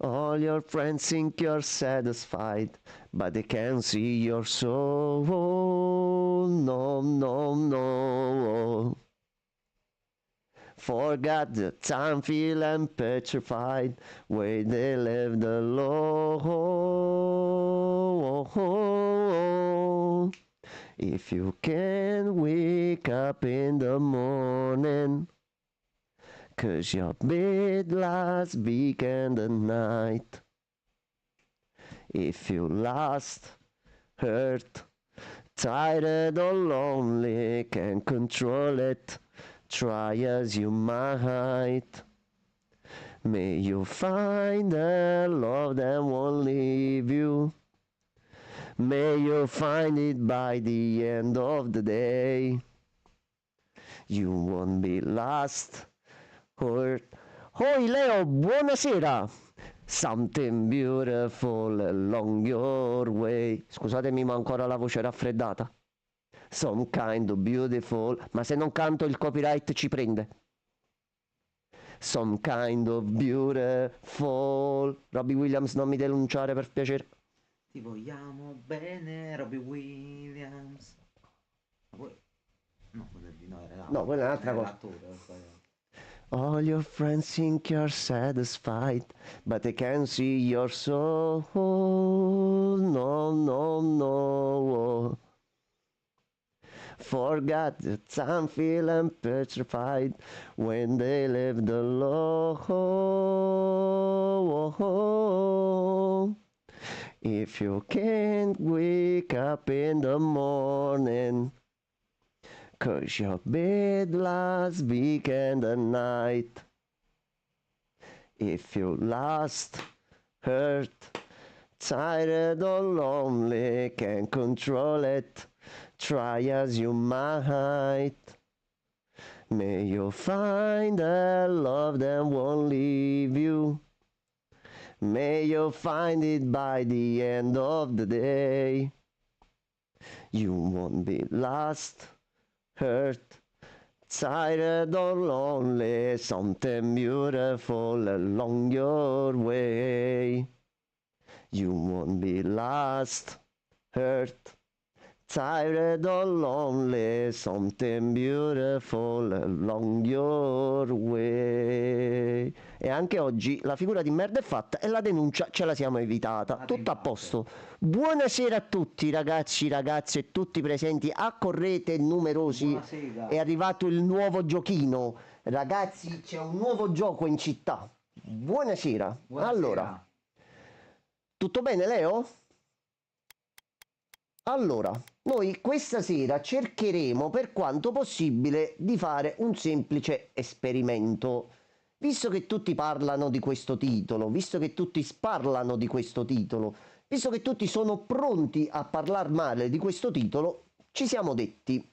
All your friends think you're satisfied, but they can't see your soul. No, no, no. Forgot the time, feeling petrified, where they left alone. If you can wake up in the morning, 'cause your bed last week and the night. If you lost, hurt, tired or lonely, can't control it, try as you might. May you find a love that won't leave you. May you find it by the end of the day. You won't be lost. Hoi Leo, buonasera! Something beautiful along your way. Scusatemi, ma ancora la voce raffreddata. Some kind of beautiful. Ma se non canto il copyright ci prende. Some kind of beautiful. Robbie Williams, non mi denunciare per piacere. Ti vogliamo bene, Robbie Williams. No, quello di no, era No, quella è un'altra cosa. l'attore, ho sbagliato. All your friends think you're satisfied, but they can't see your soul. No, no, no. Forgot the time, feeling petrified when they left alone. If you can't wake up in the morning, 'cause your bed last week and the night. If you lost, hurt, tired or lonely, can't control it, try as you might. May you find a love that won't leave you. May you find it by the end of the day. You won't be lost, hurt, tired or lonely, something beautiful along your way. You won't be lost, hurt, tired or lonely, something beautiful along your way. E anche oggi la figura di merda è fatta e la denuncia ce la siamo evitata. Tutto a posto. Buonasera a tutti ragazzi, ragazze e tutti presenti. Accorrete numerosi. Buonasera. È arrivato il nuovo giochino. Ragazzi, c'è un nuovo gioco in città. Buonasera. Buonasera. Allora, tutto bene Leo? Allora, noi questa sera cercheremo per quanto possibile di fare un semplice esperimento. Visto che tutti parlano di questo titolo, visto che tutti sparlano di questo titolo, visto che tutti sono pronti a parlare male di questo titolo, ci siamo detti: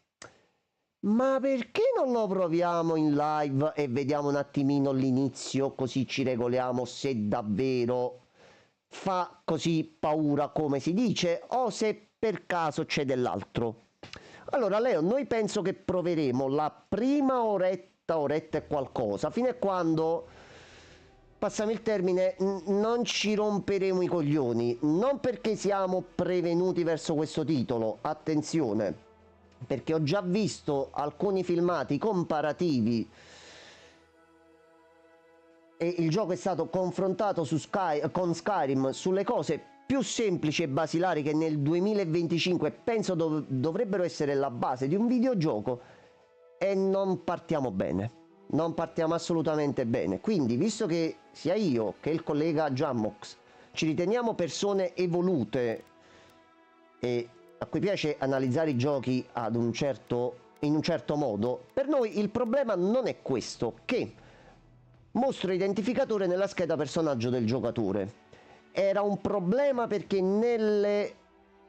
ma perché non lo proviamo in live e vediamo un attimino l'inizio, così ci regoliamo se davvero fa così paura come si dice o se per caso c'è dell'altro. Allora Leo, noi penso che proveremo la prima oretta e qualcosa, fino a quando, passami il termine, non ci romperemo i coglioni, non perché siamo prevenuti verso questo titolo, attenzione, perché ho già visto alcuni filmati comparativi e il gioco è stato confrontato con Skyrim sulle cose più semplici e basilari che nel 2025 penso dovrebbero essere la base di un videogioco, e non partiamo bene, non partiamo assolutamente bene. Quindi, visto che sia io che il collega Jammox ci riteniamo persone evolute e a cui piace analizzare i giochi in un certo modo, per noi il problema non è questo, che mostro identificatore nella scheda personaggio del giocatore. Era un problema perché nelle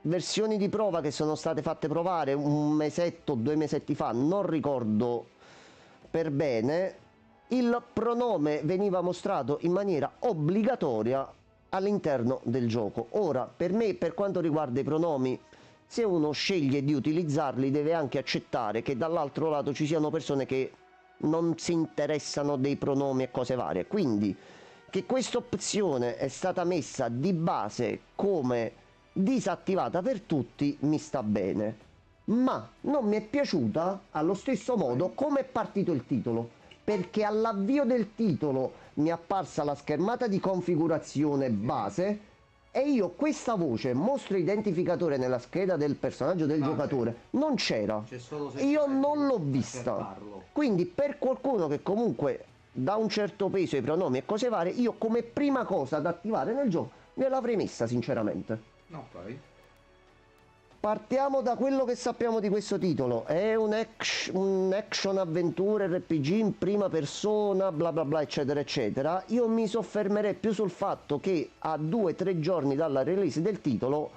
versioni di prova che sono state fatte provare un mesetto, 2 mesetti fa, non ricordo per bene, il pronome veniva mostrato in maniera obbligatoria all'interno del gioco. Ora, per me, per quanto riguarda i pronomi, se uno sceglie di utilizzarli deve anche accettare che dall'altro lato ci siano persone che non si interessano dei pronomi e cose varie. Quindi che questa opzione è stata messa di base come disattivata per tutti mi sta bene, ma non mi è piaciuta allo stesso modo come è partito il titolo, perché all'avvio del titolo mi è apparsa la schermata di configurazione base e io questa voce mostro identificatore nella scheda del personaggio del giocatore non c'era, C'è solo se io c'è non l'ho per vista. farlo. Quindi per qualcuno che comunque dà un certo peso ai pronomi e cose varie, io come prima cosa da attivare nel gioco gliel'avrei messa sinceramente. Ok. Partiamo da quello che sappiamo di questo titolo. È un action avventure RPG in prima persona, bla bla bla eccetera eccetera. Io mi soffermerei più sul fatto che a 2 o 3 giorni dalla release del titolo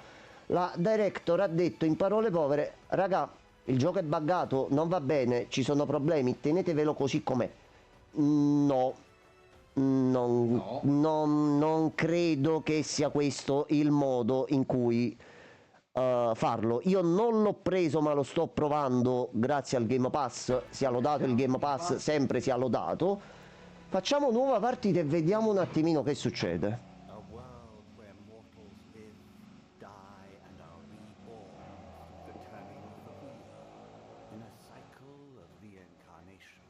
la director ha detto in parole povere: raga, il gioco è buggato, non va bene, ci sono problemi, tenetevelo così com'è. No, non credo che sia questo il modo in cui farlo. Io non l'ho preso, ma lo sto provando grazie al Game Pass. Sia lodato il Game Pass, sempre sia lodato. Facciamo nuova partita e vediamo un attimino che succede. A world where mortals live, die, and are reborn, the turning of the wheel, in a cycle of reincarnation,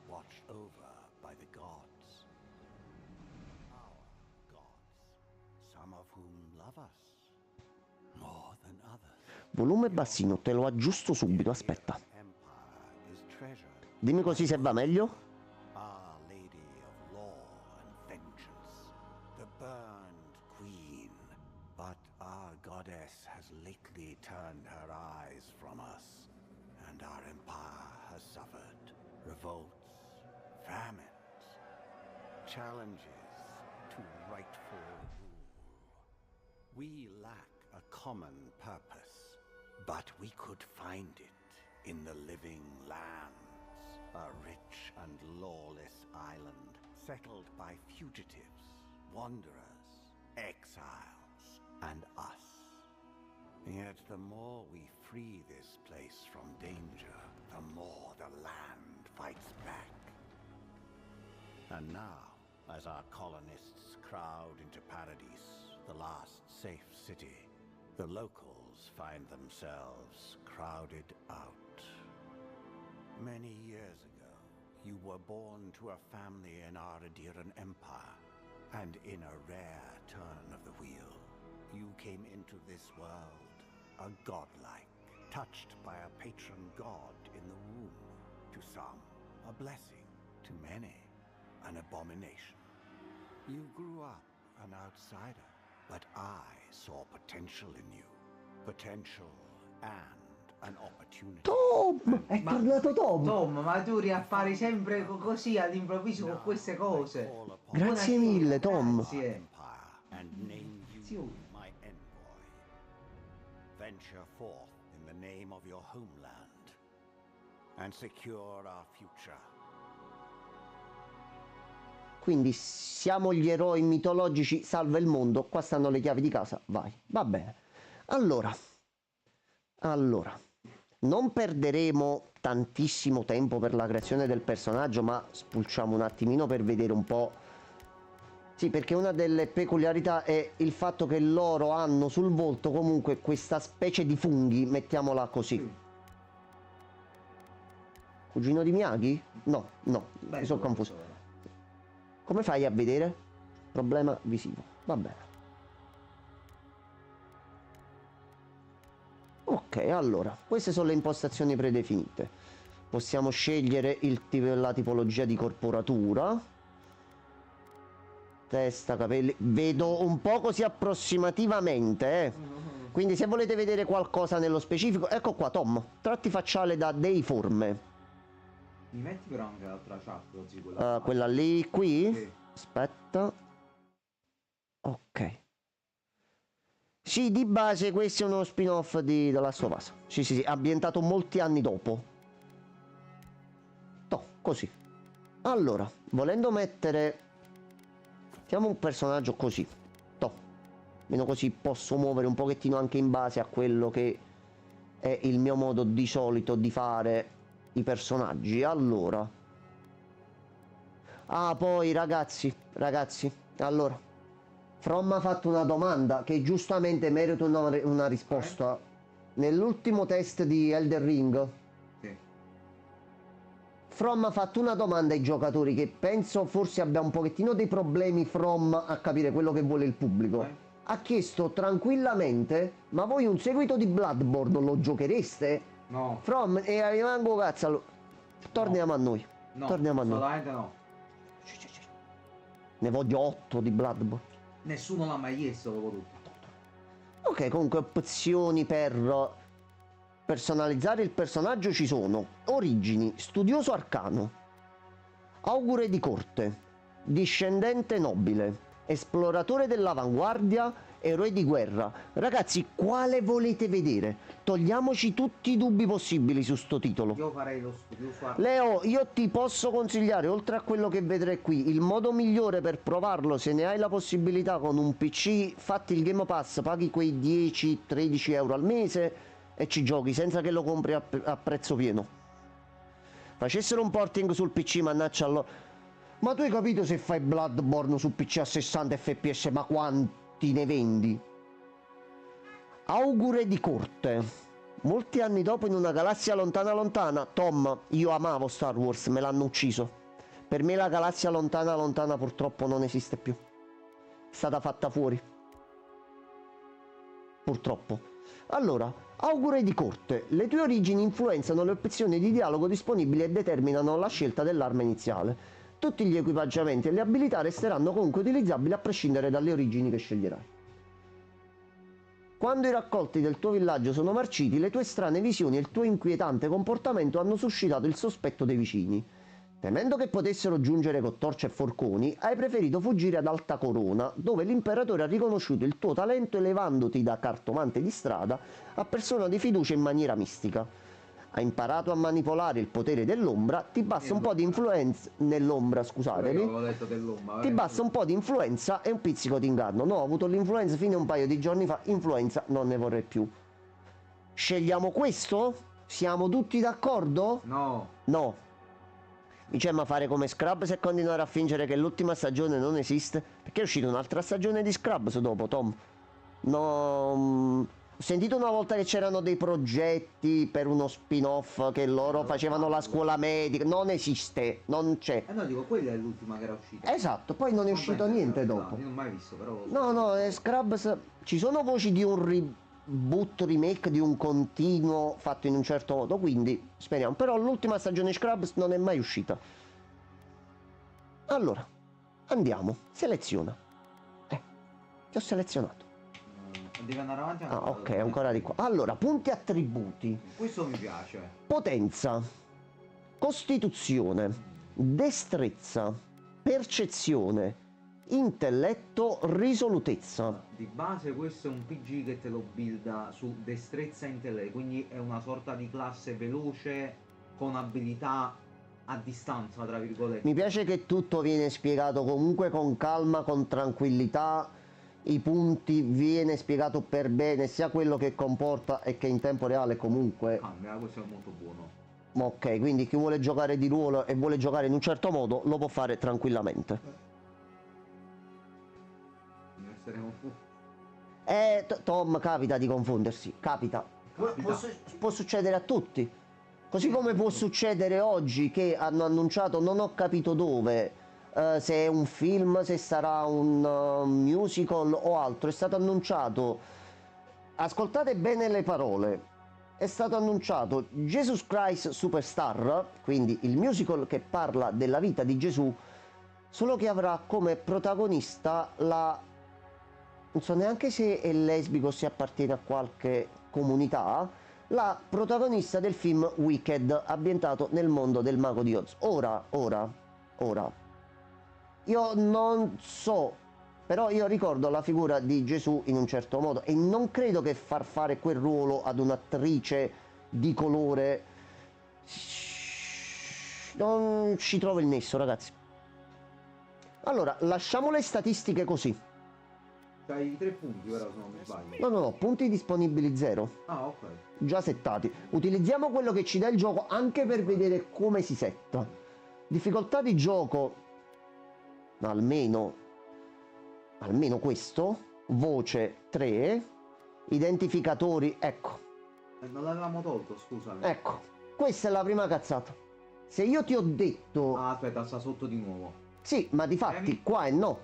watched over by the gods. Our gods, some of whom love us more than others. Volume bassino, te lo aggiusto subito, aspetta. Empire is treasured. Dimmi così se va meglio. Our Lady of Law and Vengeance, the burned queen. But our goddess has lately turned her eyes from us, and our empire has suffered revolts, famines, challenges to rightful rule. We lack a common purpose, but we could find it in the living lands, a rich and lawless island settled by fugitives, wanderers, exiles, and us. Yet the more we free this place from danger, the more the land fights back. And now, as our colonists crowd into Paradise, the last safe city, the locals find themselves crowded out. Many years ago, you were born to a family in our Adiran Empire, and in a rare turn of the wheel, you came into this world a godlike, touched by a patron god in the womb. To some, a blessing. To many, an abomination. You grew up an outsider, but I saw potential in you. Potential and an opportunity. Tom! È tornato Tom! Tom, ma tu riappari sempre così all'improvviso con queste cose. Grazie mille, Tom. Grazie. Empire and name you Zio. my envoy. Venture forth in the name of your homeland and secure our future. Quindi siamo gli eroi mitologici, salva il mondo, qua stanno le chiavi di casa, vai, va bene. Allora, non perderemo tantissimo tempo per la creazione del personaggio, ma spulciamo un attimino per vedere un po'. Sì, perché una delle peculiarità è il fatto che loro hanno sul volto comunque questa specie di funghi, mettiamola così. Cugino di Miyagi? No, mi sono confuso. Come fai a vedere? Problema visivo. Va bene. Ok, allora, queste sono le impostazioni predefinite. Possiamo scegliere la tipologia di corporatura. Testa, capelli. Vedo un po' così approssimativamente, eh. Quindi se volete vedere qualcosa nello specifico, ecco qua, Tom. Tratti facciale da deiforme. Mi metti però anche l'altra chat, così Quella lì, qui? Sì. Aspetta. Ok. Sì, di base questo è uno spin-off di The Last of Us. Sì, ambientato molti anni dopo. No, così. Allora, volendo mettere... Mettiamo un personaggio così. No. Meno così posso muovere un pochettino anche in base a quello che è il mio modo di solito di fare i personaggi. Allora... Ah, poi ragazzi, Allora, From ha fatto una domanda che giustamente merita una risposta. Nell'ultimo test di Elden Ring, Sì. From ha fatto una domanda ai giocatori che penso forse abbia un pochettino dei problemi From a capire quello che vuole il pubblico. Ha chiesto tranquillamente, ma voi un seguito di Bloodborne lo giochereste? No. From e rimango cazzo. Torniamo a noi. No. Torniamo a noi. Assolutamente no. Ne voglio 8 di Bloodborne. Nessuno l'ha mai chiesto dopo tutto. Ok, comunque opzioni per personalizzare il personaggio ci sono. Origini, studioso arcano, augure di corte, discendente nobile, esploratore dell'avanguardia, eroe di guerra. Ragazzi, quale volete vedere? Togliamoci tutti i dubbi possibili su sto titolo. Io farei lo studioso arcano. Leo, io ti posso consigliare, oltre a quello che vedrai qui, il modo migliore per provarlo, se ne hai la possibilità con un PC, fatti il Game Pass, paghi quei 10-13 euro al mese e ci giochi senza che lo compri a prezzo pieno. Facessero un porting sul PC, mannaggia Ma tu hai capito se fai Bloodborne su PC a 60 fps, ma quanti ne vendi? Augure di corte. Molti anni dopo, in una galassia lontana lontana, Tom, io amavo Star Wars, me l'hanno ucciso. Per me la galassia lontana lontana purtroppo non esiste più. È stata fatta fuori. Purtroppo. Allora, augure di corte. Le tue origini influenzano le opzioni di dialogo disponibili e determinano la scelta dell'arma iniziale. Tutti gli equipaggiamenti e le abilità resteranno comunque utilizzabili a prescindere dalle origini che sceglierai. Quando i raccolti del tuo villaggio sono marciti, le tue strane visioni e il tuo inquietante comportamento hanno suscitato il sospetto dei vicini. Temendo che potessero giungere con torce e forconi, hai preferito fuggire ad Alta Corona, dove l'imperatore ha riconosciuto il tuo talento elevandoti da cartomante di strada a persona di fiducia in maniera mistica. Hai imparato a manipolare il potere dell'ombra, ti basta un po' di influenza nell'ombra, scusatevi. Avevo detto dell'ombra. Ti basta un po' di influenza e un pizzico di inganno. No, ho avuto l'influenza fino a un paio di giorni fa, influenza non ne vorrei più. Scegliamo questo? Siamo tutti d'accordo? No. No. Mi c'è ma fare come Scrubs e continuare a fingere che l'ultima stagione non esiste? Perché è uscita un'altra stagione di Scrubs dopo, Tom? No. Ho sentito una volta che c'erano dei progetti per uno spin-off, che loro facevano la scuola medica. Non esiste, non c'è. No, dico, quella è l'ultima che era uscita. Esatto, poi non è uscito niente dopo. Io non ho mai visto, però. No, Scrubs. Ci sono voci di un reboot, remake, di un continuo fatto in un certo modo, quindi speriamo. Però l'ultima stagione di Scrubs non è mai uscita. Allora, andiamo, seleziona. Ti ho selezionato. Devi andare avanti. Ah, ok, ancora di qua. Allora, punti attributi. Questo mi piace. Potenza, costituzione, destrezza, percezione, intelletto, risolutezza. Di base questo è un PG che te lo builda su destrezza e intelletto, quindi è una sorta di classe veloce con abilità a distanza, tra virgolette. Mi piace che tutto viene spiegato comunque con calma, con tranquillità. I punti viene spiegato per bene, sia quello che comporta e che in tempo reale comunque. Cambia, questo è molto buono. Ok, quindi chi vuole giocare di ruolo e vuole giocare in un certo modo lo può fare tranquillamente. Tom, capita di confondersi, capita. Può succedere a tutti. Così come può succedere oggi che hanno annunciato, non ho capito dove, se è un film, se sarà un musical o altro, è stato annunciato, ascoltate bene le parole, è stato annunciato Jesus Christ Superstar, quindi il musical che parla della vita di Gesù, solo che avrà come protagonista non so neanche se è lesbico, se appartiene a qualche comunità, la protagonista del film Wicked, ambientato nel mondo del mago di Oz. Ora, io non so, però io ricordo la figura di Gesù in un certo modo e non credo che far fare quel ruolo ad un'attrice di colore non ci trovo il nesso, ragazzi. Allora, lasciamo le statistiche così. C'hai 3 punti ora, se non mi sbaglio. No, punti disponibili 0. Ah, ok. Già settati. Utilizziamo quello che ci dà il gioco anche per vedere come si setta. Difficoltà di gioco almeno almeno questo, voce 3, identificatori, ecco, Non l'avevamo tolto, scusami. ecco, questa è la prima cazzata. Se io ti ho detto, Ah, aspetta, sta sotto di nuovo. sì, ma di fatti qua è no,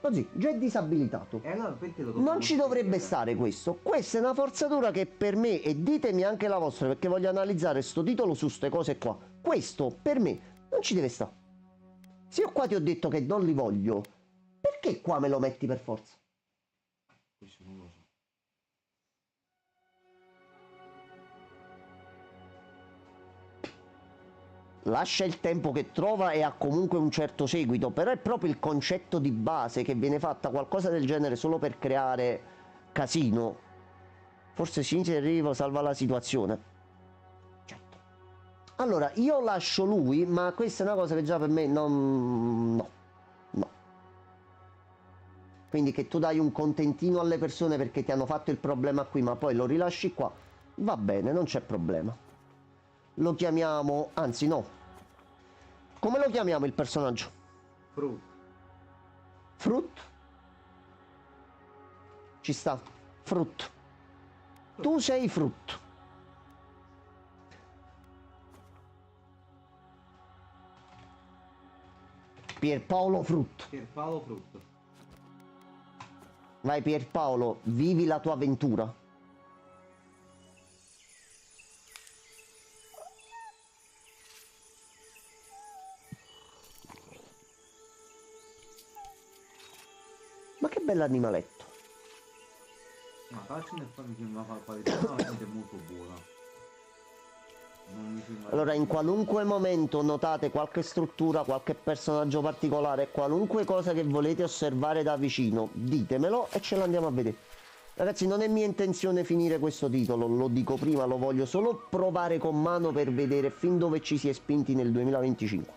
così, già è disabilitato. E allora perché lo Non ci dovrebbe scrivere? stare questo. Questa è una forzatura che per me, e ditemi anche la vostra perché voglio analizzare sto titolo su ste cose qua. Questo per me non ci deve stare. Se io qua ti ho detto che non li voglio, perché qua me lo metti per forza? Questo non lo so. Lascia il tempo che trova e ha comunque un certo seguito, però è proprio il concetto di base che viene fatta qualcosa del genere solo per creare casino. Forse Shinji arriva, salva la situazione. Certo. Allora, io lascio lui, ma questa è una cosa che già per me non... no. No. Quindi che tu dai un contentino alle persone perché ti hanno fatto il problema qui, ma poi lo rilasci qua, va bene, non c'è problema. Lo chiamiamo, anzi no. Come lo chiamiamo il personaggio? Fruit. Fruit? Ci sta. Fruit. Tu sei Fruit. Pierpaolo Fruit. Pierpaolo Fruit. Vai Pierpaolo, vivi la tua avventura. Ma che bell'animaletto. Ma faccio nel fare mi sembra qualità veramente molto buona. Non mi sembra... Allora, in qualunque momento notate qualche struttura, qualche personaggio particolare, qualunque cosa che volete osservare da vicino, ditemelo e ce l'andiamo a vedere. Ragazzi, non è mia intenzione finire questo titolo, lo dico prima, lo voglio solo provare con mano per vedere fin dove ci si è spinti nel 2025.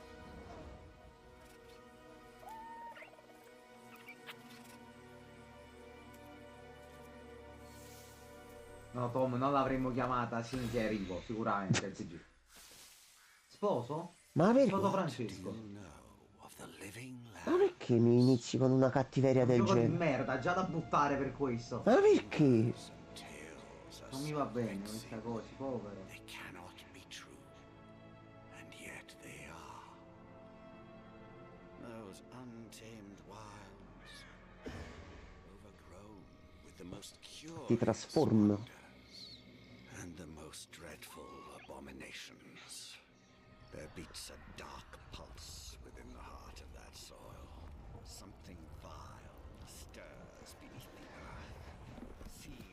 No, Tom, non l'avremmo chiamata Cinzia Rivo, sicuramente. il CG. Sposo? Ma perché? Sposo Francesco. Know of the living Ma land. perché mi inizi con una cattiveria Un del gioco di genere? merda, già da buttare per questo. Ma perché? Some tales are Non mi va bene questa cosa, povero. They cannot be true, and yet they are. Those untamed wilds, overgrown with the most curious trasforma. wonders and the most dreadful abominations. There beats a dark pulse within the heart of that soil. Something vile stirs beneath the earth.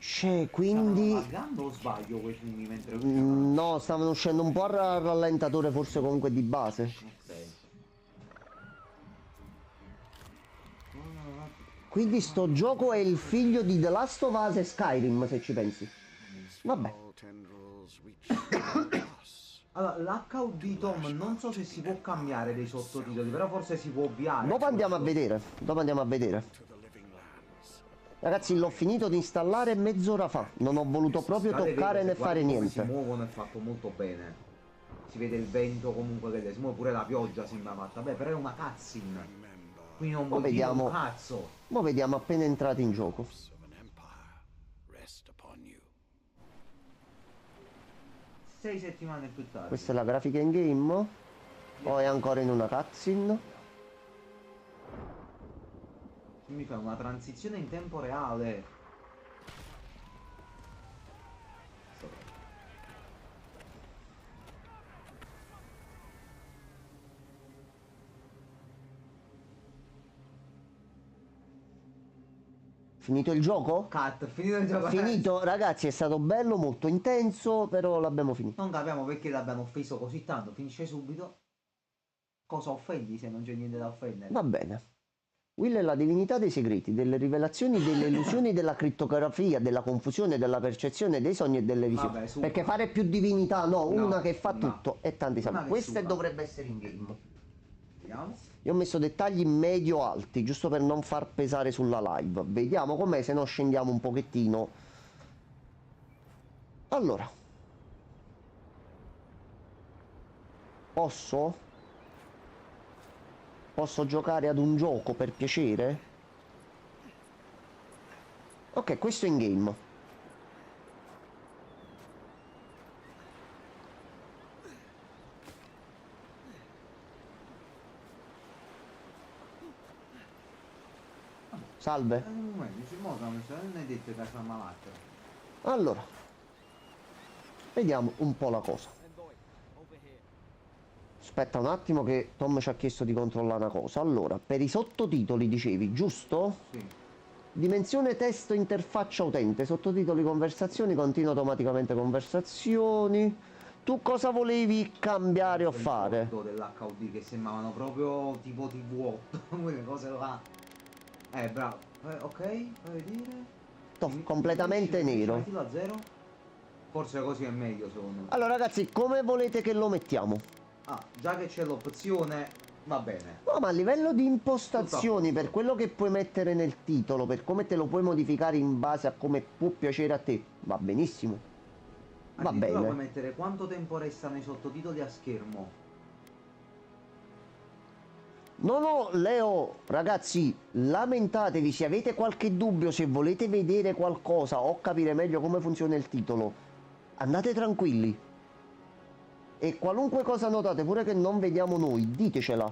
See Quindi... Stavano laggando o sbaglio quei fumi mentre No, stavano uscendo un po' a rallentatore, forse comunque di base. Ok. Quindi sto gioco è il figlio di The Last of Us e Skyrim, se ci pensi. Vabbè. small tendrils reach across. Allora, l'HUD Tom non so se si può cambiare dei sottotitoli, però forse si può ovviare. Dopo andiamo a vedere. Dopo andiamo a vedere. To the living lands. Ragazzi, l'ho finito di installare mezz'ora fa. Non ho voluto proprio Guardate, toccare né guardate fare come niente. Si muovono, è fatto molto bene. Si vede il vento comunque che si muove, pure la pioggia sembra fatta. Beh, però è una cutscene. Remember Quindi non Mo vuol dire vediamo. un cazzo. Mo vediamo appena entrati in gioco. of an empire rest upon you. 6 settimane più tardi. Questa è la grafica in game. O è ancora in una cutscene? Mi fa una transizione in tempo reale. Finito il gioco? Cut, finito il gioco. Finito, ragazzi, è stato bello, molto intenso, però l'abbiamo finito. Non capiamo perché l'abbiano offeso così tanto. Finisce subito. Cosa offendi se non c'è niente da offendere? Va bene. Will è la divinità dei segreti, delle rivelazioni, delle illusioni, della crittografia, della confusione, della percezione, dei sogni e delle visioni. Vabbè, su. Perché fare più divinità, no, No, una che fa no. tutto e tanti Una santi. che Questa suca. dovrebbe essere in game. Vediamo. Io ho messo dettagli medio-alti, giusto per non far pesare sulla live. Vediamo com'è, se no scendiamo un pochettino. Allora. Posso giocare ad un gioco per piacere? Ok, questo è in game. Salve. Un momento, si muove, non hai detto che sta malato. Allora, vediamo un po' la cosa. Aspetta un attimo che Tom ci ha chiesto di controllare una cosa. Allora, per i sottotitoli dicevi, giusto? Sì. Dimensione testo interfaccia utente, sottotitoli conversazioni, continua automaticamente conversazioni. Tu cosa volevi cambiare o fare? Dell'HUD che sembravano proprio tipo TV8, quelle cose là. Bravo. Ok, fai vedere. Completamente nero. Mettilo a zero. Forse così è meglio secondo me. Allora ragazzi, come volete che lo mettiamo? Ah, già che c'è l'opzione, va bene. No, ma a livello di impostazioni, per quello che puoi mettere nel titolo, per come te lo puoi modificare in base a come può piacere a te, va benissimo. Va Addirittura bene. puoi mettere quanto tempo restano i sottotitoli a schermo. No, Leo, ragazzi, lamentatevi se avete qualche dubbio, se volete vedere qualcosa o capire meglio come funziona il titolo. Andate tranquilli. E qualunque cosa notate, pure che non vediamo noi, ditecela.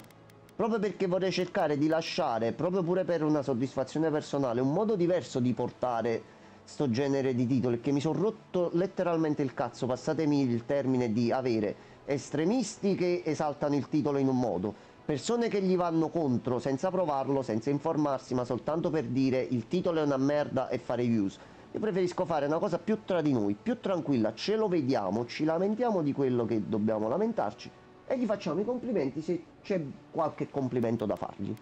Proprio perché vorrei cercare di lasciare, proprio pure per una soddisfazione personale, un modo diverso di portare sto genere di titoli, che mi sono rotto letteralmente il cazzo, passatemi il termine, di avere estremisti che esaltano il titolo in un modo, persone che gli vanno contro senza provarlo, senza informarsi, ma soltanto per dire il titolo è una merda e fare views. Io preferisco fare una cosa più tra di noi, più tranquilla, ce lo vediamo, ci lamentiamo di quello che dobbiamo lamentarci e gli facciamo i complimenti se c'è qualche complimento da fargli.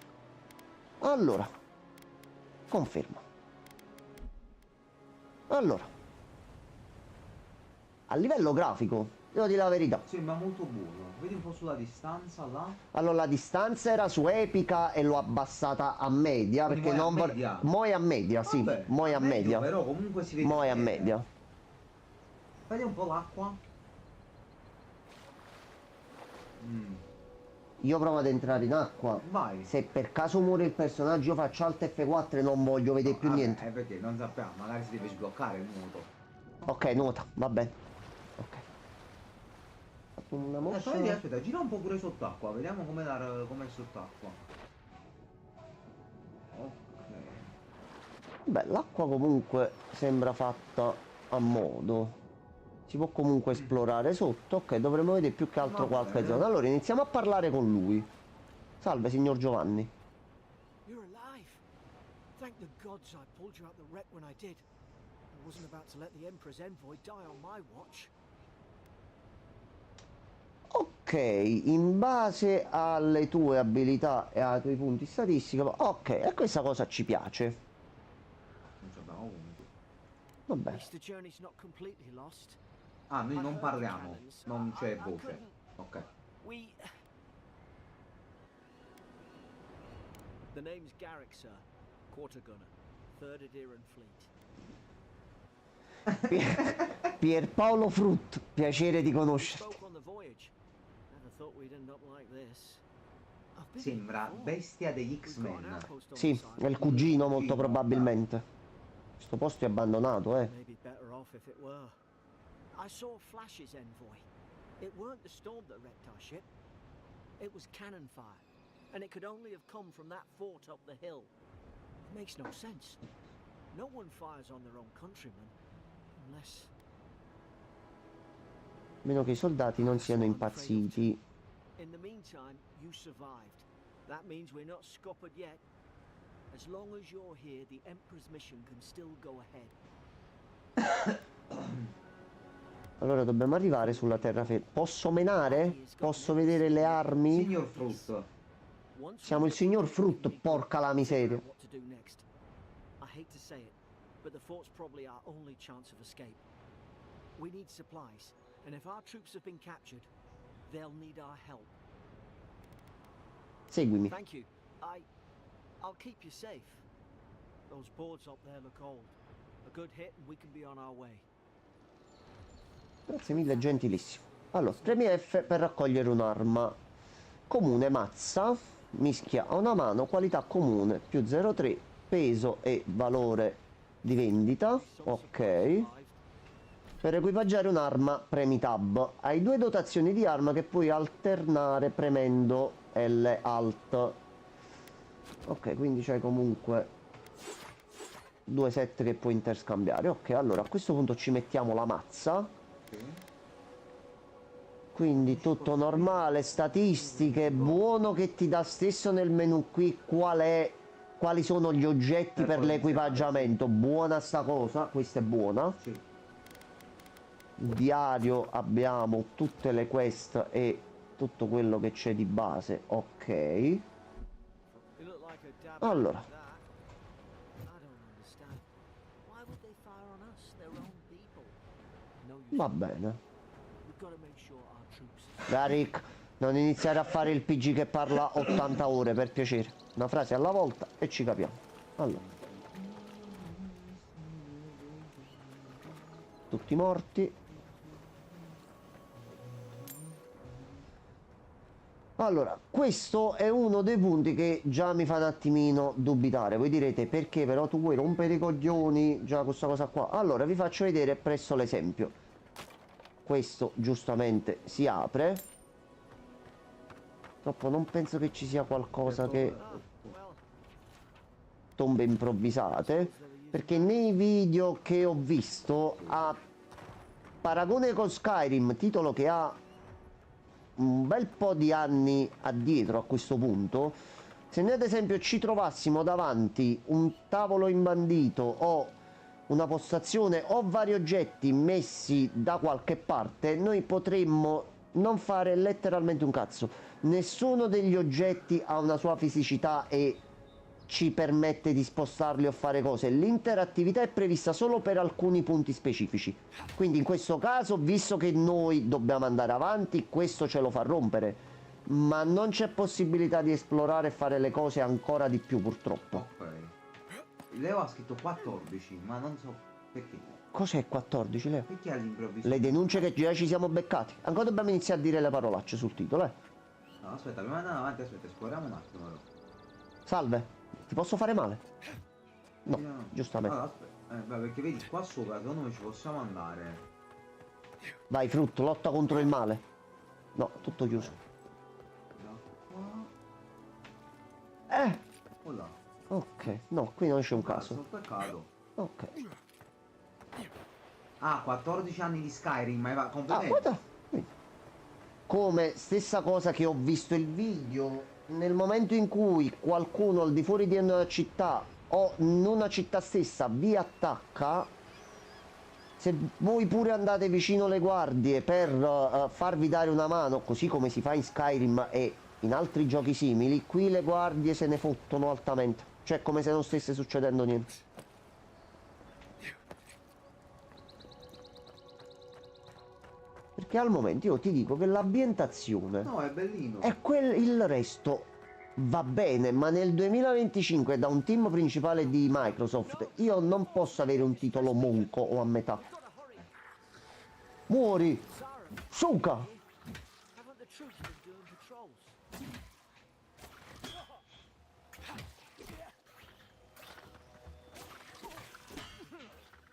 Allora, conferma. Allora, a livello grafico, devo dire la verità. Sembra molto buono. Vedi un po' sulla distanza là. Allora, la distanza era su epica e l'ho abbassata a media, Quindi perché mo è a non media? Mo è a media, sì, Vabbè, mo è a meglio, media. però comunque si vede Mo è a bene. media. Vedi un po' l'acqua. Io provo ad entrare in acqua. Vai. Se per caso muore il personaggio, io faccio Alt F4 e non voglio vedere più Vabbè, niente. perché non sappiamo, magari si deve sbloccare il nuoto. Ok, nuota, va bene. Ok. Fatto una mossa. Aspetta, gira un po' pure sott'acqua, vediamo com'è sott'acqua. Ok. Beh, l'acqua comunque sembra fatta a modo. Si può comunque esplorare sotto. Ok, dovremmo vedere più che altro Va qualche bene. zona. Allora iniziamo a parlare con lui. Salve, signor Giovanni. You're alive. Thank the gods I pulled you out the wreck when I did. I wasn't about to let the Emperor's envoy die on my watch. Ok, in base alle tue abilità e ai tuoi punti statistici. Ok, e questa cosa ci piace. Non sappiamo punti. Va At bene. least the journey's not completely lost. Ah, noi I non heard parliamo, cannons. non c'è I voce. couldn't- Ok. We... The name's Garrick, sir. Quarter gunner. 3rd Adiran Fleet. Pierpaolo Frutt, piacere di We conoscerti. spoke on the voyage. Never thought we'd end up like this. I've been Sembra before. bestia degli We've got an X-Men. outpost on Sì, the side. è il cugino molto Cugino, probabilmente. Questo posto è abbandonato, eh. Maybe better off if it were. I saw Flash's envoy. It weren't the storm that wrecked our ship. It was cannon fire. And it could only have come from that fort up the hill. It makes no sense. No one fires on their own countrymen. Unless... A meno che i soldati non siano impazziti. In the meantime, you survived. That means we're not scuppered yet. As long as you're here, the Emperor's mission can still go ahead. Allora dobbiamo arrivare sulla terraferma. Posso menare? Posso vedere le armi? Signor Frutt. Siamo il signor Frutt, porca la miseria. What to do next. I hate to say it, but the fort's probably our only chance of escape. We need supplies, and if our troops have been captured, they'll need our help. Seguimi. Thank you. I'll keep you safe. Those boards up there look old. A good hit and we can be on our way. Grazie mille, gentilissimo. Allora, premi F per raccogliere un'arma. Comune, mazza, mischia a una mano, qualità comune, più 0,3, peso e valore di vendita. Ok. Per equipaggiare un'arma premi tab. Hai 2 dotazioni di arma che puoi alternare premendo L Alt. Ok, quindi c'hai comunque 2 set che puoi interscambiare. Ok, allora a questo punto ci mettiamo la mazza. Quindi tutto normale, statistiche, buono che ti dà stesso nel menu qui quali sono gli oggetti per l'equipaggiamento. Buona sta cosa, questa è buona. Sì. Diario abbiamo tutte le quest e tutto quello che c'è di base. Ok. You look like a dab Allora. at that. I don't understand. Why would they fire on us, their own people? No use. Va bene. We've got to make sure our troops. Garik, non iniziare a fare il PG che parla 80 ore, per piacere. Una frase alla volta e ci capiamo. Allora. Tutti morti. Allora, questo è uno dei punti che già mi fa un attimino dubitare. Voi direte perché però tu vuoi rompere i coglioni già questa cosa qua? Allora, vi faccio vedere presso l'esempio. Questo giustamente si apre. Purtroppo non penso che ci sia qualcosa che... tombe improvvisate, perché nei video che ho visto, a paragone con Skyrim, titolo che ha un bel po' di anni addietro a questo punto, se noi ad esempio ci trovassimo davanti un tavolo imbandito o una postazione o vari oggetti messi da qualche parte, noi potremmo non fare letteralmente un cazzo. Nessuno degli oggetti ha una sua fisicità e ci permette di spostarli o fare cose. L'interattività è prevista solo per alcuni punti specifici. Quindi in questo caso, visto che noi dobbiamo andare avanti, questo ce lo fa rompere. Ma non c'è possibilità di esplorare e fare le cose ancora di più, purtroppo. Ok. Leo ha scritto 14, ma non so perché. Cos'è 14, Leo? Perché all'improvviso? Le denunce che già ci siamo beccati. Ancora dobbiamo iniziare a dire le parolacce sul titolo, No, aspetta, prima di andare avanti, aspetta, esploriamo un attimo però. Salve, ti posso fare male? No, Vediamo. giustamente. Allora, aspetta, beh, perché vedi, qua sopra secondo me ci possiamo andare. Vai, Frutto, lotta contro il male. No, tutto chiuso. Da qua. Oh là. Ok, no, qui non c'è un caso. Sono peccato. Ok. Ah, 14 anni di Skyrim, ma Ah, completamente. guarda. Quindi, come stessa cosa che ho visto il video, nel momento in cui qualcuno al di fuori di una città o in una città stessa vi attacca, se voi pure andate vicino alle guardie per farvi dare una mano, così come si fa in Skyrim e in altri giochi simili, qui le guardie se ne fottono altamente. Cioè come se non stesse succedendo niente. Perché al momento io ti dico che l'ambientazione No, è bellino. e il resto va bene, ma nel 2025 da un team principale di Microsoft io non posso avere un titolo monco o a metà. Muori! Suca! Haven't the troops been doing patrols?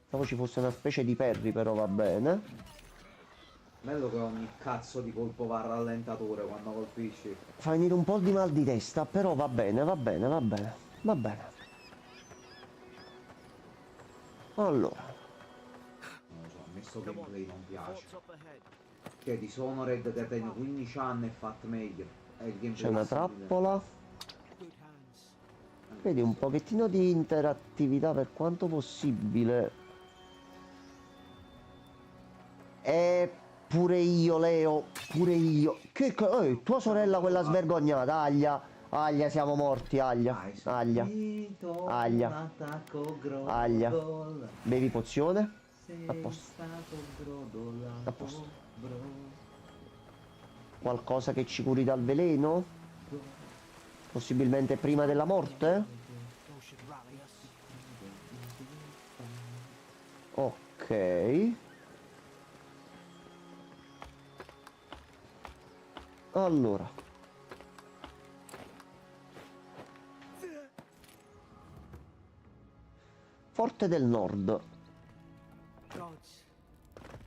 Pensavo ci fosse una specie di Perry, però va bene. Bello che ogni cazzo di colpo va a rallentatore quando colpisci. Fa venire un po' di mal di testa, però va bene, va bene, va bene. Va bene. Allora, Non lo so, a me sto Come on, gameplay non piace. forts up ahead. Che Dishonored che tiene 15 anni e fatto meglio. È il gameplay c'è una simile. trappola. Good hands. Vedi un pochettino di interattività per quanto possibile. E pure io, Leo, pure io. Tua sorella quella svergognata, Aglia. Aglia, siamo morti, Aglia. Hai Aglia. subito Aglia. un attacco grodolo. Aglia. Bevi pozione? Sei A posto. stato grodolato, A posto. bro. Qualcosa che ci curi dal veleno? Possibilmente prima della morte? Those should rally us. Ok. Allora. Forte del Nord. Gods,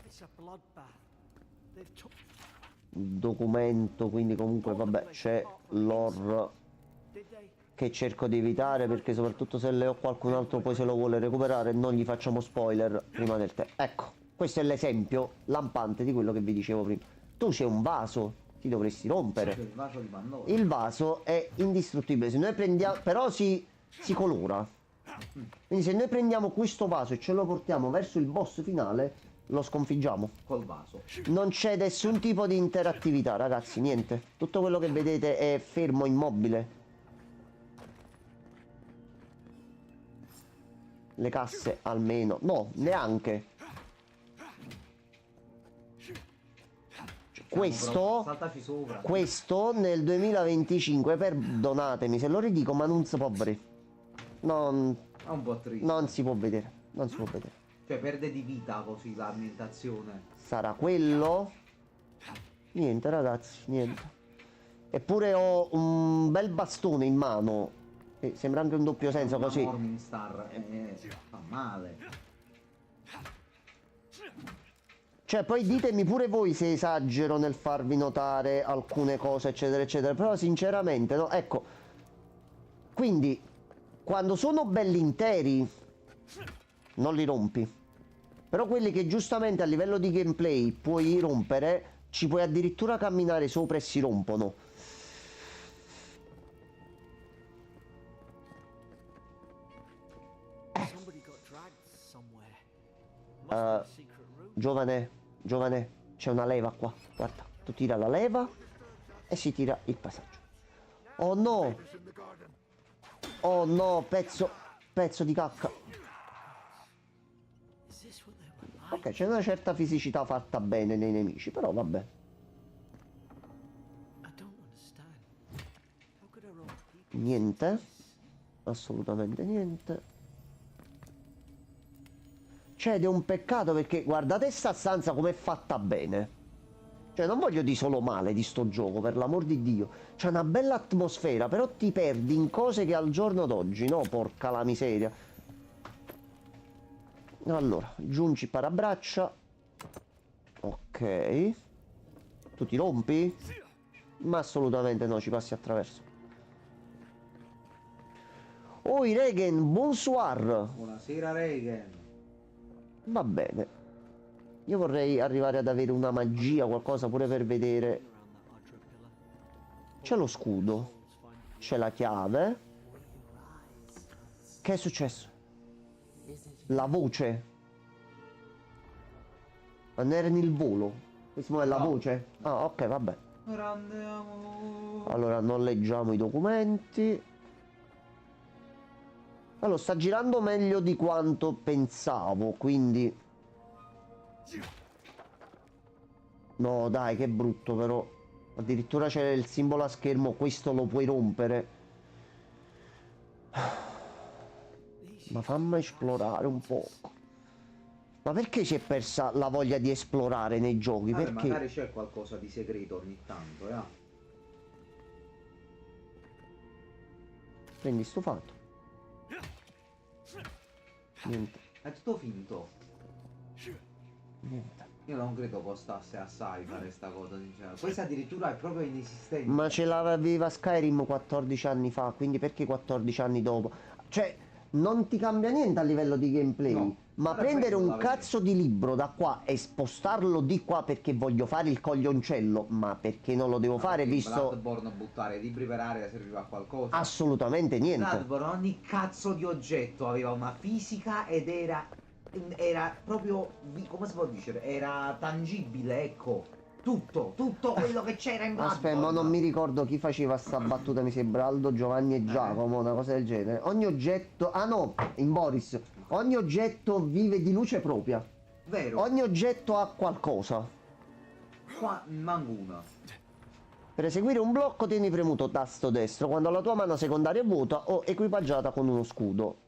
it's a bloodbath. They've took Documento, quindi comunque vabbè, c'è l'or did they? che cerco di evitare, perché soprattutto se le ho qualcun altro poi se lo vuole recuperare non gli facciamo spoiler prima del tempo. Ecco, questo è l'esempio lampante di quello che vi dicevo prima. Tu c'è un vaso, ti dovresti rompere. Il vaso di Pandora. Il vaso è indistruttibile, se noi prendiamo, però si colora. Quindi se noi prendiamo questo vaso e ce lo portiamo verso il boss finale, lo sconfiggiamo. Col vaso. Non c'è nessun tipo di interattività, ragazzi, niente. Tutto quello che vedete è fermo, immobile. Le casse almeno, no, neanche. Saltaci sopra. Questo nel 2025, perdonatemi se lo ridico, ma non si può vedere. Non, È un po' triste. non si può vedere, non si può vedere. Cioè perde di vita così l'ambientazione. Sarà quello? Niente, ragazzi, niente. Eppure ho un bel bastone in mano. Sembra anche un doppio senso Una così. Morningstar fa male. Cioè, poi ditemi pure voi se esagero nel farvi notare alcune cose, eccetera, eccetera. Però sinceramente, no, ecco. Quindi, quando sono belli interi, non li rompi. Però quelli che giustamente a livello di gameplay puoi rompere, ci puoi addirittura camminare sopra e si rompono. Somebody got dragged somewhere. Must be a secret route. Giovane, c'è una leva qua. Guarda, tu tira la leva e si tira il passaggio. Oh no! Oh no, pezzo di cacca. Is this what they were like? Ok, c'è una certa fisicità fatta bene nei nemici, però vabbè. I don't understand. How could our own people Niente. Assolutamente niente. Cioè, ed è un peccato perché guardate sta stanza com'è fatta bene. Cioè, non voglio dire solo male di sto gioco, per l'amor di Dio. C'è una bella atmosfera, però ti perdi in cose che al giorno d'oggi, no? Porca la miseria. Allora, giungi parabraccia. Ok. Tu ti rompi? Ma assolutamente no, ci passi attraverso. Oi Regen, bonsoir. Buonasera Regan. Va bene. Io vorrei arrivare ad avere una magia, qualcosa pure per vedere. around that Odra pillar? C'è lo scudo. C'è la chiave. Che è successo? La voce. Ma non era nel volo. Questo è la No. voce? Ah, ok, vabbè. Ora andiamo. Allora, non leggiamo i documenti. Allora, sta girando meglio di quanto pensavo, quindi... No, dai, che brutto però. Addirittura c'è il simbolo a schermo, questo lo puoi rompere. Ma fammi esplorare un po'. Ma perché si è persa la voglia di esplorare nei giochi? Perché? Magari c'è qualcosa di segreto ogni tanto, Prendi sto fatto. Niente, È tutto finto. niente. Io non credo costasse assai fare sta cosa, sinceramente. Questa addirittura è proprio inesistente. Ma ce l'aveva Skyrim 14 anni fa, quindi perché 14 anni dopo? Cioè, non ti cambia niente a livello di gameplay, No, ma però è prendere bello un da vedere. cazzo di libro da qua e spostarlo di qua perché voglio fare il coglioncello, ma perché non lo devo fare In visto Bloodborne buttare libri per aria serviva a qualcosa. assolutamente niente. Bloodborne ogni cazzo di oggetto aveva una fisica ed era proprio, come si può dire, era tangibile, ecco. Tutto quello che c'era in Bloodborne. Aspetta, ma non mi ricordo chi faceva sta battuta, mi sembra Aldo, Giovanni e Giacomo, una cosa del genere. Ogni oggetto, ah no, in Boris, ogni oggetto vive di luce propria. Vero? Ogni oggetto ha qualcosa. Qua manco una. Per eseguire un blocco tieni premuto tasto destro quando la tua mano secondaria è vuota o equipaggiata con uno scudo.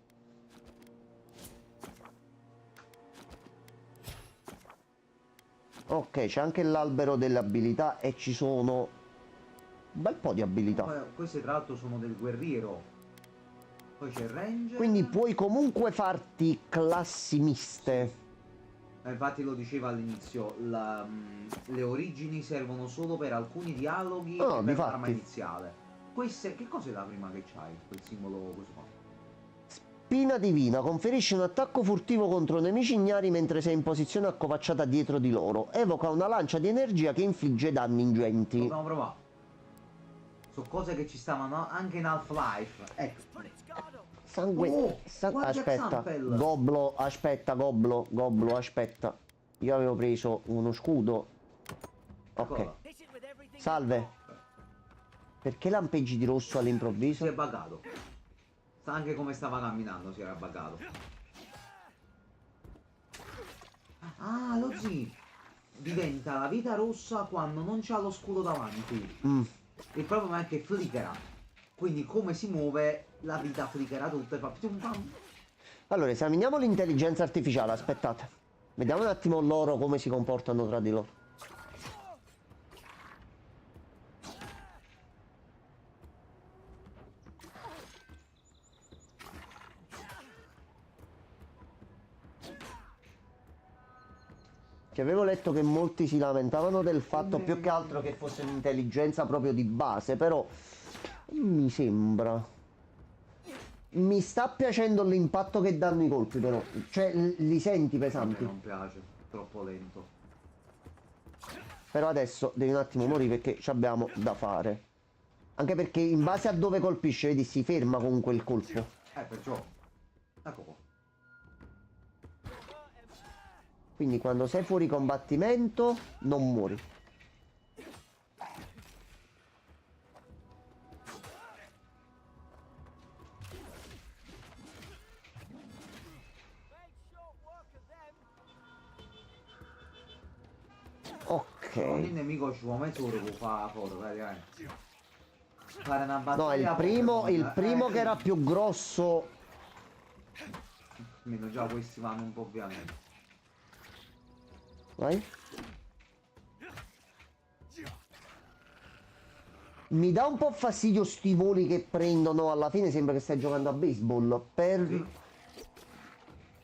Ok, c'è anche l'albero delle abilità e ci sono un bel po' di abilità. Queste tra l'altro sono del guerriero. Poi c'è il ranger. Quindi puoi comunque farti classi miste. Infatti lo diceva all'inizio, le origini servono solo per alcuni dialoghi No, e per difatti. l'arma iniziale. Queste, che cos'è la prima che c'hai? Quel simbolo così qua. Spina divina, conferisce un attacco furtivo contro nemici ignari mentre sei in posizione accovacciata dietro di loro. Evoca una lancia di energia che infligge danni ingenti. Dobbiamo provare. Sono cose che ci stavano anche in Half-Life. Ecco. Put its guard up. Sangue. Guardia Aspetta. Xampel. Goblo, aspetta, Goblo, aspetta. Io avevo preso uno scudo. Ok. Cosa? Hit it with everything. Salve. Perché lampeggi di rosso Si all'improvviso? è buggato. Sta anche come stava camminando, si era buggato. Ah, lo zi. Diventa la vita rossa quando non c'ha lo scudo davanti. Mm. Il problema è che flickera. Quindi come si muove, la vita flickera tutta e fa pium pam. Allora, esaminiamo l'intelligenza artificiale, aspettate. Vediamo un attimo loro come si comportano tra di loro. Che avevo letto che molti si lamentavano del fatto più che altro che fosse un'intelligenza proprio di base, però mi sembra. Mi sta piacendo l'impatto che danno i colpi, però. Cioè, li senti A me pesanti. non piace, troppo lento. Però adesso devi un attimo morire perché ci abbiamo da fare. Anche perché in base a dove colpisce, vedi, si ferma comunque il colpo. Perciò. Ecco qua. Quindi quando sei fuori combattimento, non muori. Ok. Ogni nemico ci vuole mezz'ora per fare la foto, praticamente. Fare una No, battaglia. il primo che era più grosso. Almeno già questi vanno un po' ovviamente. Vai. Mi dà un po' fastidio sti voli che prendono. Alla fine sembra che stai giocando a baseball. Sì.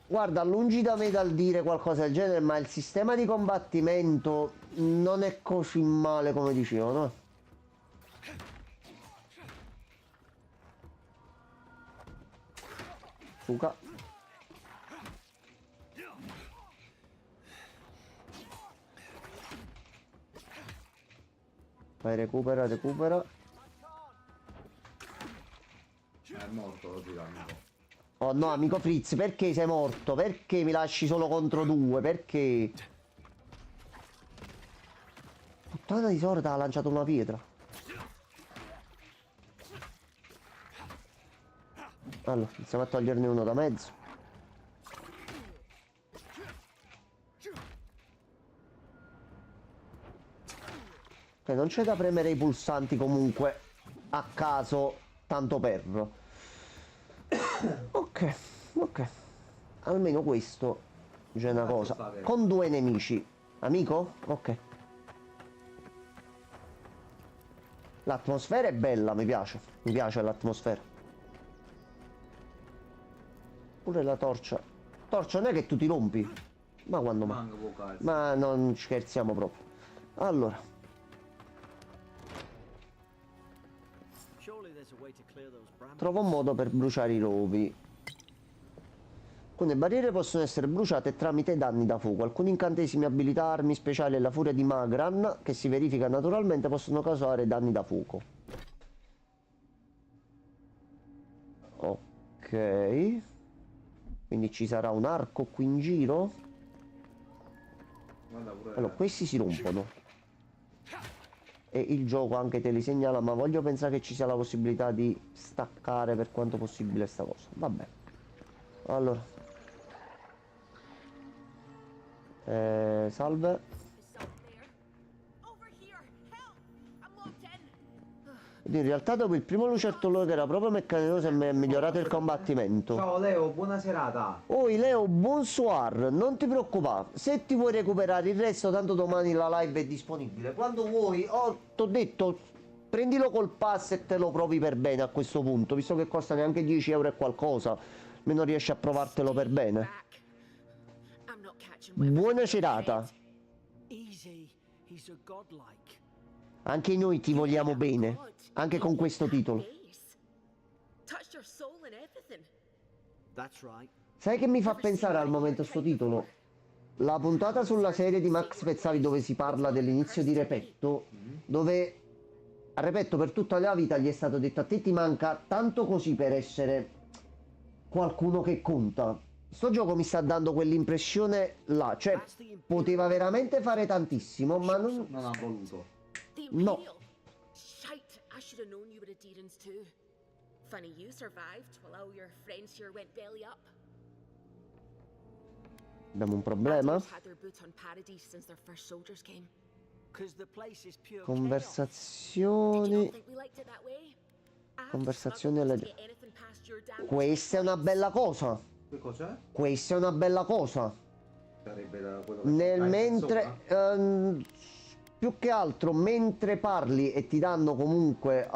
Guarda, lungi da me dal dire qualcosa del genere, ma il sistema di combattimento non è così male come dicevano. Fuca. Vai, recupera. È morto lo amico. Oh no, amico Fritz, perché sei morto? Perché mi lasci solo contro due? Perché? Puttana di sorda ha lanciato una pietra. Allora, iniziamo a toglierne uno da mezzo. Ok, non c'è da premere i pulsanti comunque a caso, tanto per. Ok. Almeno questo c'è una cosa. Con due nemici. Amico? Ok. L'atmosfera è bella, mi piace. Mi piace l'atmosfera. Pure la torcia. Torcia non è che tu ti rompi. Ma quando mai? Manca vocale. Ma non scherziamo proprio. Allora. Surely there's a way to clear those brambles. Trova un modo per bruciare i rovi. Alcune barriere possono essere bruciate tramite danni da fuoco. Alcuni incantesimi, abilità, armi speciali e la furia di Magran, che si verifica naturalmente, possono causare danni da fuoco. Ok. Quindi ci sarà un arco qui in giro. Guarda pure. Allora, questi si rompono. E il gioco anche te li segnala, ma voglio pensare che ci sia la possibilità di staccare per quanto possibile sta cosa. Vabbè. Allora. Salve. Is someone there? Over here! Help! I'm locked in! In realtà dopo il primo lucertolone che era proprio meccanicoso è migliorato il combattimento. Ciao Leo, buona serata. Oi Leo, bonsoir, non ti preoccupare, se ti vuoi recuperare il resto tanto domani la live è disponibile. Quando vuoi, t'ho detto, prendilo col pass e te lo provi per bene a questo punto, visto che costa neanche 10 euro e qualcosa, almeno riesci a provartelo per bene. Back. I'm not catching whatever's Buona in your serata. head. Easy. He's a godlike. Anche noi ti vogliamo bene, God, anche con questo that titolo. face. Touched your soul and everything. That's right. Sai che mi fa pensare al momento sto titolo? La puntata sulla serie di Max Pezzali dove si parla dell'inizio di Repetto, dove a Repetto per tutta la vita gli è stato detto a te ti manca tanto così per essere qualcuno che conta. Sto gioco mi sta dando quell'impressione là, cioè poteva veramente fare tantissimo, ma non... Non ha voluto. The No. Imperial. Shite, I should have known you were a Deerans too. Funny you survived while all your friends here went belly up. Abbiamo un problema? Adults had their boots on Paradise since their first soldiers came. Because the place is pure chaos. Did you Conversazioni... not think we liked it that way? I have to Conversazioni struggle alle... to get anything past your damn Questa è una bella cosa. Che cos'è? Questa è una bella cosa. Sarebbe da quello che Nel fai mentre sopra? più che altro mentre parli e ti danno comunque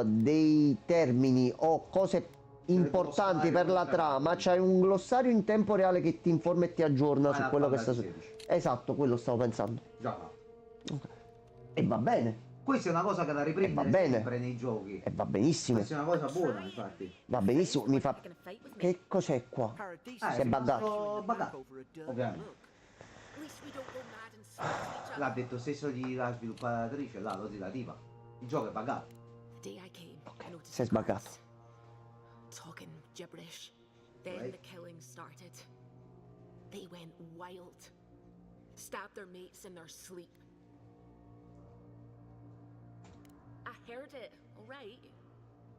dei termini o cose importanti per la trama, c'hai un glossario in tempo reale che ti informa e ti aggiorna su Final quello che sta Fantasy succedendo. 16. Esatto, quello stavo pensando. Già va. E va bene, Questa è una cosa che da riprendere va bene. sempre nei giochi. e va benissimo. Questa è una cosa buona, infatti. Va benissimo, mi fa... Picking a fight with me. Che cos'è qua? Paradise Ah, Si è buggato. rimasto buggato, over a dirty ovviamente. look. At least we don't go mad and smash each L'ha other. detto stesso la sviluppatrice, là, la diva. Il gioco è buggato. The day I came, I noticed si è the sbaggato. guards talking gibberish. Then Right. the killing started. They went wild. Stabbed their mates in their sleep. I heard it, alright.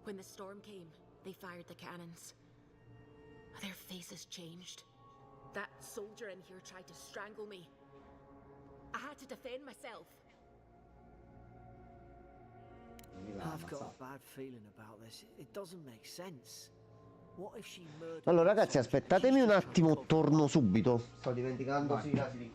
When the storm came, they fired the cannons. Their faces changed. That soldier in here tried to strangle me. I had to defend myself. I've got a bad feeling about this. It doesn't make sense. What if she murdered Allora that ragazzi, soldier? aspettatemi un She's just attimo, trying to cover torno subito. Sto dimenticando, dimenticando, sì, sì, casi di...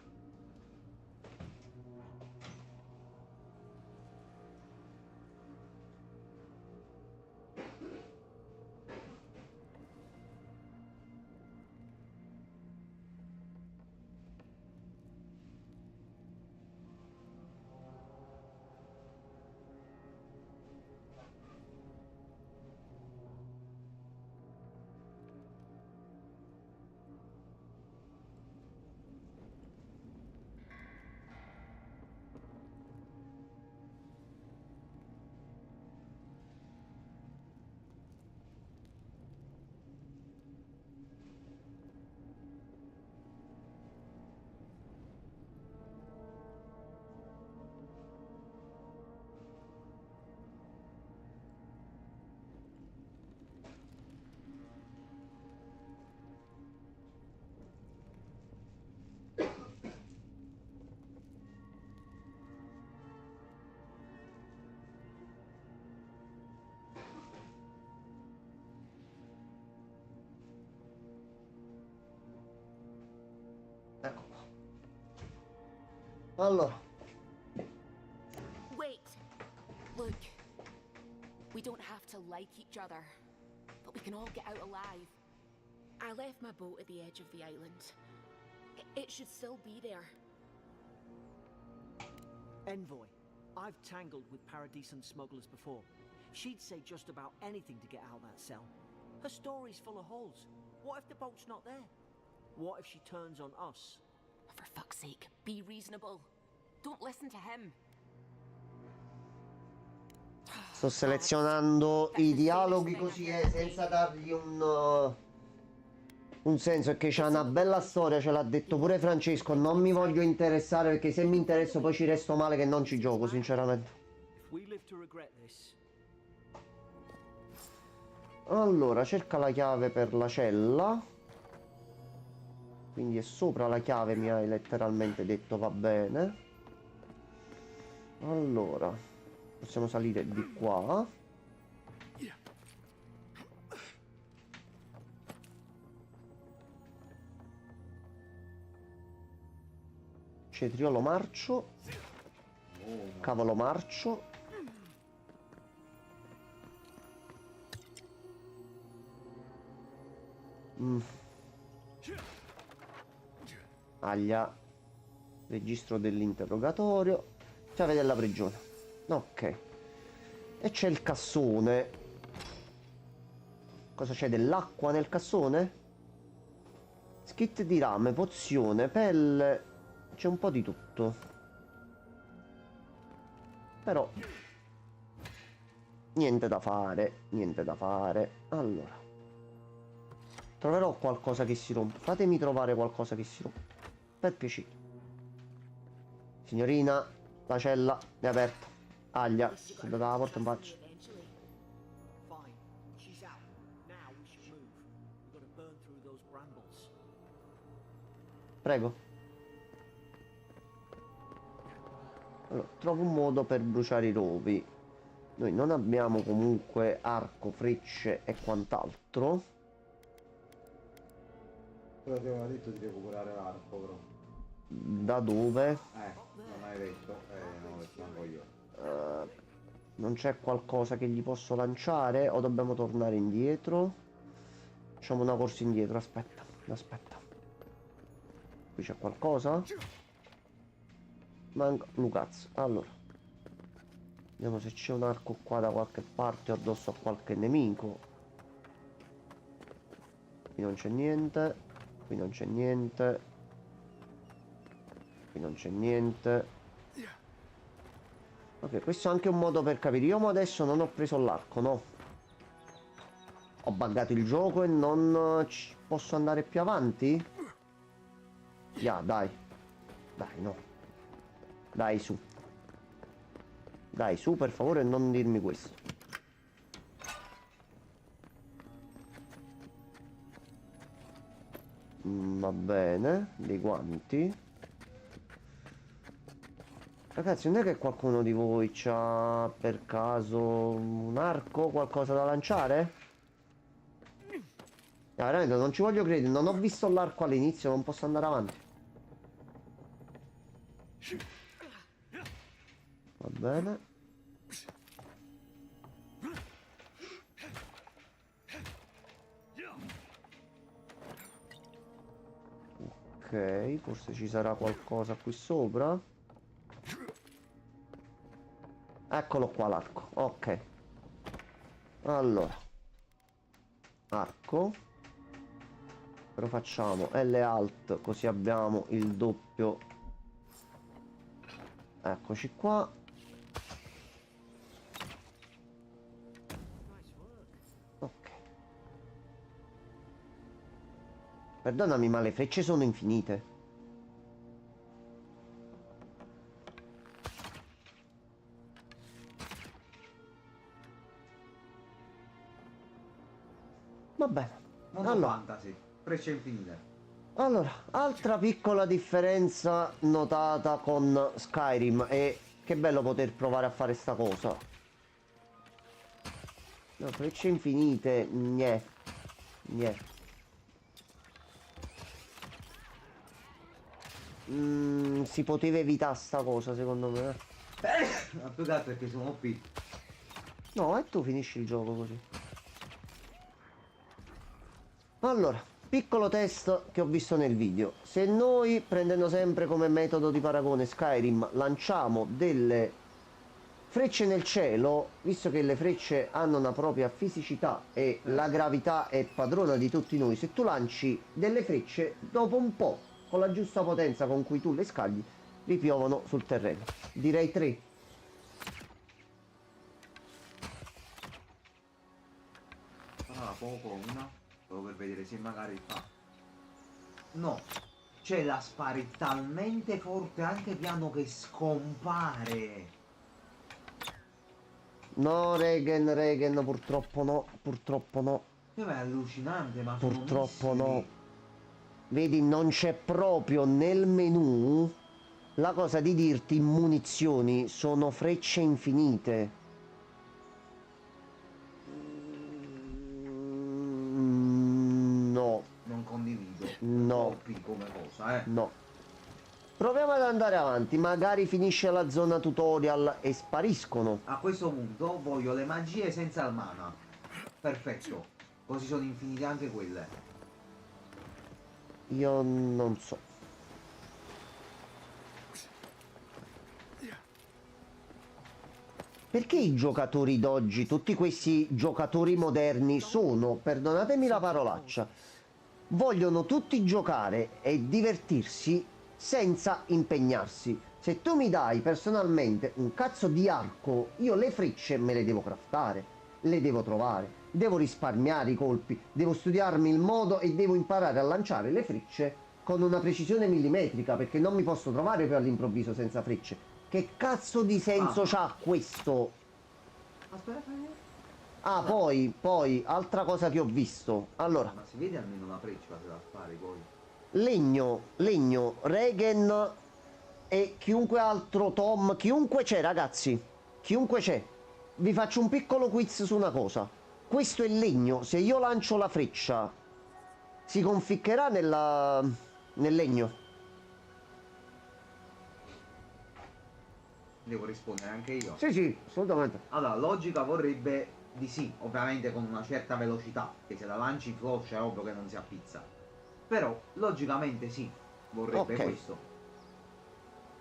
Ecco qua. Allora, Wait. Look. We don't have to like each other, but we can all get out alive. I left my boat at the edge of the island. It should still be there. Envoy, I've tangled with Paradisen smugglers before. She'd say just about anything to get out of that cell. Her story's full of holes. What if the boat's not there? What if she turns on us? For fuck's sake, be reasonable. Don't listen to him. sto selezionando i dialoghi così senza dargli un senso, è che c'ha una bella storia, ce l'ha detto pure Francesco, non mi voglio interessare perché se mi interesso poi ci resto male che non ci gioco, sinceramente. If we live to regret this, Allora, cerca la chiave per la cella. Quindi è sopra la chiave, mi hai letteralmente detto, va bene. Allora, possiamo salire di qua. Cetriolo marcio. Cavolo marcio. Aglia. Registro dell'interrogatorio. Chiave della prigione. Ok. E c'è il cassone. Cosa c'è? Dell'acqua nel cassone? Skit di rame, pozione, pelle. C'è un po' di tutto. Però niente da fare. Niente da fare. Allora, troverò qualcosa che si rompe. Fatemi trovare qualcosa che si rompe, per piacere. Signorina, la cella è aperta. Aglia, si è data la porta in faccia. Eventually. Fine. She's out. Now we should move. We've got to burn through those brambles. Prego. Allora, trovo un modo per bruciare i rovi. Noi non abbiamo comunque arco, frecce e quant'altro. Però ti aveva detto di recuperare l'arco, però. Da dove? Non hai detto, non ho detto manco io. Non c'è qualcosa che gli posso lanciare? O dobbiamo tornare indietro? Facciamo una corsa indietro, aspetta, aspetta. Qui c'è qualcosa? Manca Lucaz. Allora, vediamo se c'è un arco qua da qualche parte o addosso a qualche nemico. Qui non c'è niente. Qui non c'è niente. Qui non c'è niente. Ok, questo è anche un modo per capire. Io adesso non ho preso l'arco, no? Ho buggato il gioco e non posso andare più avanti? Dai. Dai, no. Dai, su. Dai, su, per favore, non dirmi questo. Va bene, dei guanti. Ragazzi, non è che qualcuno di voi c'ha per caso un arco, qualcosa da lanciare? Veramente non ci voglio credere, non ho visto l'arco all'inizio, non posso andare avanti. Va bene. Ok, forse ci sarà qualcosa qui sopra. Eccolo qua l'arco, ok. Allora, arco. Però facciamo L alt, così abbiamo il doppio. Eccoci qua. Ok. Perdonami, ma le frecce sono infinite. Va bene. Mondo Allora, fantasy, frecce infinite. allora, altra piccola differenza notata con Skyrim e che bello poter provare a fare sta cosa. No, frecce infinite, niente. Si poteva evitare sta cosa secondo me. Ma più che altro perché sono OP. No, e tu finisci il gioco così. Allora, piccolo test che ho visto nel video. Se noi, prendendo sempre come metodo di paragone Skyrim, lanciamo delle frecce nel cielo, visto che le frecce hanno una propria fisicità e la gravità è padrona di tutti noi, se tu lanci delle frecce, dopo un po', con la giusta potenza con cui tu le scagli, ripiovono sul terreno. Direi 3. Ah, poco, una. Solo per vedere se magari fa. No, cioè la spari talmente forte anche piano che scompare. No, Regen, purtroppo no, Che è allucinante, ma sono purtroppo missili. no. Vedi, non c'è proprio nel menu la cosa di dirti munizioni, sono frecce infinite. No, Non condivido. No. OP come cosa, no. Proviamo ad andare avanti, magari finisce la zona tutorial e spariscono. A questo punto voglio le magie senza il mana. Perfetto. Così sono infinite anche quelle. Io non so. Perché i giocatori d'oggi, tutti questi giocatori moderni, sono, perdonatemi la parolaccia, vogliono tutti giocare e divertirsi senza impegnarsi. Se tu mi dai personalmente un cazzo di arco, io le frecce me le devo craftare, le devo trovare, devo risparmiare i colpi, devo studiarmi il modo e devo imparare a lanciare le frecce con una precisione millimetrica, perché non mi posso trovare poi all'improvviso senza frecce. Che cazzo di senso c'ha questo? Aspetta, Ah, poi, altra cosa che ho visto. Allora, ma si vede almeno una freccia se la spari poi. legno, Regen e chiunque altro, Tom, chiunque c'è, ragazzi. Chiunque c'è. Vi faccio un piccolo quiz su una cosa. Questo è legno. Se io lancio la freccia, si conficcherà nel legno. Devo rispondere anche io. Sì, assolutamente. Allora, logica vorrebbe di sì, ovviamente con una certa velocità, che se la lanci in flash è ovvio che non si appizza. Però, logicamente sì, vorrebbe Ok. questo.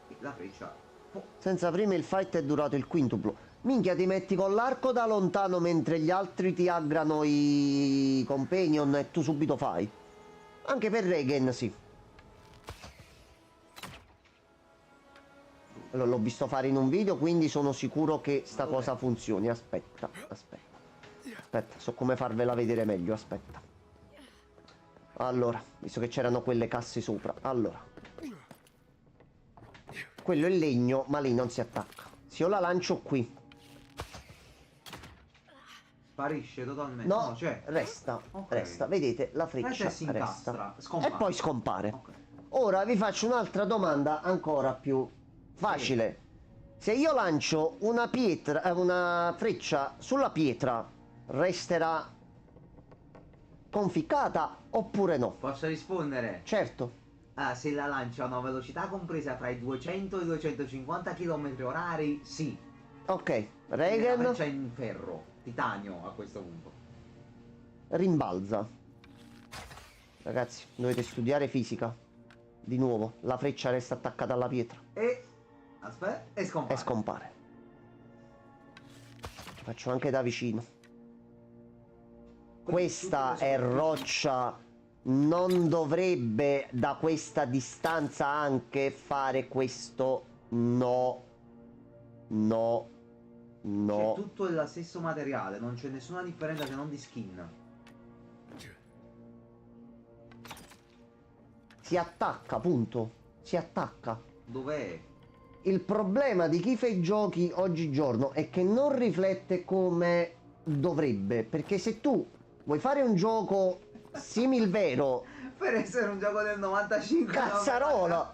E la freccia... Oh, Senza prima il fight è durato il quintuplo. Minchia, ti metti con l'arco da lontano mentre gli altri ti aggrano i companion e tu subito fai. Anche per Regen, sì. Allora, l'ho visto fare in un video, quindi sono sicuro che sta cosa funzioni. Aspetta. Aspetta, so come farvela vedere meglio, aspetta. Allora, visto che c'erano quelle casse sopra. Allora. Quello è legno, ma lei non si attacca. Se io la lancio qui. sparisce totalmente. No, c'è. resta, Ok. resta. Vedete, la Aspetta, freccia si incastra, resta. scompare. E poi scompare. Ok. Ora vi faccio un'altra domanda ancora più facile. Se io lancio una pietra, una freccia sulla pietra, resterà conficcata oppure no? Posso rispondere? Certo. Ah, se la lancia a una velocità compresa tra i 200 e i 250 km/h, sì. Ok, Una Regen freccia in ferro, titanio a questo punto. rimbalza. Ragazzi, dovete studiare fisica. Di nuovo, la freccia resta attaccata alla pietra E... aspetta, e scompare. e scompare. Faccio anche da vicino. Questa è roccia, non dovrebbe da questa distanza anche fare questo? No, no, C'è no. tutto lo stesso materiale, non c'è nessuna differenza se non di skin. Si attacca, punto. Si attacca. Dov'è? Il problema di chi fa i giochi oggigiorno è che non riflette come dovrebbe, perché se tu vuoi fare un gioco simil vero, Per essere un gioco del 95... cazzarola,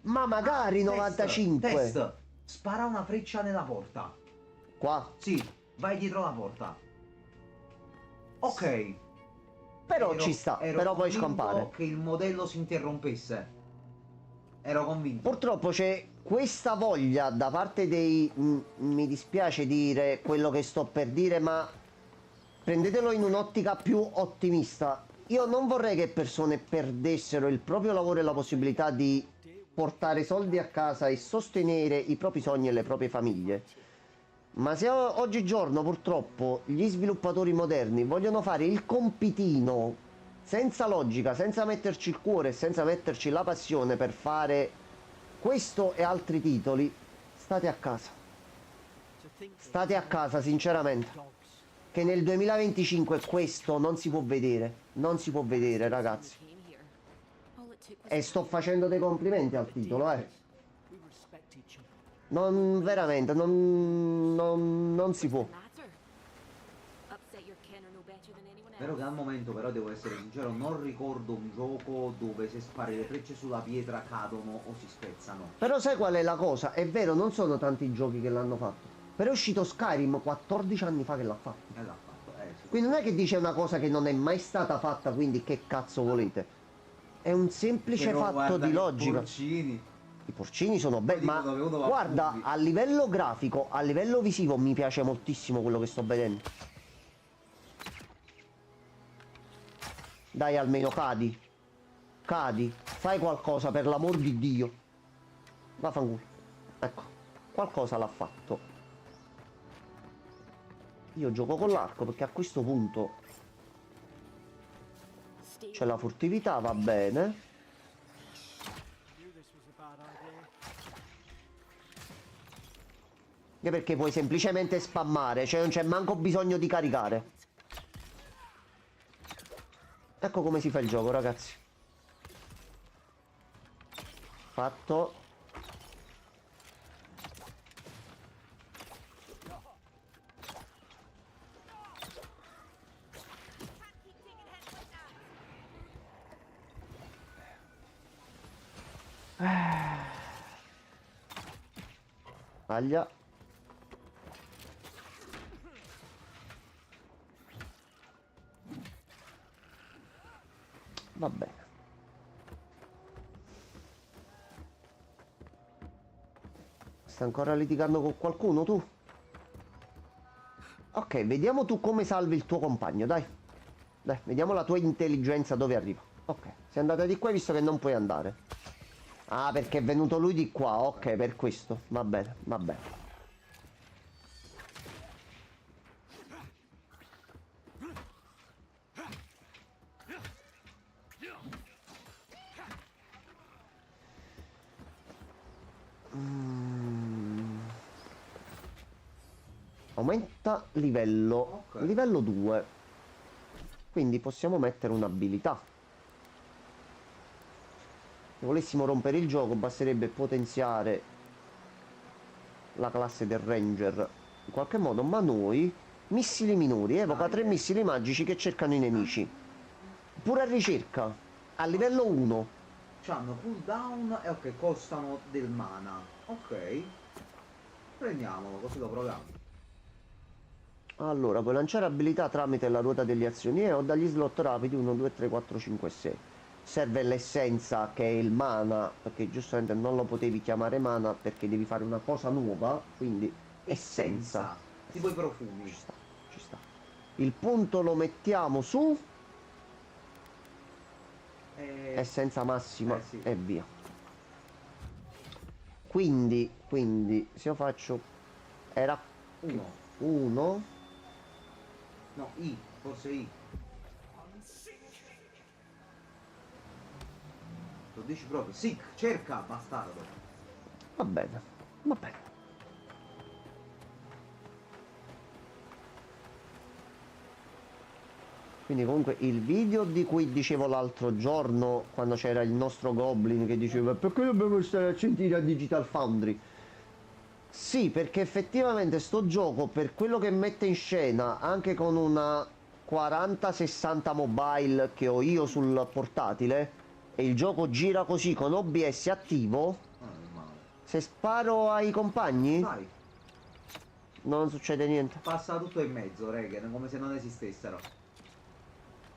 ma magari 95. Test. Spara una freccia nella porta. Qua. Sì, vai dietro la porta. Ok. Però ci sta, ero però poi convinto scompare. che il modello si interrompesse. Ero convinto. Purtroppo c'è questa voglia da parte dei... mi dispiace dire quello che sto per dire, ma prendetelo in un'ottica più ottimista. Io non vorrei che persone perdessero il proprio lavoro e la possibilità di portare soldi a casa e sostenere i propri sogni e le proprie famiglie. Ma se oggigiorno purtroppo gli sviluppatori moderni vogliono fare il compitino senza logica, senza metterci il cuore, senza metterci la passione per fare questo e altri titoli, state a casa. State a casa, sinceramente. Che nel 2025 questo non si può vedere. Non si può vedere, ragazzi. E sto facendo dei complimenti al titolo, Non, veramente, non si può. Vero che al momento però devo essere sincero, non ricordo un gioco dove se spari le frecce sulla pietra cadono o si spezzano. Però sai qual è la cosa? È vero, non sono tanti i giochi che l'hanno fatto. Però è uscito Skyrim 14 anni fa che l'ha fatto. E l'ha fatto, sì. Quindi non è che dice una cosa che non è mai stata fatta, quindi che cazzo volete? È un semplice Però fatto guarda di che logica. porcini. I porcini sono belli, dico ma dove uno va guarda, fuori. a livello grafico, a livello visivo mi piace moltissimo quello che sto vedendo. Dai, almeno cadi. Cadi, fai qualcosa per l'amor di Dio. Vaffanculo. Ecco, qualcosa l'ha fatto. Io gioco con l'arco perché a questo punto c'è la furtività, va bene. E perché puoi semplicemente spammare, cioè non c'è manco bisogno di caricare. Ecco come si fa il gioco, ragazzi. Fatto. Taglia. Va bene. Stai ancora litigando con qualcuno tu? Ok, vediamo tu come salvi il tuo compagno, dai. Dai, vediamo la tua intelligenza dove arriva. Ok, sei andata di qua visto che non puoi andare. Ah, perché è venuto lui di qua, ok, per questo. Va bene, va bene. Aumenta livello, Ok. livello 2. Quindi possiamo mettere un'abilità. Se volessimo rompere il gioco basterebbe potenziare la classe del ranger in qualche modo, ma noi missili minori, evoca 3 missili magici che cercano i nemici. Pure a ricerca, a livello 1. C'hanno cooldown e ok, costano del mana. Ok. Prendiamolo, così lo proviamo. Allora, puoi lanciare abilità tramite la ruota delle azioni o dagli slot rapidi 1, 2, 3, 4, 5 e 6. Serve l'essenza che è il mana, perché giustamente non lo potevi chiamare mana perché devi fare una cosa nuova, quindi essenza. Tipo i profumi. Ci sta, ci sta. Il punto lo mettiamo su essenza massima sì. e via. Quindi se io faccio era 1. No, I, forse I. Lo dici proprio. Sick, cerca, bastardo. Va bene, va bene. Quindi comunque il video di cui dicevo l'altro giorno, quando c'era il nostro Goblin che diceva perché dobbiamo stare a sentire a Digital Foundry? Sì, perché effettivamente sto gioco, per quello che mette in scena, anche con una 4060 mobile che ho io sul portatile, e il gioco gira così con OBS attivo, Non è male. se sparo ai compagni Dai, non succede niente. passa tutto in mezzo, reghe, come se non esistessero.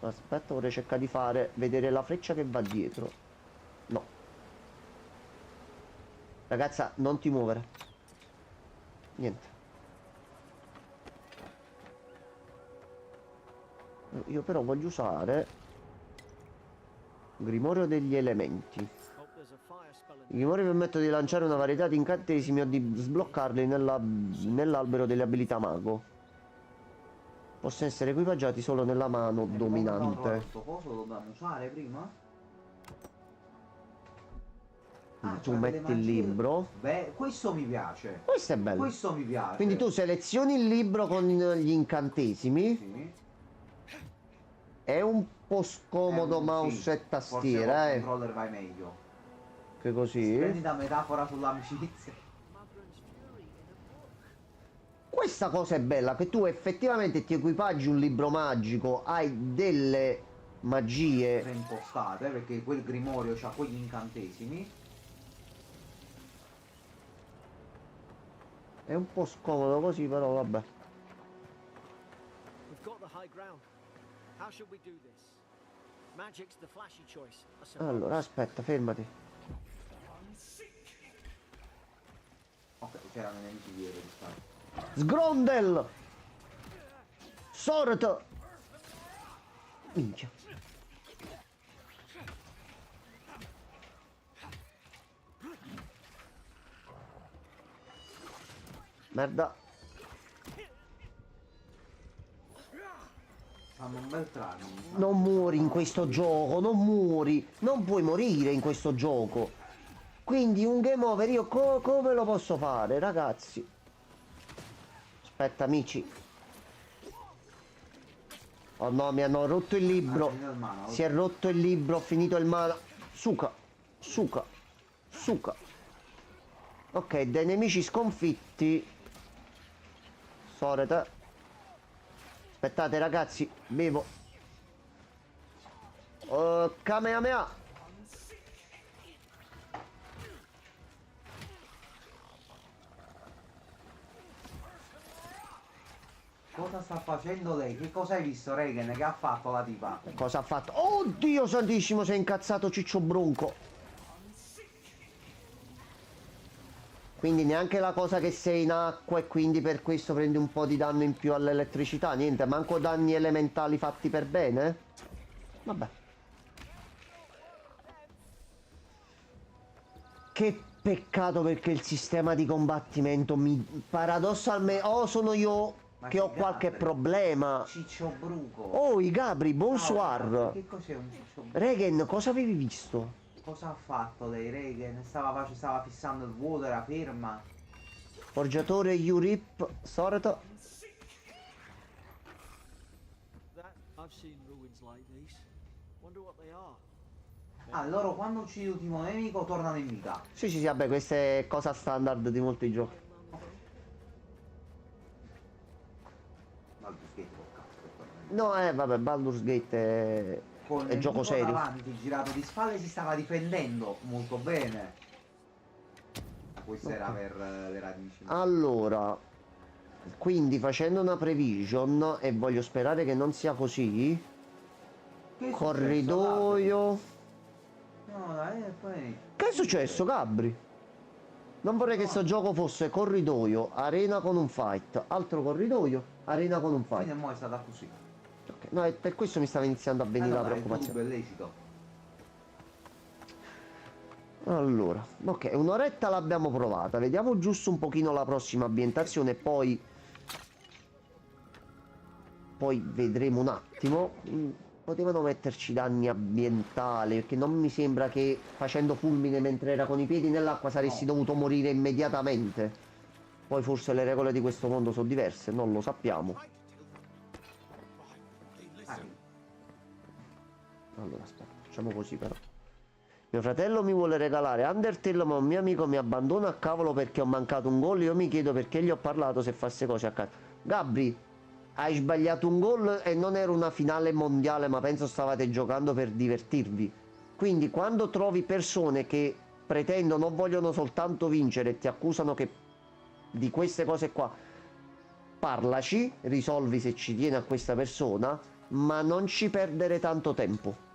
Aspetta, vorrei cercare di vedere la freccia che va dietro. No. Ragazza, non ti muovere. Niente. Io però voglio usare Grimorio degli elementi. Il Grimorio permette di lanciare una varietà di incantesimi o di sbloccarli nell'albero delle abilità mago. Possono essere equipaggiati solo nella mano dominante. Questo coso lo dobbiamo usare prima? Tu c'ha delle metti il magie. libro. Beh, questo mi piace. Questo è bello. Questo mi piace. Quindi tu selezioni il libro con gli incantesimi. Sì. È un po' scomodo mouse e tastiera, Forse col controller vai meglio. Che così. Prendi da metafora sull'amicizia. Questa cosa è bella, che tu effettivamente ti equipaggi un libro magico, hai delle magie. Preimpostate, perché quel grimorio ha quegli incantesimi. È un po' scomodo così, però vabbè. We've got the high ground. How should we do this? Magic's the flashy choice, I suppose. Allora, aspetta, fermati. Ok, c'erano nemici dietro di stare. Sgrondel! Sort! Minchia. Merda. Fanno un bel trano. Non muori in questo gioco, non muori. Non puoi morire in questo gioco. Quindi un game over io come lo posso fare, ragazzi? Aspetta, amici. Oh no, mi hanno rotto il libro. Si è rotto il libro, ho finito il mana. Suca, suca, suca. Ok, dei nemici sconfitti. Sorete. Aspettate ragazzi, bevo. Kamehameha. Cosa sta facendo lei? Che cosa hai visto, Regan? Che ha fatto la tipa? Cosa ha fatto? Oddio santissimo, si è incazzato Ciccio Bronco. Quindi neanche la cosa che sei in acqua e quindi per questo prendi un po' di danno in più all'elettricità. Niente, manco danni elementali fatti per bene. Vabbè. Che peccato perché il sistema di combattimento mi... paradossalmente... Oh, sono io che ho qualche problema. Ciccio Bruco. Oh, i Gabri, bonsoir. Che cos'è un Ciccio Bruco? Regen, cosa avevi visto? Cosa ha fatto lei, Regan? Stava fissando il vuoto, era ferma. Forgiatore Yurip, Sorto. I've seen ruins like these. Wonder what they are. Ah, loro quando uccidi l'ultimo nemico tornano in vita. Sì, sì, sì, vabbè, questa è cosa standard di molti giochi. Baldur's Gate col cazzo. No, vabbè, Baldur's Gate è gioco serio. Davanti, girato di spalle, si stava difendendo molto bene. Questo era per le radici. Allora, quindi facendo una prevision, e voglio sperare che non sia così. Che è Corridoio. successo, no, dai, e poi... Che è successo, Gabri? Non vorrei che questo gioco fosse corridoio, arena con un fight, altro corridoio, arena con un fight. Quindi mo' è stata così. Ok, no, e per questo mi stava iniziando a venire la Il preoccupazione. è lecito. Allora, ok, un'oretta l'abbiamo provata, vediamo giusto un pochino la prossima ambientazione, poi vedremo un attimo. Potevano metterci danni ambientali, perché non mi sembra che facendo fulmine mentre era con i piedi nell'acqua saresti dovuto morire immediatamente. Poi forse le regole di questo mondo sono diverse, non lo sappiamo. Allora, aspetta, facciamo così però. Mio fratello mi vuole regalare Undertale, ma un mio amico mi abbandona a cavolo perché ho mancato un gol. Io mi chiedo perché gli ho parlato se fa queste cose a casa. Gabri, hai sbagliato un gol e non era una finale mondiale, ma penso stavate giocando per divertirvi. Quindi quando trovi persone che pretendono o vogliono soltanto vincere e ti accusano che di queste cose qua, parlaci, risolvi se ci tiene a questa persona, ma non ci perdere tanto tempo.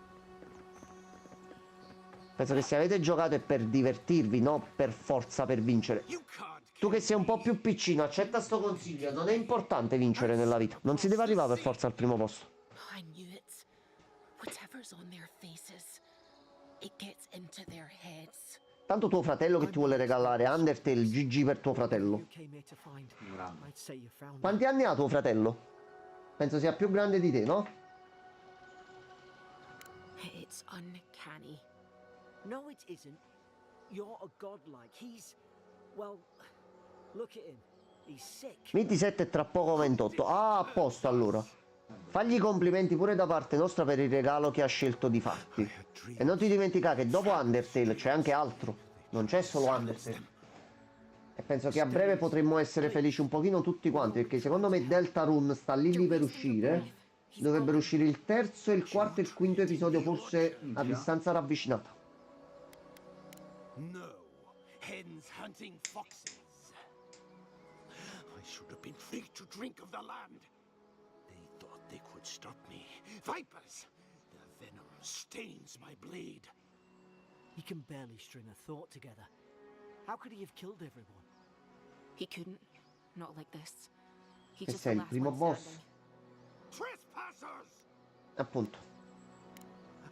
Penso che se avete giocato è per divertirvi, no per forza per vincere. Tu che sei un po' più piccino, accetta sto consiglio, non è importante vincere nella vita. Non si deve arrivare per forza al primo posto. I knew it. Whatever's on their faces, it gets into their heads. Tanto tuo fratello che ti vuole regalare Undertale, GG per tuo fratello. You came here to find. I'd say you found. Quanti anni ha tuo fratello? Penso sia più grande di te, no? It's uncanny. No, it isn't. You're a godlike. He's, well, look at him. He's sick. 27 e tra poco 28. Ah, a posto allora. Fagli i complimenti pure da parte nostra per il regalo che ha scelto di farti. E non ti dimenticare che dopo Undertale c'è anche altro. Non c'è solo Undertale. E penso che a breve potremmo essere felici un pochino tutti quanti, perché secondo me Deltarune sta lì per uscire. Dovrebbero uscire il terzo, il quarto e il quinto episodio, forse a distanza ravvicinata. No, hens hunting foxes. I should have been free to drink of the land. They thought they could stop me. Vipers! Their venom stains my blade. He can barely string a thought together. How could he have killed everyone? He couldn't. Not like this. He Che just sei il last primo one boss? standing. Trespassers! Appunto.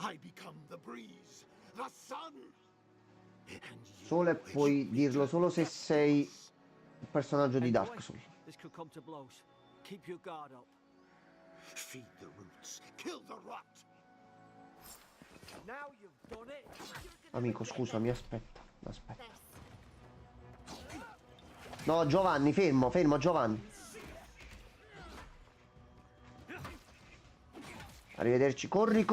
I become the breeze, the sun. Solo e puoi dirlo solo se sei Il personaggio di Envoy, Dark Souls. this could come to blows. Keep your guard up. Feed the roots, kill the rot. Now you've done it. Amico, scusami, aspetta. No, Giovanni, fermo, Giovanni. Arrivederci. Corri.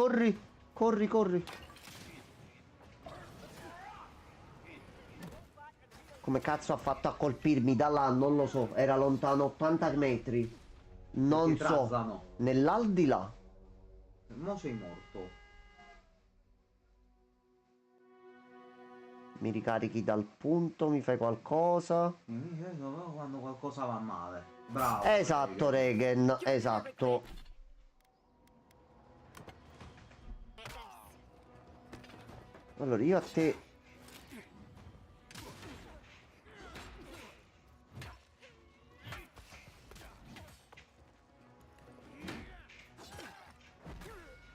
Come cazzo ha fatto a colpirmi da là? Non lo so. Era lontano 80 metri. Non Perché so. trazzano. Nell'aldilà. Mo sei morto. Mi ricarichi dal punto, mi fai qualcosa. Quando qualcosa va male. Bravo. Esatto, Regen, esatto. Allora, io a te...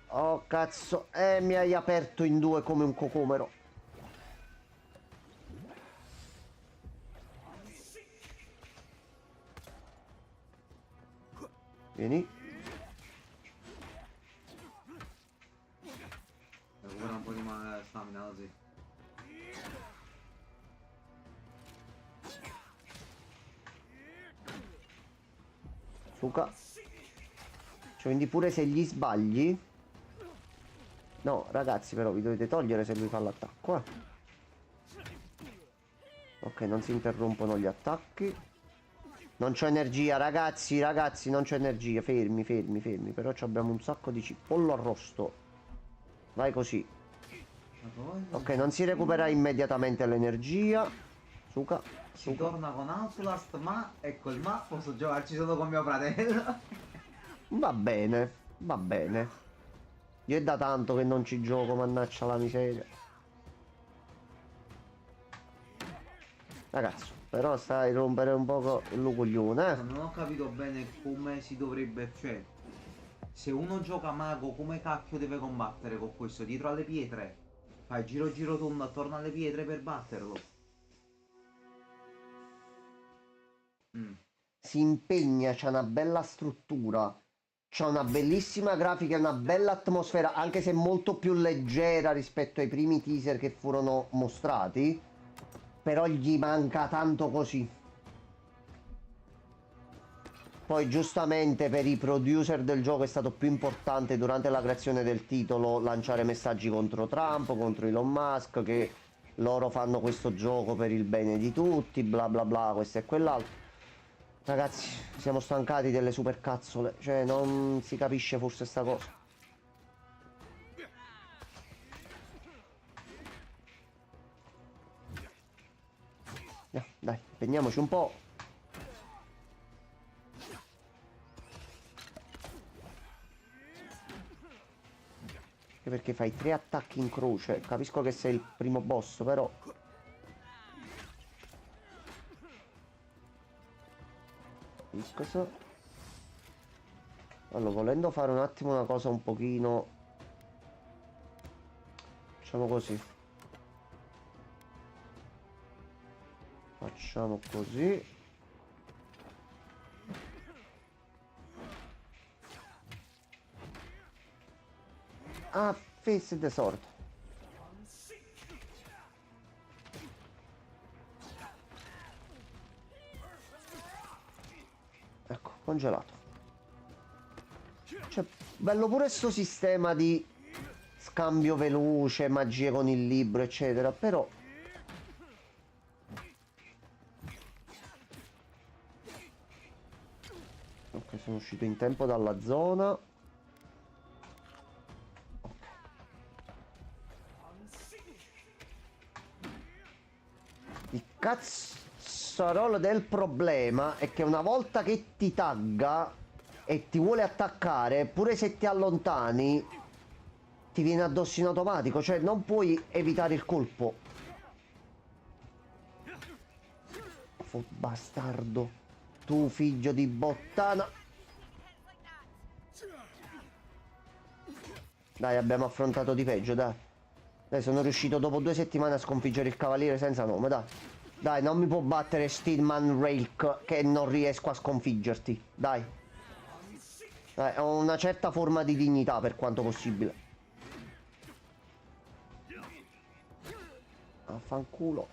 Oh, cazzo. Mi hai aperto in due come un cocomero. Vieni. Recupera un po' di stamina così. Suca. Cioè, quindi pure se gli sbagli... No, ragazzi, però vi dovete togliere se lui fa l'attacco, Ok, non si interrompono gli attacchi. Non c'ho energia, ragazzi, non c'ho energia. Fermi. Però abbiamo un sacco di pollo arrosto. Vai così. Ok, non si recupera immediatamente l'energia. Suca. Si torna con Outlast, ma ecco il ma posso giocarci solo con mio fratello. Va bene. Io è da tanto che non ci gioco, mannaggia la miseria. Ragazzo, però stai a rompere un poco il coglione, Non ho capito bene come si dovrebbe... Cioè, se uno gioca mago, come cacchio deve combattere con questo? Dietro alle pietre? Fai giro tondo attorno alle pietre per batterlo. Si impegna, c'ha una bella struttura, c'ha una bellissima grafica e una bella atmosfera, anche se molto più leggera rispetto ai primi teaser che furono mostrati, però gli manca tanto così. Poi giustamente per i producer del gioco è stato più importante durante la creazione del titolo lanciare messaggi contro Trump, contro Elon Musk, che loro fanno questo gioco per il bene di tutti, bla bla bla, questo e quell'altro. Ragazzi, siamo stancati delle supercazzole, cioè non si capisce forse sta cosa. Dai, impegniamoci un po'. Anche perché fai 3 attacchi in croce. Capisco che sei il primo boss, però... Cosa? Allora, volendo fare un attimo una cosa un pochino... Facciamo così. Facciamo così. Ah, face the sword. Ecco, congelato. Cioè, bello pure sto sistema di scambio veloce, magie con il libro, eccetera, però... Ok, sono uscito in tempo dalla zona. Ok. Il cazzarolo del problema è che una volta che ti tagga e ti vuole attaccare, pure se ti allontani, ti viene addosso in automatico, cioè non puoi evitare il colpo. Bastardo. Tu figlio di bottana. Dai, abbiamo affrontato di peggio, dai. Dai, sono riuscito dopo 2 settimane a sconfiggere il cavaliere senza nome, dai. Dai, non mi può battere Steelman Rake che non riesco a sconfiggerti. Dai. Dai, ho una certa forma di dignità per quanto possibile. Affanculo.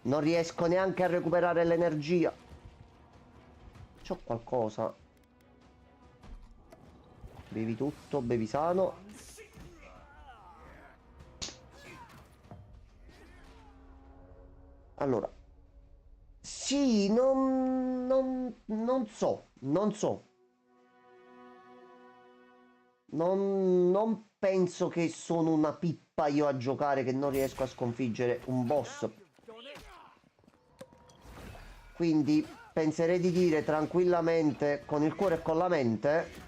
Non riesco neanche a recuperare l'energia. C'ho qualcosa. Bevi tutto, bevi sano. Allora. Sì, non so. Non penso che sono una pippa io a giocare che non riesco a sconfiggere un boss. Quindi penserei di dire tranquillamente, con il cuore e con la mente,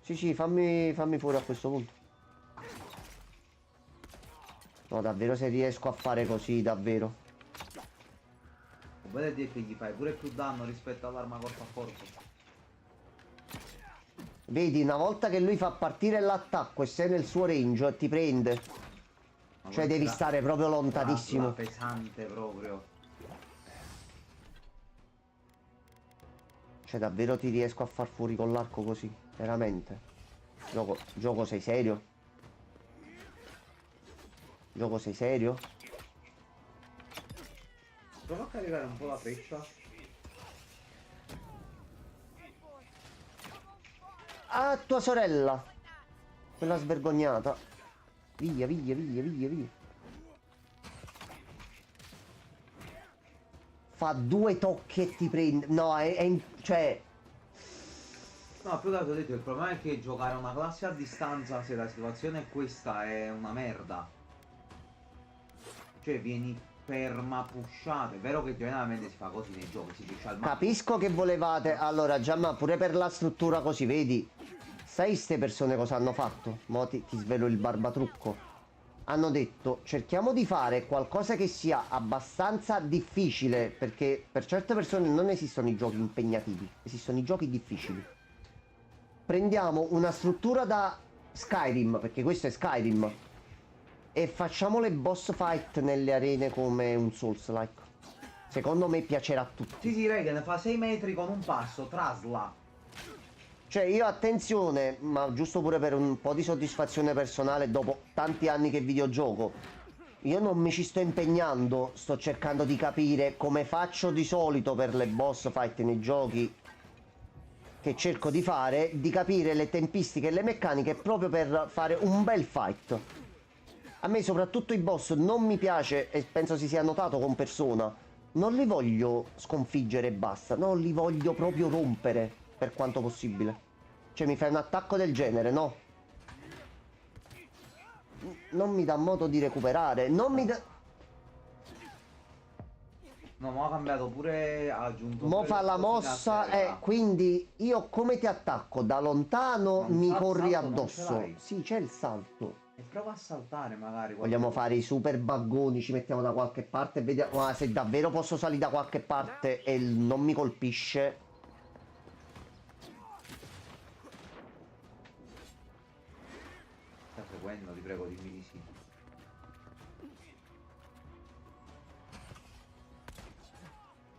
sì, fammi fuori a questo punto. No, davvero, se riesco a fare così, davvero. Vuoi dire che gli fai pure più danno rispetto all'arma corpo a corpo? Vedi, una volta che lui fa partire l'attacco e sei nel suo range, ti prende. Ma Cioè devi stare proprio lontanissimo. pesante proprio. Cioè davvero ti riesco a far fuori con l'arco così? Veramente? Gioco sei serio? Gioco sei serio? Prova a caricare un po' la freccia. Ah, tua sorella! Quella svergognata. Via. Fa 2 tocchi e ti prende. No, cioè... No, più che altro ho detto, il problema è che giocare una classe a distanza, se la situazione è questa, è una merda. Cioè vieni permapushato. È vero che generalmente si fa così nei giochi, si dice al massimo. Capisco che volevate. Allora, Giamma, pure per la struttura così, vedi? Sai ste persone cosa hanno fatto? Mo ti svelo il barbatrucco. Hanno detto, cerchiamo di fare qualcosa che sia abbastanza difficile, perché per certe persone non esistono i giochi impegnativi, esistono i giochi difficili. Prendiamo una struttura da Skyrim, perché questo è Skyrim, e facciamo le boss fight nelle arene come un Souls-like. Secondo me piacerà a tutti. Sì, Regan ne fa 6 metri con un passo, trasla. Cioè io, attenzione, ma giusto pure per un po' di soddisfazione personale dopo tanti anni che videogioco, io non mi ci sto impegnando, sto cercando di capire come faccio di solito per le boss fight nei giochi che cerco di fare, di capire le tempistiche e le meccaniche proprio per fare un bel fight. A me soprattutto i boss non mi piace, e penso si sia notato con Persona, non li voglio sconfiggere e basta, no, li voglio proprio rompere per quanto possibile. Cioè mi fai un attacco del genere, no? Non mi dà modo di recuperare, non mi dà... No, ma ha cambiato pure, ha aggiunto Mo pure fa le la cose mossa, da terra. quindi io come ti attacco? Da lontano Ma un mi salto corri non ce addosso. l'hai? Sì, c'è il salto. E prova a saltare magari. Vogliamo fare i super baggoni, ci mettiamo da qualche parte e vediamo. Ma se davvero posso salire da qualche parte e non mi colpisce. Sta seguendo, ti prego, dimmi di sì.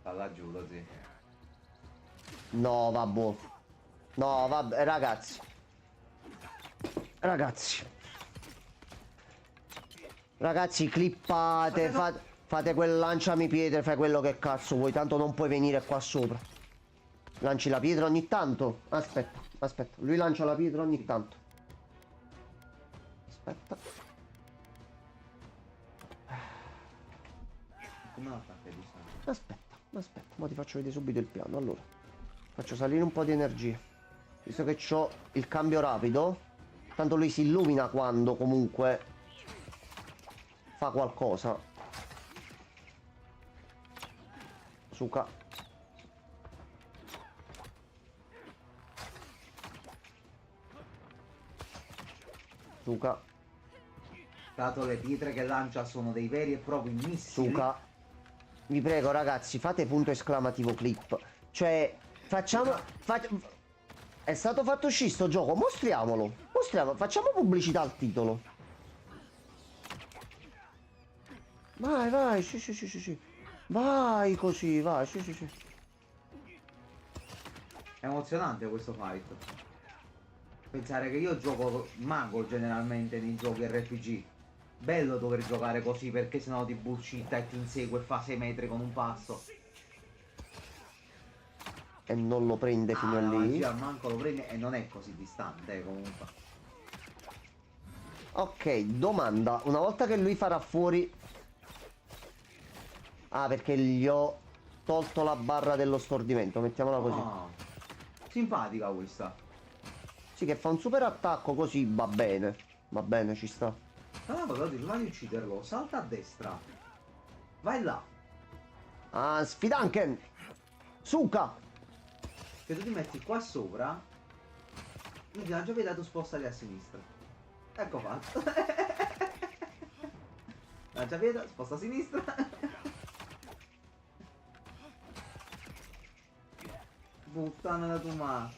Sta laggiù, lo zio. No, vabbè. No, vabbè, ragazzi. Ragazzi, clippate, fate quel lanciami pietre, fai quello che cazzo vuoi, tanto non puoi venire qua sopra. Lanci la pietra ogni tanto. Aspetta, lui lancia la pietra ogni tanto. Aspetta. Come l'attacca di sangue? Aspetta, ma ti faccio vedere subito il piano. Allora, faccio salire un po' di energia. Visto che ho il cambio rapido, tanto lui si illumina quando comunque fa qualcosa. Suca. Dato le pietre che lancia sono dei veri e propri missili. Suca. Vi prego ragazzi, fate punto esclamativo clip. Cioè, facciamo... È stato fatto uscire sto gioco, mostriamolo. Facciamo pubblicità al titolo. Vai, sì. Vai così, vai, sì, sì, sì. È emozionante questo fight. Pensare che io gioco mago generalmente nei giochi RPG. Bello dover giocare così perché sennò ti bullshitta e ti insegue e fa 6 metri con un passo. E non lo prende fino a La lì. magia manco lo prende e non è così distante comunque. Ok, domanda. Una volta che lui farà fuori... Ah, perché gli ho tolto la barra dello stordimento, mettiamola così. Ah, simpatica questa. Sì, che fa un super attacco così, va bene. Va bene, ci sta. Allora però prima di ucciderlo, salta a destra. Vai là. Ah, Sfidanken! Suka! Che tu ti metti qua sopra. Quindi la gioventù tu spostali a sinistra. Ecco fatto. La gioventù sposta a sinistra. Puttana la tua mano.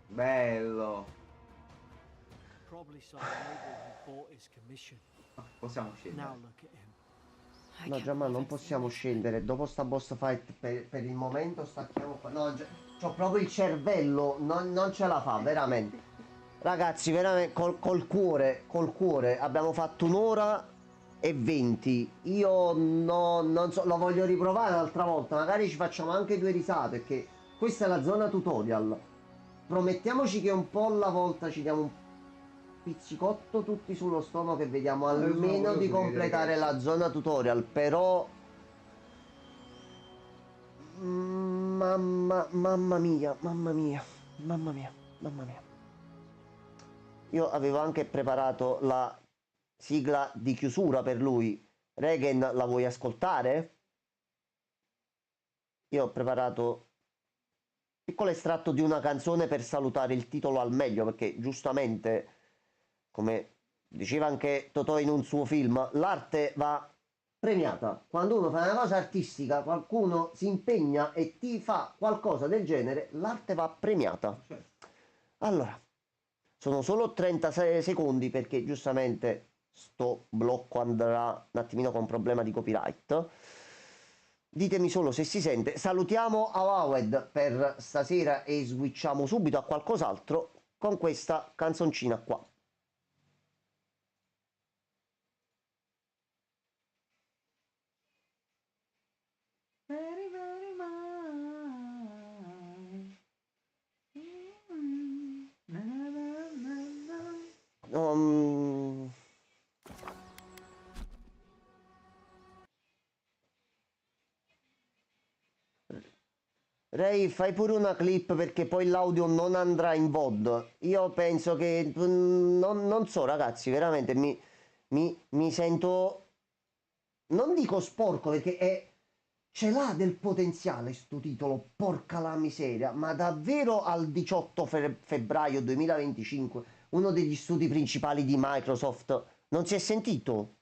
Bello. Probably some noble who bought his commission. Possiamo scendere. Now look at him. No, Giamma, non possiamo scendere. Dopo sta boss fight, per il momento stacchiamo qua. No, c'ho proprio il cervello, non ce la fa, veramente. Ragazzi, veramente, col cuore, abbiamo fatto un'ora e 20. Io non so, lo voglio riprovare un'altra volta. Magari ci facciamo anche 2 risate, perché questa è la zona tutorial. Promettiamoci che un po' alla volta ci diamo un pizzicotto tutti sullo stomaco e vediamo almeno di completare la zona tutorial, però mamma mia, mamma mia, mamma mia, mamma mia. Io avevo anche preparato la sigla di chiusura per lui. Regen, la vuoi ascoltare? Io ho preparato un piccolo estratto di una canzone per salutare il titolo al meglio, perché giustamente, come diceva anche Totò in un suo film, l'arte va premiata. Quando uno fa una cosa artistica, qualcuno si impegna e ti fa qualcosa del genere, l'arte va premiata. Allora, sono solo 36 secondi perché giustamente sto blocco andrà un attimino con problema di copyright. Ditemi solo se si sente. Salutiamo Awawed per stasera e switchiamo subito a qualcos'altro con questa canzoncina qua. Very, very much. Na, na, na, na. Ray, fai pure una clip perché poi l'audio non andrà in VOD. Io penso che... non so ragazzi, veramente mi sento... Non dico sporco perché ce l'ha del potenziale sto titolo, porca la miseria, ma davvero al 18 febbraio 2025, uno degli studi principali di Microsoft, non si è sentito?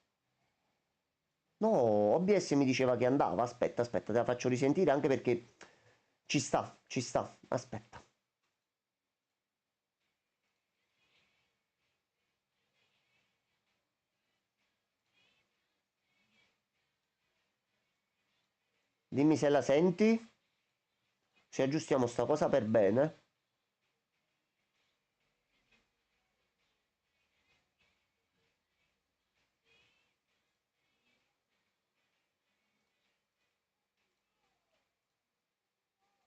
No, OBS mi diceva che andava, aspetta, te la faccio risentire anche perché ci sta, aspetta. Dimmi se la senti, se aggiustiamo sta cosa per bene.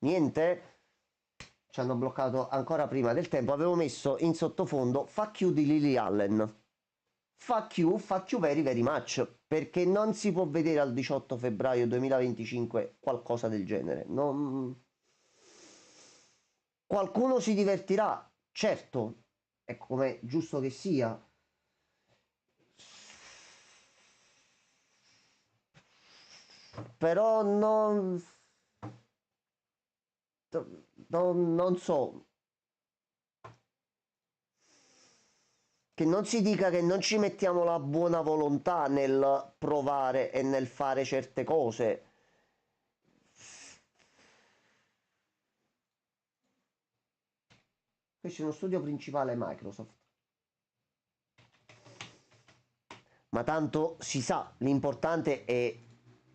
Niente? Ci hanno bloccato ancora prima del tempo. Avevo messo in sottofondo Fuck You di Lily Allen. Fuck you very very much. Perché non si può vedere al 18 febbraio 2025 qualcosa del genere. Qualcuno si divertirà, certo, è come giusto che sia. Però non so, che non si dica che non ci mettiamo la buona volontà nel provare e nel fare certe cose. Questo è uno studio principale Microsoft. Ma tanto si sa, l'importante è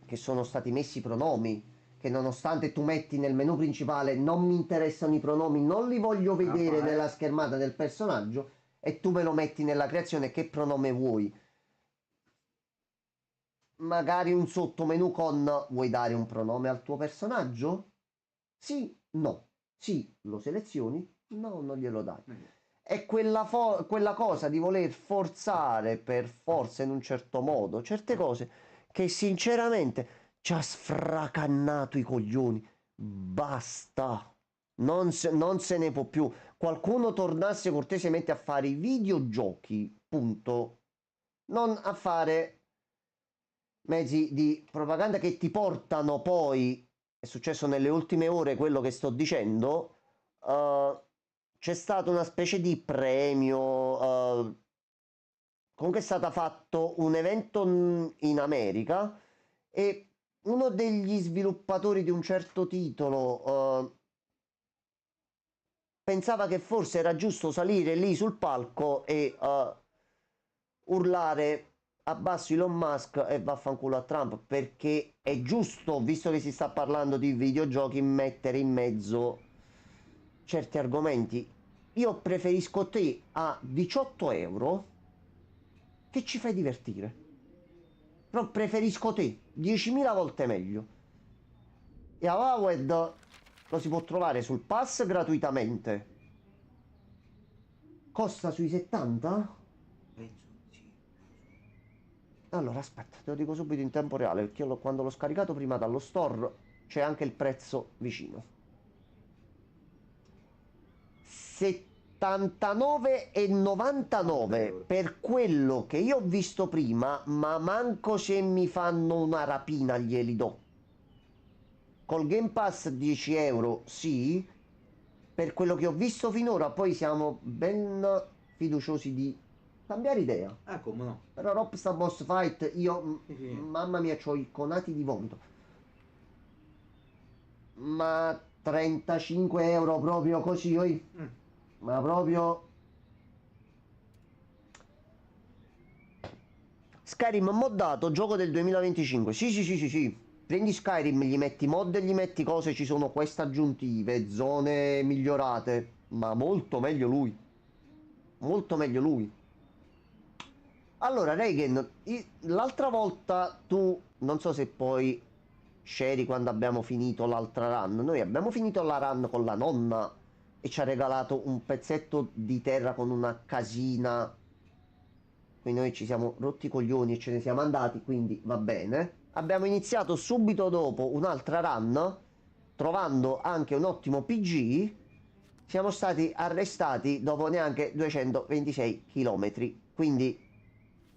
che sono stati messi i pronomi, che nonostante tu metti nel menu principale non mi interessano i pronomi, non li voglio vedere nella schermata del personaggio, e tu me lo metti nella creazione che pronome vuoi. Magari un sottomenu con vuoi dare un pronome al tuo personaggio? Sì, no. Sì, lo selezioni, no, non glielo dai. È quella cosa di voler forzare per forza in un certo modo certe cose che sinceramente ci ha sfracannato i coglioni. Basta. Non se ne può più. Qualcuno tornasse cortesemente a fare i videogiochi, punto. Non a fare mezzi di propaganda che ti portano poi, è successo nelle ultime ore quello che sto dicendo, c'è stato una specie di premio, comunque è stato fatto un evento in America e uno degli sviluppatori di un certo titolo pensava che forse era giusto salire lì sul palco e urlare abbasso Elon Musk e vaffanculo a Trump, perché è giusto, visto che si sta parlando di videogiochi, mettere in mezzo certi argomenti. Io preferisco te a 18 euro che ci fai divertire. Però preferisco te 10.000 volte meglio. E Avowed lo si può trovare sul pass gratuitamente. Costa sui 70? Penso sì. Allora, aspetta, te lo dico subito in tempo reale, perché io quando l'ho scaricato prima dallo store c'è anche il prezzo vicino. 79,99 per quello che io ho visto prima, ma manco se mi fanno una rapina glieli do. Col Game Pass 10 euro, sì, per quello che ho visto finora, poi siamo ben fiduciosi di cambiare idea. Come no? Però Rockstar Boss Fight, io, Sì. mamma mia, c'ho i conati di vomito. Ma 35 euro proprio così, oi? Ma proprio... Skyrim moddato, gioco del 2025. Sì, sì, sì, sì, sì. Prendi Skyrim, gli metti mod e gli metti cose, ci sono queste aggiuntive, zone migliorate. Ma molto meglio lui. Molto meglio lui. Allora, Reagan, l'altra volta tu, non so se poi c'eri quando abbiamo finito l'altra run. Noi abbiamo finito la run con la nonna e ci ha regalato un pezzetto di terra con una casina. Quindi noi ci siamo rotti i coglioni e ce ne siamo andati, quindi va bene. Abbiamo iniziato subito dopo un'altra run, trovando anche un ottimo PG. Siamo stati arrestati dopo neanche 226 km. Quindi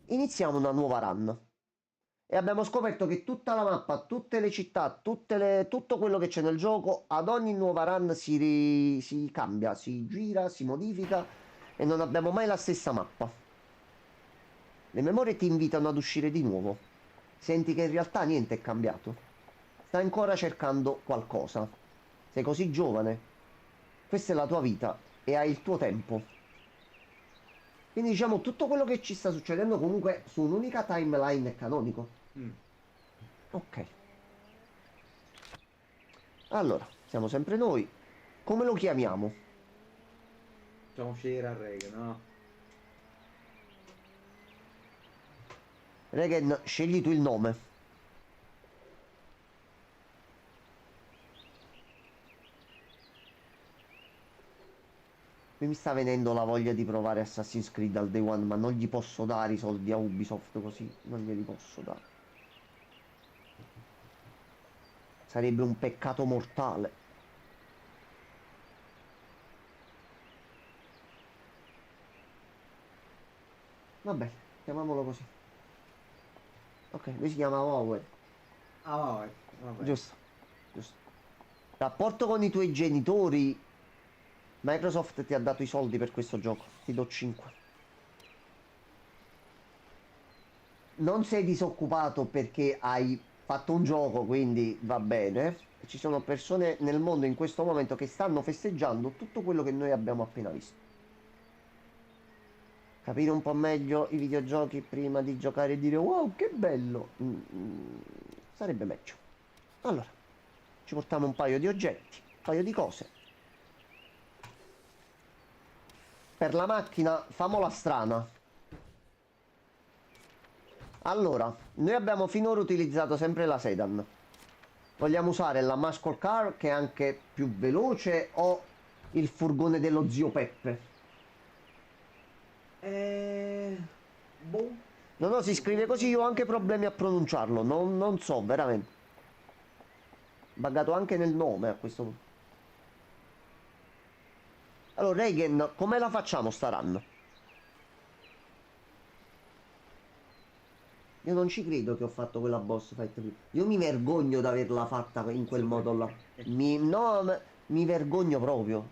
iniziamo una nuova run. E abbiamo scoperto che tutta la mappa, tutte le città, tutto quello che c'è nel gioco, ad ogni nuova run si cambia, si gira, si modifica e non abbiamo mai la stessa mappa. Le memorie ti invitano ad uscire di nuovo. Senti che in realtà niente è cambiato. Stai ancora cercando qualcosa. Sei così giovane. Questa è la tua vita e hai il tuo tempo. Quindi diciamo tutto quello che ci sta succedendo comunque su un'unica timeline è canonico. Ok. Allora, siamo sempre noi. Come lo chiamiamo? Facciamo scegliere a Reagan, no? Regan, scegli tu il nome. Mi sta venendo la voglia di provare Assassin's Creed al day one, ma non gli posso dare i soldi a Ubisoft così. Non glieli posso dare. Sarebbe un peccato mortale. Vabbè, chiamiamolo così. Ok, lui si chiama Howard. Vabbè. Giusto, giusto. Rapporto con i tuoi genitori. Microsoft ti ha dato i soldi per questo gioco. Ti do 5. Non sei disoccupato perché hai fatto un gioco, quindi va bene. Ci sono persone nel mondo in questo momento che stanno festeggiando tutto quello che noi abbiamo appena visto. Capire un po' meglio i videogiochi prima di giocare e dire wow, che bello. sarebbe meglio. Allora, ci portiamo un paio di oggetti, un paio di cose. Per la macchina, famola strana. Allora, noi abbiamo finora utilizzato sempre la sedan. Vogliamo usare la muscle car, che è anche più veloce, o il furgone dello zio Peppe? Boh. No, si scrive così, io ho anche problemi a pronunciarlo, non so, veramente. Buggato anche nel nome a questo punto. Allora, Reagan, come la facciamo sta run? Io non ci credo che ho fatto quella boss fight prima. Io mi vergogno di averla fatta in quel modo là. Mi vergogno proprio.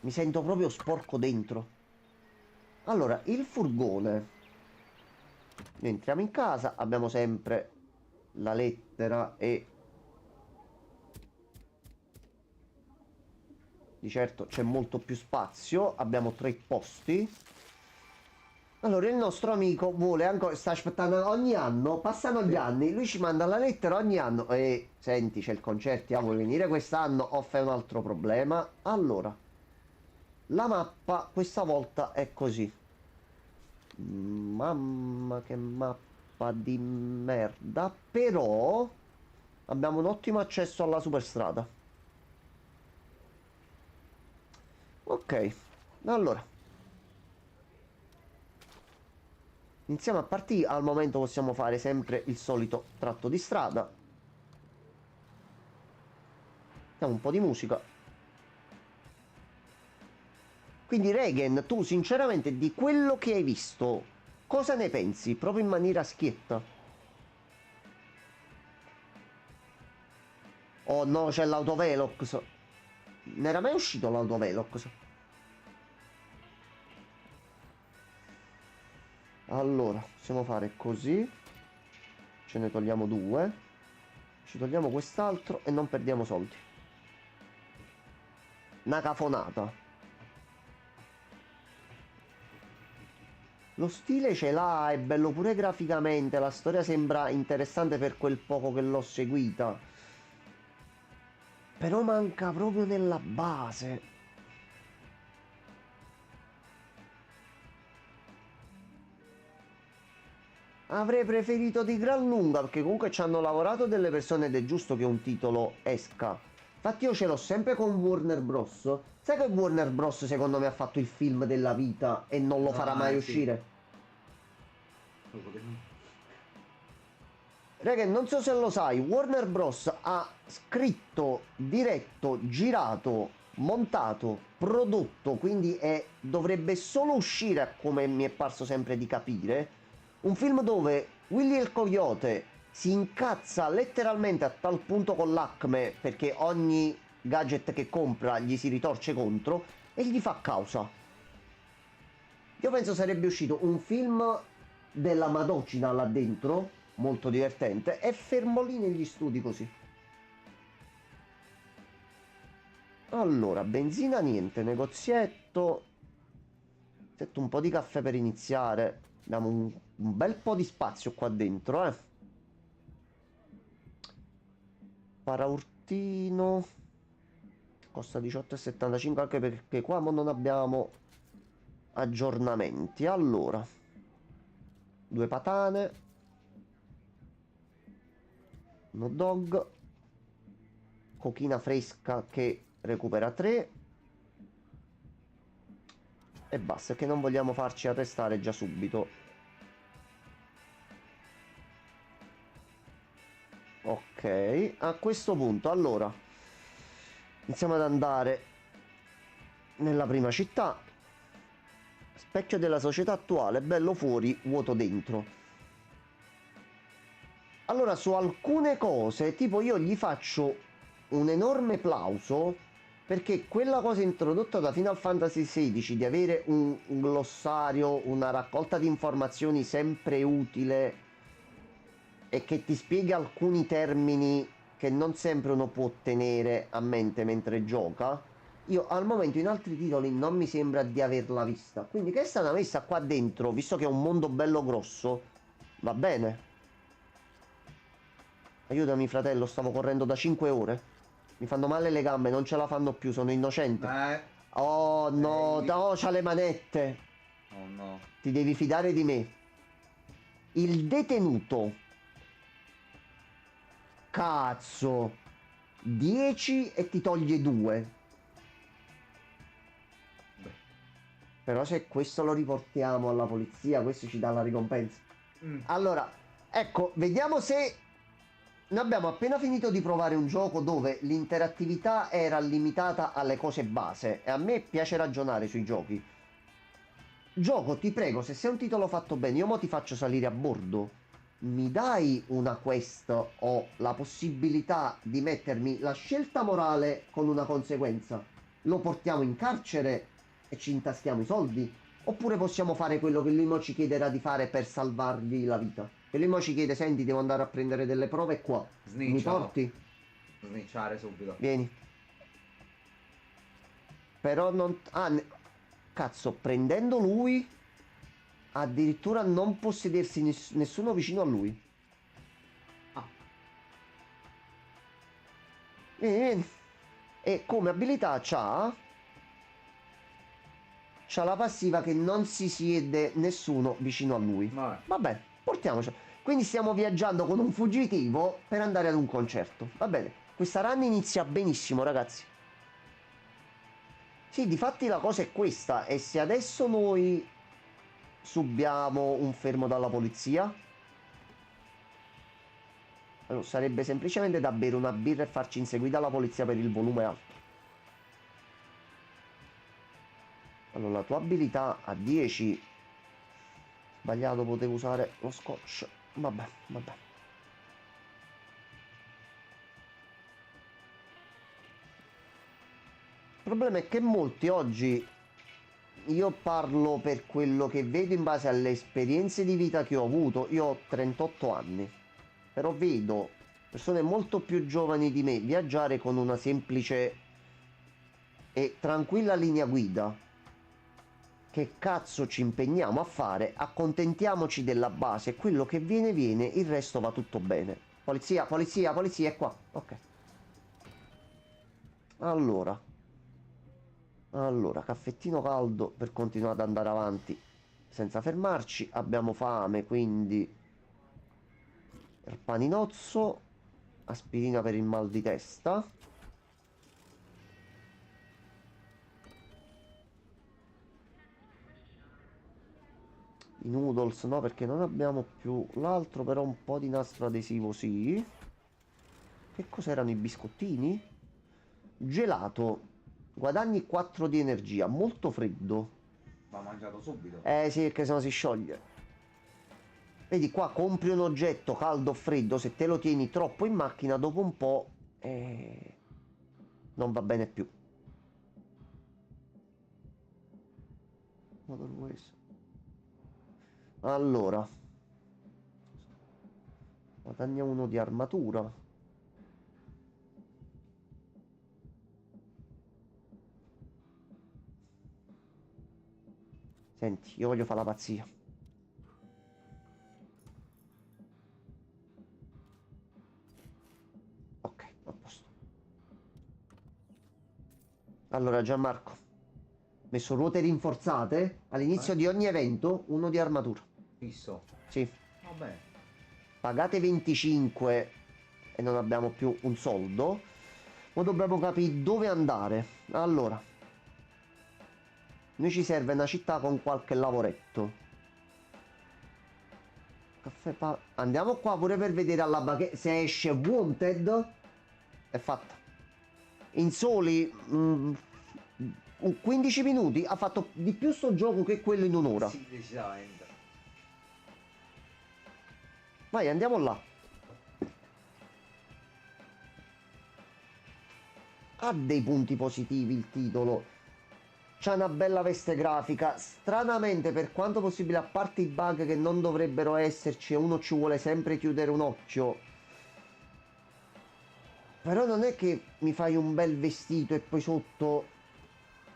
Mi sento proprio sporco dentro. Allora, il furgone. Noi entriamo in casa, abbiamo sempre la lettera e... Di certo c'è molto più spazio, abbiamo 3 posti. Allora il nostro amico vuole ancora, sta aspettando ogni anno, passano gli anni, lui ci manda la lettera ogni anno e senti c'è il concerto, vuoi venire quest'anno o fai un altro problema? Allora, la mappa questa volta è così. Mamma che mappa di merda, però abbiamo un ottimo accesso alla superstrada. Ok, allora iniziamo a partire. Al momento possiamo fare sempre il solito tratto di strada. Mettiamo un po' di musica. Quindi Regan, tu sinceramente di quello che hai visto, cosa ne pensi? Proprio in maniera schietta. Oh no, c'è l'autovelox. Non era mai uscito l'autovelox? Allora, possiamo fare così. Ce ne togliamo 2. Ci togliamo quest'altro e non perdiamo soldi. Una cafonata. Lo stile ce l'ha, è bello pure graficamente. La storia sembra interessante per quel poco che l'ho seguita. Però manca proprio nella base. Avrei preferito di gran lunga, perché comunque ci hanno lavorato delle persone ed è giusto che un titolo esca. Infatti io ce l'ho sempre con Warner Bros. Sai che Warner Bros secondo me ha fatto il film della vita e non lo farà mai sì. uscire? Raga, non so se lo sai, Warner Bros ha scritto, diretto, girato, montato, prodotto, quindi dovrebbe solo uscire, come mi è parso sempre di capire, un film dove Willy il Coyote si incazza letteralmente a tal punto con l'Acme perché ogni gadget che compra gli si ritorce contro e gli fa causa. Io penso sarebbe uscito un film della Madocina là dentro, molto divertente, e fermo lì negli studi così. Allora, benzina niente, negozietto. Setto un po' di caffè per iniziare. Abbiamo un bel po' di spazio qua dentro, Paraurtino. Costa 18,75 anche perché qua non abbiamo aggiornamenti. Allora, 2 patane, un hot dog, cochina fresca che recupera 3 e basta, che non vogliamo farci arrestare già subito. Ok, a questo punto allora iniziamo ad andare nella prima città. Specchio della società attuale, bello fuori, vuoto dentro. Allora, su alcune cose, tipo io gli faccio un enorme plauso perché quella cosa introdotta da Final Fantasy XVI di avere un glossario, una raccolta di informazioni sempre utile e che ti spiega alcuni termini che non sempre uno può tenere a mente mentre gioca, io al momento in altri titoli non mi sembra di averla vista. Quindi che è stata messa qua dentro, visto che è un mondo bello grosso, va bene. Aiutami fratello, stavo correndo da 5 ore. Mi fanno male le gambe, non ce la fanno più, sono innocente. Oh no, no, c'ha le manette. Oh no. Ti devi fidare di me. Il detenuto. Cazzo. 10 e ti toglie 2. Però se questo lo riportiamo alla polizia, questo ci dà la ricompensa. Allora, ecco, vediamo se... Noi abbiamo appena finito di provare un gioco dove l'interattività era limitata alle cose base. E a me piace ragionare sui giochi. Gioco, ti prego, se sei un titolo fatto bene, io mo ti faccio salire a bordo. Mi dai una quest o la possibilità di mettermi la scelta morale con una conseguenza? Lo portiamo in carcere e ci intaschiamo i soldi? Oppure possiamo fare quello che lui mo ci chiederà di fare per salvargli la vita? E lui mo ci chiede, senti, devo andare a prendere delle prove qua. Mi porti? Snicciare subito. Vieni. Però non... Cazzo, prendendo lui... Addirittura non può sedersi nessuno vicino a lui. Vieni, vieni. E come abilità c'ha la passiva che non si siede nessuno vicino a lui. Vabbè, portiamoci. Quindi stiamo viaggiando con un fuggitivo per andare ad un concerto. Va bene, questa run inizia benissimo, ragazzi. Sì, difatti la cosa è questa. E se adesso noi subiamo un fermo dalla polizia, allora, sarebbe semplicemente da bere una birra e farci inseguire dalla polizia per il volume alto. Allora, la tua abilità a 10. Sbagliato, potevo usare lo scotch. Vabbè, vabbè. Il problema è che molti oggi, io parlo per quello che vedo in base alle esperienze di vita che ho avuto. Io ho 38 anni, però vedo persone molto più giovani di me viaggiare con una semplice e tranquilla linea guida. Che cazzo ci impegniamo a fare? Accontentiamoci della base, quello che viene viene, il resto va tutto bene. Polizia, polizia, polizia, è qua. Ok. Allora, caffettino caldo per continuare ad andare avanti senza fermarci. Abbiamo fame, quindi il paninozzo, aspirina per il mal di testa. I noodles no, perché non abbiamo più l'altro, però un po' di nastro adesivo sì. Che cos'erano i biscottini? Gelato. Guadagni 4 di energia, molto freddo. Va mangiato subito. Sì, perché sennò si scioglie. Vedi qua, compri un oggetto caldo o freddo, se te lo tieni troppo in macchina dopo un po' non va bene più. Allora, guadagna 1 di armatura. Senti, io voglio fare la pazzia. Ok, a posto. Allora, Gianmarco, messo ruote rinforzate all'inizio di ogni evento, 1 di armatura. Fisso. Sì. Vabbè. Pagate 25 e non abbiamo più un soldo. Ma dobbiamo capire dove andare. Allora, noi ci serve una città con qualche lavoretto. Caffè andiamo qua pure per vedere alla bacheca se esce Wanted. È fatta. In soli 15 minuti ha fatto di più sto gioco che quello in un'ora. Sì, decisamente. Vai, andiamo là. Ha dei punti positivi il titolo. C'ha una bella veste grafica. Stranamente, per quanto possibile, a parte i bug che non dovrebbero esserci e uno ci vuole sempre chiudere un occhio, però non è che mi fai un bel vestito e poi sotto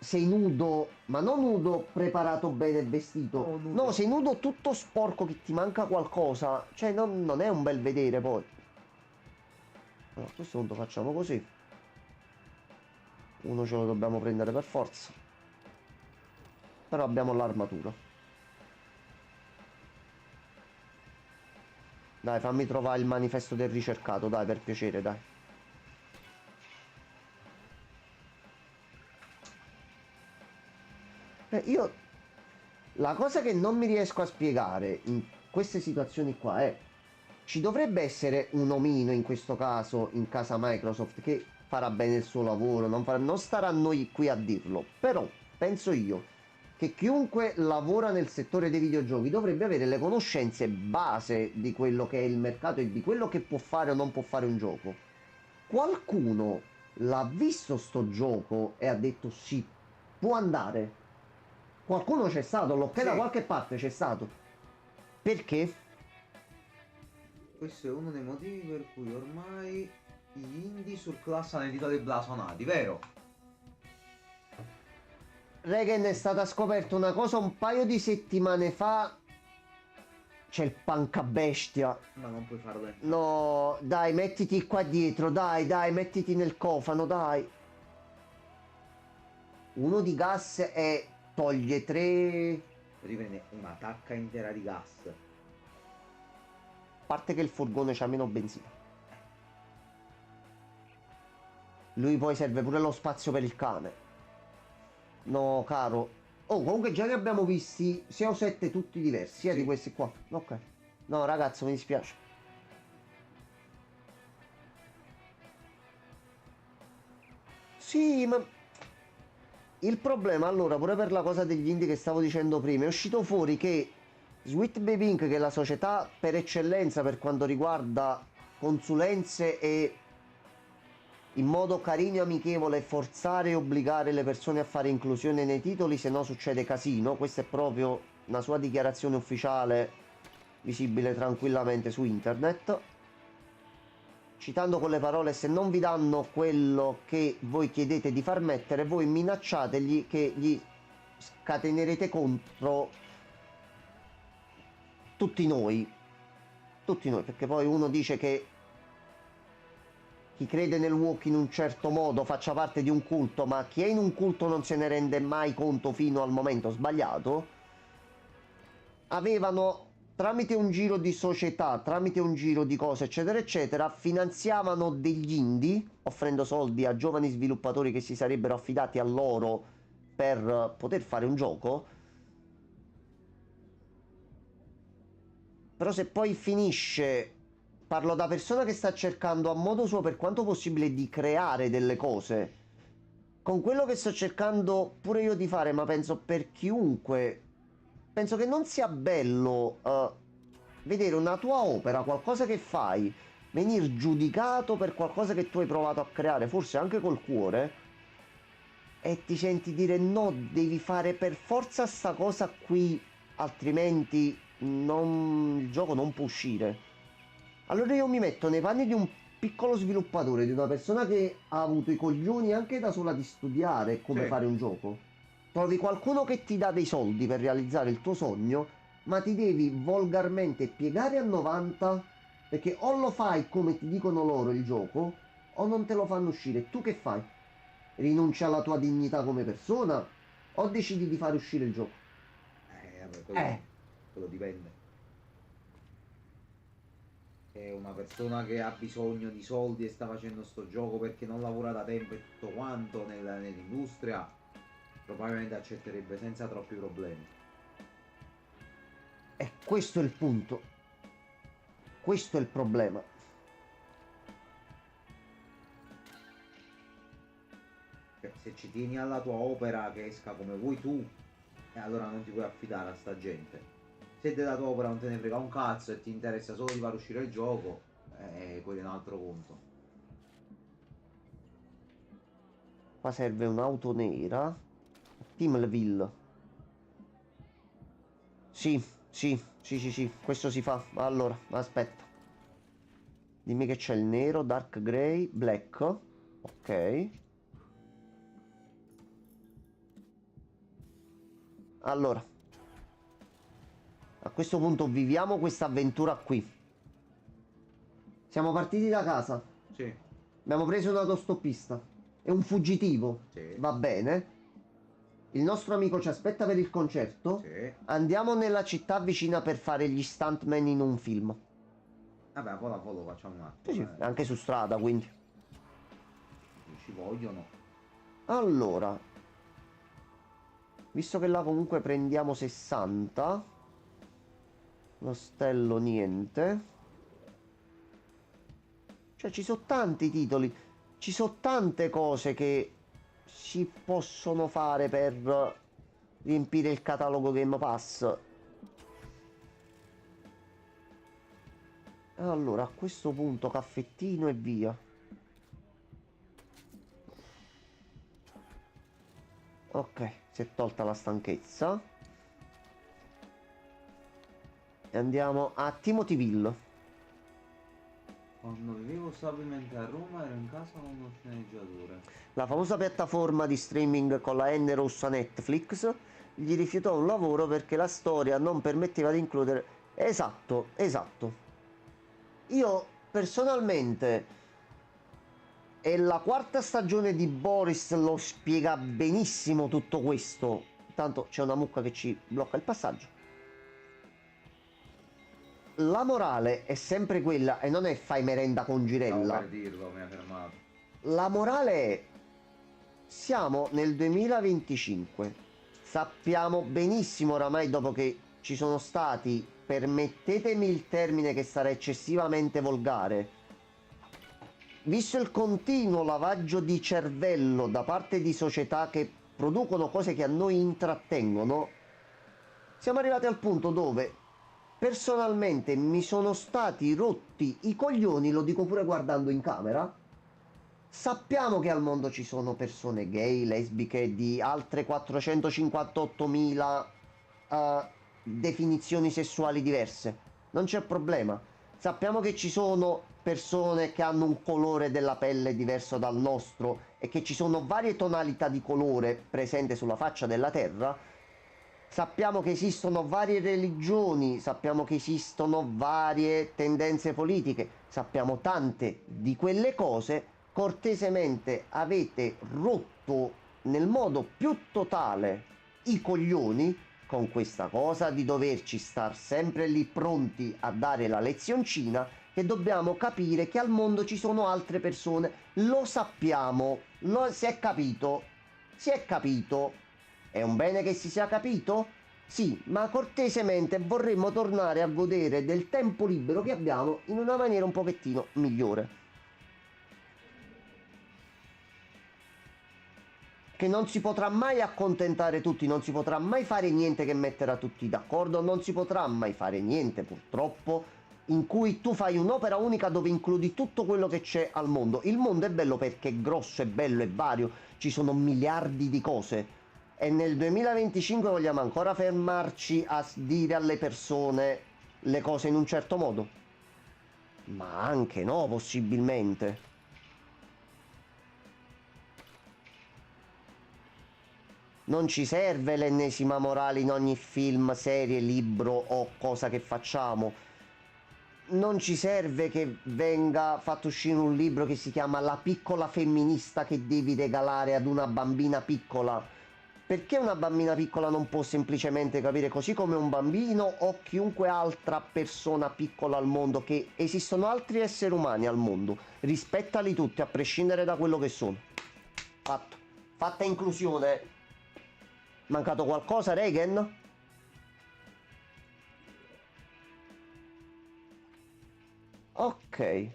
sei nudo, ma non nudo preparato bene e vestito. Oh, nudo. No, sei nudo tutto sporco che ti manca qualcosa. Cioè non è un bel vedere poi. Allora, a questo punto facciamo così. Uno ce lo dobbiamo prendere per forza. Però abbiamo l'armatura. Dai, fammi trovare il manifesto del ricercato, dai, per piacere, dai. Io... La cosa che non mi riesco a spiegare in queste situazioni qua è... Ci dovrebbe essere un omino in questo caso, in casa Microsoft, che farà bene il suo lavoro, non starà a noi qui a dirlo. Però, penso io, che chiunque lavora nel settore dei videogiochi dovrebbe avere le conoscenze base di quello che è il mercato e di quello che può fare o non può fare un gioco. Qualcuno l'ha visto sto gioco e ha detto sì, può andare. Qualcuno c'è stato, l'ok da qualche parte c'è stato. Perché? Questo è uno dei motivi per cui ormai gli indie surclassano i titoli blasonati, vero? Regen, è stata scoperta una cosa un paio di settimane fa. C'è il pancabestia. Ma non puoi farlo dentro. No, dai, mettiti qua dietro, dai, mettiti nel cofano, dai. Uno di gas e toglie 3. Riprende una tacca intera di gas. A parte che il furgone c'ha meno benzina. Lui poi serve pure lo spazio per il cane. No, caro. Oh, comunque già ne abbiamo visti 6 o 7 tutti diversi, Sì. di questi qua. Ok. No, ragazzo, mi dispiace. Sì, ma... Il problema, allora, pure per la cosa degli indie che stavo dicendo prima, è uscito fuori che Sweet Baby Inc., che è la società per eccellenza per quanto riguarda consulenze e in modo carino e amichevole forzare e obbligare le persone a fare inclusione nei titoli, se no succede casino. Questa è proprio una sua dichiarazione ufficiale visibile tranquillamente su internet. Citando con le parole: se non vi danno quello che voi chiedete di far mettere, voi minacciategli che gli scatenerete contro tutti noi, perché poi uno dice che chi crede nel woke in un certo modo faccia parte di un culto, ma chi è in un culto non se ne rende mai conto fino al momento sbagliato. Avevano, tramite un giro di società, tramite un giro di cose eccetera eccetera, finanziavano degli indie offrendo soldi a giovani sviluppatori che si sarebbero affidati a loro per poter fare un gioco. Però se poi finisce, parlo da persona che sta cercando a modo suo per quanto possibile di creare delle cose, con quello che sto cercando pure io di fare, ma penso per chiunque, penso che non sia bello vedere una tua opera, qualcosa che fai, venir giudicato per qualcosa che tu hai provato a creare, forse anche col cuore, e ti senti dire no, devi fare per forza sta cosa qui, altrimenti il gioco non può uscire. Allora io mi metto nei panni di un piccolo sviluppatore, di una persona che ha avuto i coglioni anche da sola di studiare come fare un gioco. Trovi qualcuno che ti dà dei soldi per realizzare il tuo sogno, ma ti devi volgarmente piegare a 90, perché o lo fai come ti dicono loro il gioco, o non te lo fanno uscire. Tu che fai? Rinunci alla tua dignità come persona, o decidi di fare uscire il gioco? Vabbè, quello dipende. È una persona che ha bisogno di soldi e sta facendo sto gioco perché non lavora da tempo e tutto quanto nell'industria, probabilmente accetterebbe senza troppi problemi. E questo è il punto. Questo è il problema. Se ci tieni alla tua opera che esca come vuoi tu, allora non ti puoi affidare a sta gente. Se della tua opera non te ne frega un cazzo e ti interessa solo di far uscire il gioco, quello è un altro conto. Qua serve un'auto nera. Timleville. Sì, questo si fa. Allora, aspetta. Dimmi che c'è il nero, dark grey, black. Ok. Allora, a questo punto viviamo questa avventura qui. Siamo partiti da casa. Sì. Abbiamo preso un autostoppista. È un fuggitivo. Sì. Va bene. Il nostro amico ci aspetta per il concerto. Sì. Andiamo nella città vicina per fare gli stuntman in un film. Vabbè, poi la foto facciamo un Sì, attimo. sì, anche su strada, quindi. Ci vogliono. Allora, visto che là comunque prendiamo 60, l'ostello niente. Cioè ci sono tanti titoli, ci sono tante cose che si possono fare per riempire il catalogo Game Pass. Allora, a questo punto caffettino e via. Ok, si è tolta la stanchezza. E andiamo a Timothywille. Quando vivevo stabilmente a Roma ero in casa con uno sceneggiatore. La famosa piattaforma di streaming con la N rossa Netflix gli rifiutò un lavoro perché la storia non permetteva di includere... Esatto, esatto. Io personalmente, e la quarta stagione di Boris lo spiega benissimo tutto questo. Tanto c'è una mucca che ci blocca il passaggio. La morale è sempre quella, e non è fai merenda con Stavo Girella. per dirlo, mi ha fermato. La morale è: siamo nel 2025. Sappiamo benissimo oramai, dopo che ci sono stati, permettetemi il termine che sarà eccessivamente volgare, visto il continuo lavaggio di cervello da parte di società che producono cose che a noi intrattengono, siamo arrivati al punto dove personalmente mi sono stati rotti i coglioni, lo dico pure guardando in camera. Sappiamo che al mondo ci sono persone gay, lesbiche, di altre 458.000 definizioni sessuali diverse. Non c'è problema. Sappiamo che ci sono persone che hanno un colore della pelle diverso dal nostro e che ci sono varie tonalità di colore presenti sulla faccia della terra. Sappiamo che esistono varie religioni, sappiamo che esistono varie tendenze politiche, sappiamo tante di quelle cose. Cortesemente avete rotto nel modo più totale i coglioni con questa cosa di doverci star sempre lì pronti a dare la lezioncina, che dobbiamo capire che al mondo ci sono altre persone. Lo sappiamo, si è capito, si è capito. È un bene che si sia capito? Sì, ma cortesemente vorremmo tornare a godere del tempo libero che abbiamo in una maniera un pochettino migliore. Che non si potrà mai accontentare tutti, non si potrà mai fare niente che metterà tutti d'accordo, non si potrà mai fare niente, purtroppo, in cui tu fai un'opera unica dove includi tutto quello che c'è al mondo. Il mondo è bello perché è grosso, è bello, è vario, ci sono miliardi di cose. E nel 2025 vogliamo ancora fermarci a dire alle persone le cose in un certo modo? Ma anche no, possibilmente. Non ci serve l'ennesima morale in ogni film, serie, libro o cosa che facciamo. Non ci serve che venga fatto uscire un libro che si chiama La piccola femminista che devi regalare ad una bambina piccola. Perché una bambina piccola non può semplicemente capire, così come un bambino o chiunque altra persona piccola al mondo, che esistono altri esseri umani al mondo? Rispettali tutti, a prescindere da quello che sono. Fatto. Fatta inclusione. Mancato qualcosa, Reagan? Ok.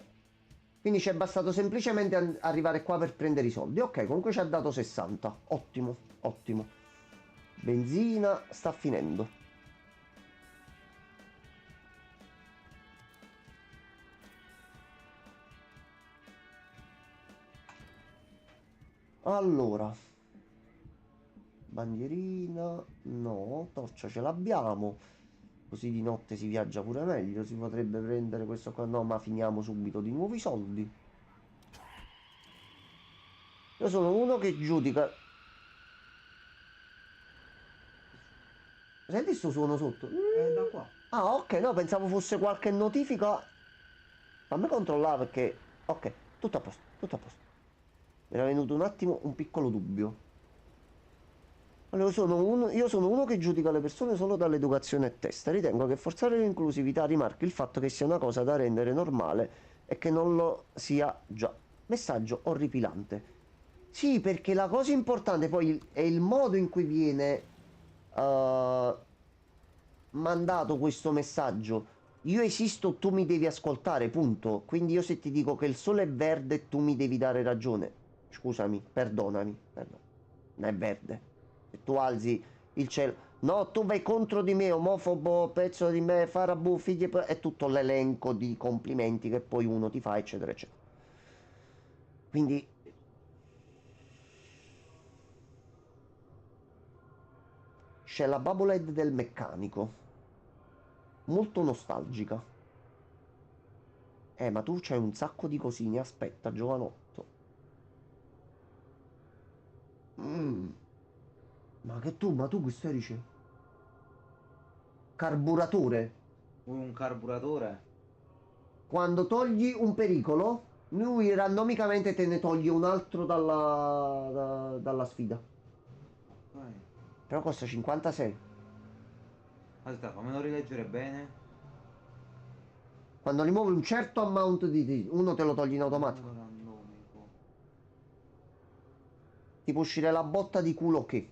Quindi ci è bastato semplicemente arrivare qua per prendere i soldi. Ok, comunque ci ha dato 60. Ottimo, ottimo. Benzina sta finendo. Allora, bandierina, no, torcia ce l'abbiamo, così di notte si viaggia pure meglio. Si potrebbe prendere questo qua, no, ma finiamo subito di nuovo i soldi. Io sono uno che giudica. Senti sto suono sotto? Da qua. Ah, ok, no, pensavo fosse qualche notifica. Fammi controllare perché... Ok, tutto a posto, tutto a posto. Mi era venuto un attimo un piccolo dubbio. Allora, io sono uno che giudica le persone solo dall'educazione e testa. Ritengo che forzare l'inclusività rimarchi il fatto che sia una cosa da rendere normale e che non lo sia già. Messaggio orripilante. Sì, perché la cosa importante poi è il modo in cui viene mandato questo messaggio. Io esisto, tu mi devi ascoltare, punto. Quindi io se ti dico che il sole è verde, tu mi devi dare ragione. Scusami, perdonami, non è verde. Se tu alzi il cielo, no, tu vai contro di me, omofobo, pezzo di me, farabù, figli, è tutto l'elenco di complimenti che poi uno ti fa, eccetera, eccetera. Quindi c'è la Bubblehead del meccanico, molto nostalgica. Ma tu c'hai un sacco di cosine, aspetta, giovanotto. Ma tu che stai dicendo? Carburatore. Un carburatore? Quando togli un pericolo, lui randomicamente te ne toglie un altro dalla sfida. Vai. Però costa 56. Aspetta, fammelo rileggere bene. Quando rimuovi un certo amount di uno te lo togli in automatico. Randomico. Ti può uscire la botta di culo che.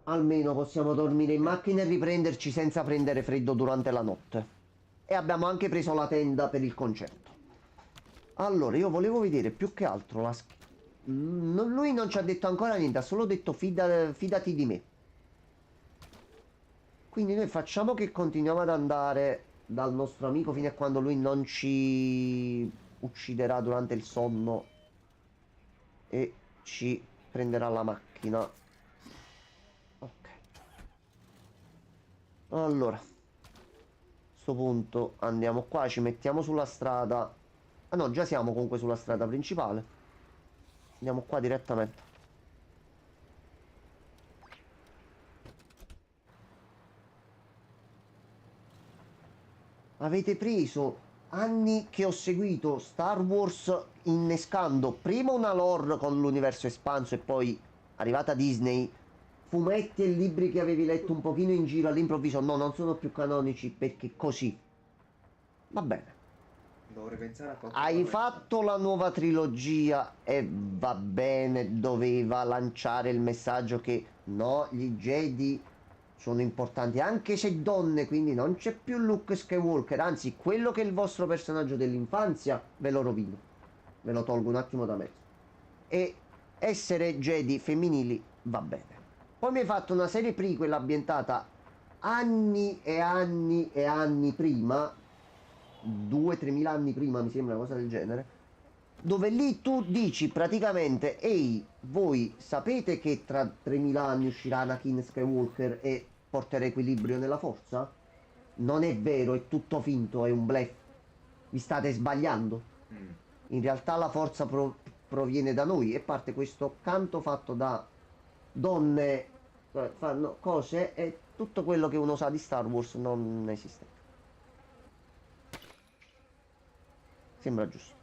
Almeno possiamo dormire in macchina e riprenderci senza prendere freddo durante la notte. E abbiamo anche preso la tenda per il concerto. Allora, io volevo vedere più che altro lui non ci ha detto ancora niente, ha solo detto fidati di me. Quindi noi facciamo che continuiamo ad andare dal nostro amico fino a quando lui non ci ucciderà durante il sonno e ci prenderà la macchina. Ok. Allora, a questo punto andiamo qua, ci mettiamo sulla strada. Ah no, già siamo comunque sulla strada principale. Andiamo qua direttamente. Avete preso anni che ho seguito Star Wars innescando prima una lore con l'universo espanso e poi arrivata Disney, fumetti e libri che avevi letto un pochino in giro all'improvviso, no, non sono più canonici perché così. Va bene. Dovrei pensare a qualche Hai cosa. fatto la nuova trilogia e va bene, doveva lanciare il messaggio che no, gli Jedi sono importanti anche se donne, quindi non c'è più Luke Skywalker, anzi quello che è il vostro personaggio dell'infanzia ve lo rovino, ve lo tolgo un attimo da mezzo. E essere Jedi femminili va bene. Poi mi hai fatto una serie prequel ambientata anni e anni e anni prima, 2-3 mila anni prima mi sembra, una cosa del genere, dove lì tu dici praticamente ehi, voi sapete che tra 3000 anni uscirà Anakin Skywalker e porterà equilibrio nella forza? Non è vero, è tutto finto, è un bluff, vi state sbagliando. In realtà la forza proviene da noi e parte questo canto fatto da donne, fanno cose e tutto quello che uno sa di Star Wars non esiste. Sembra giusto.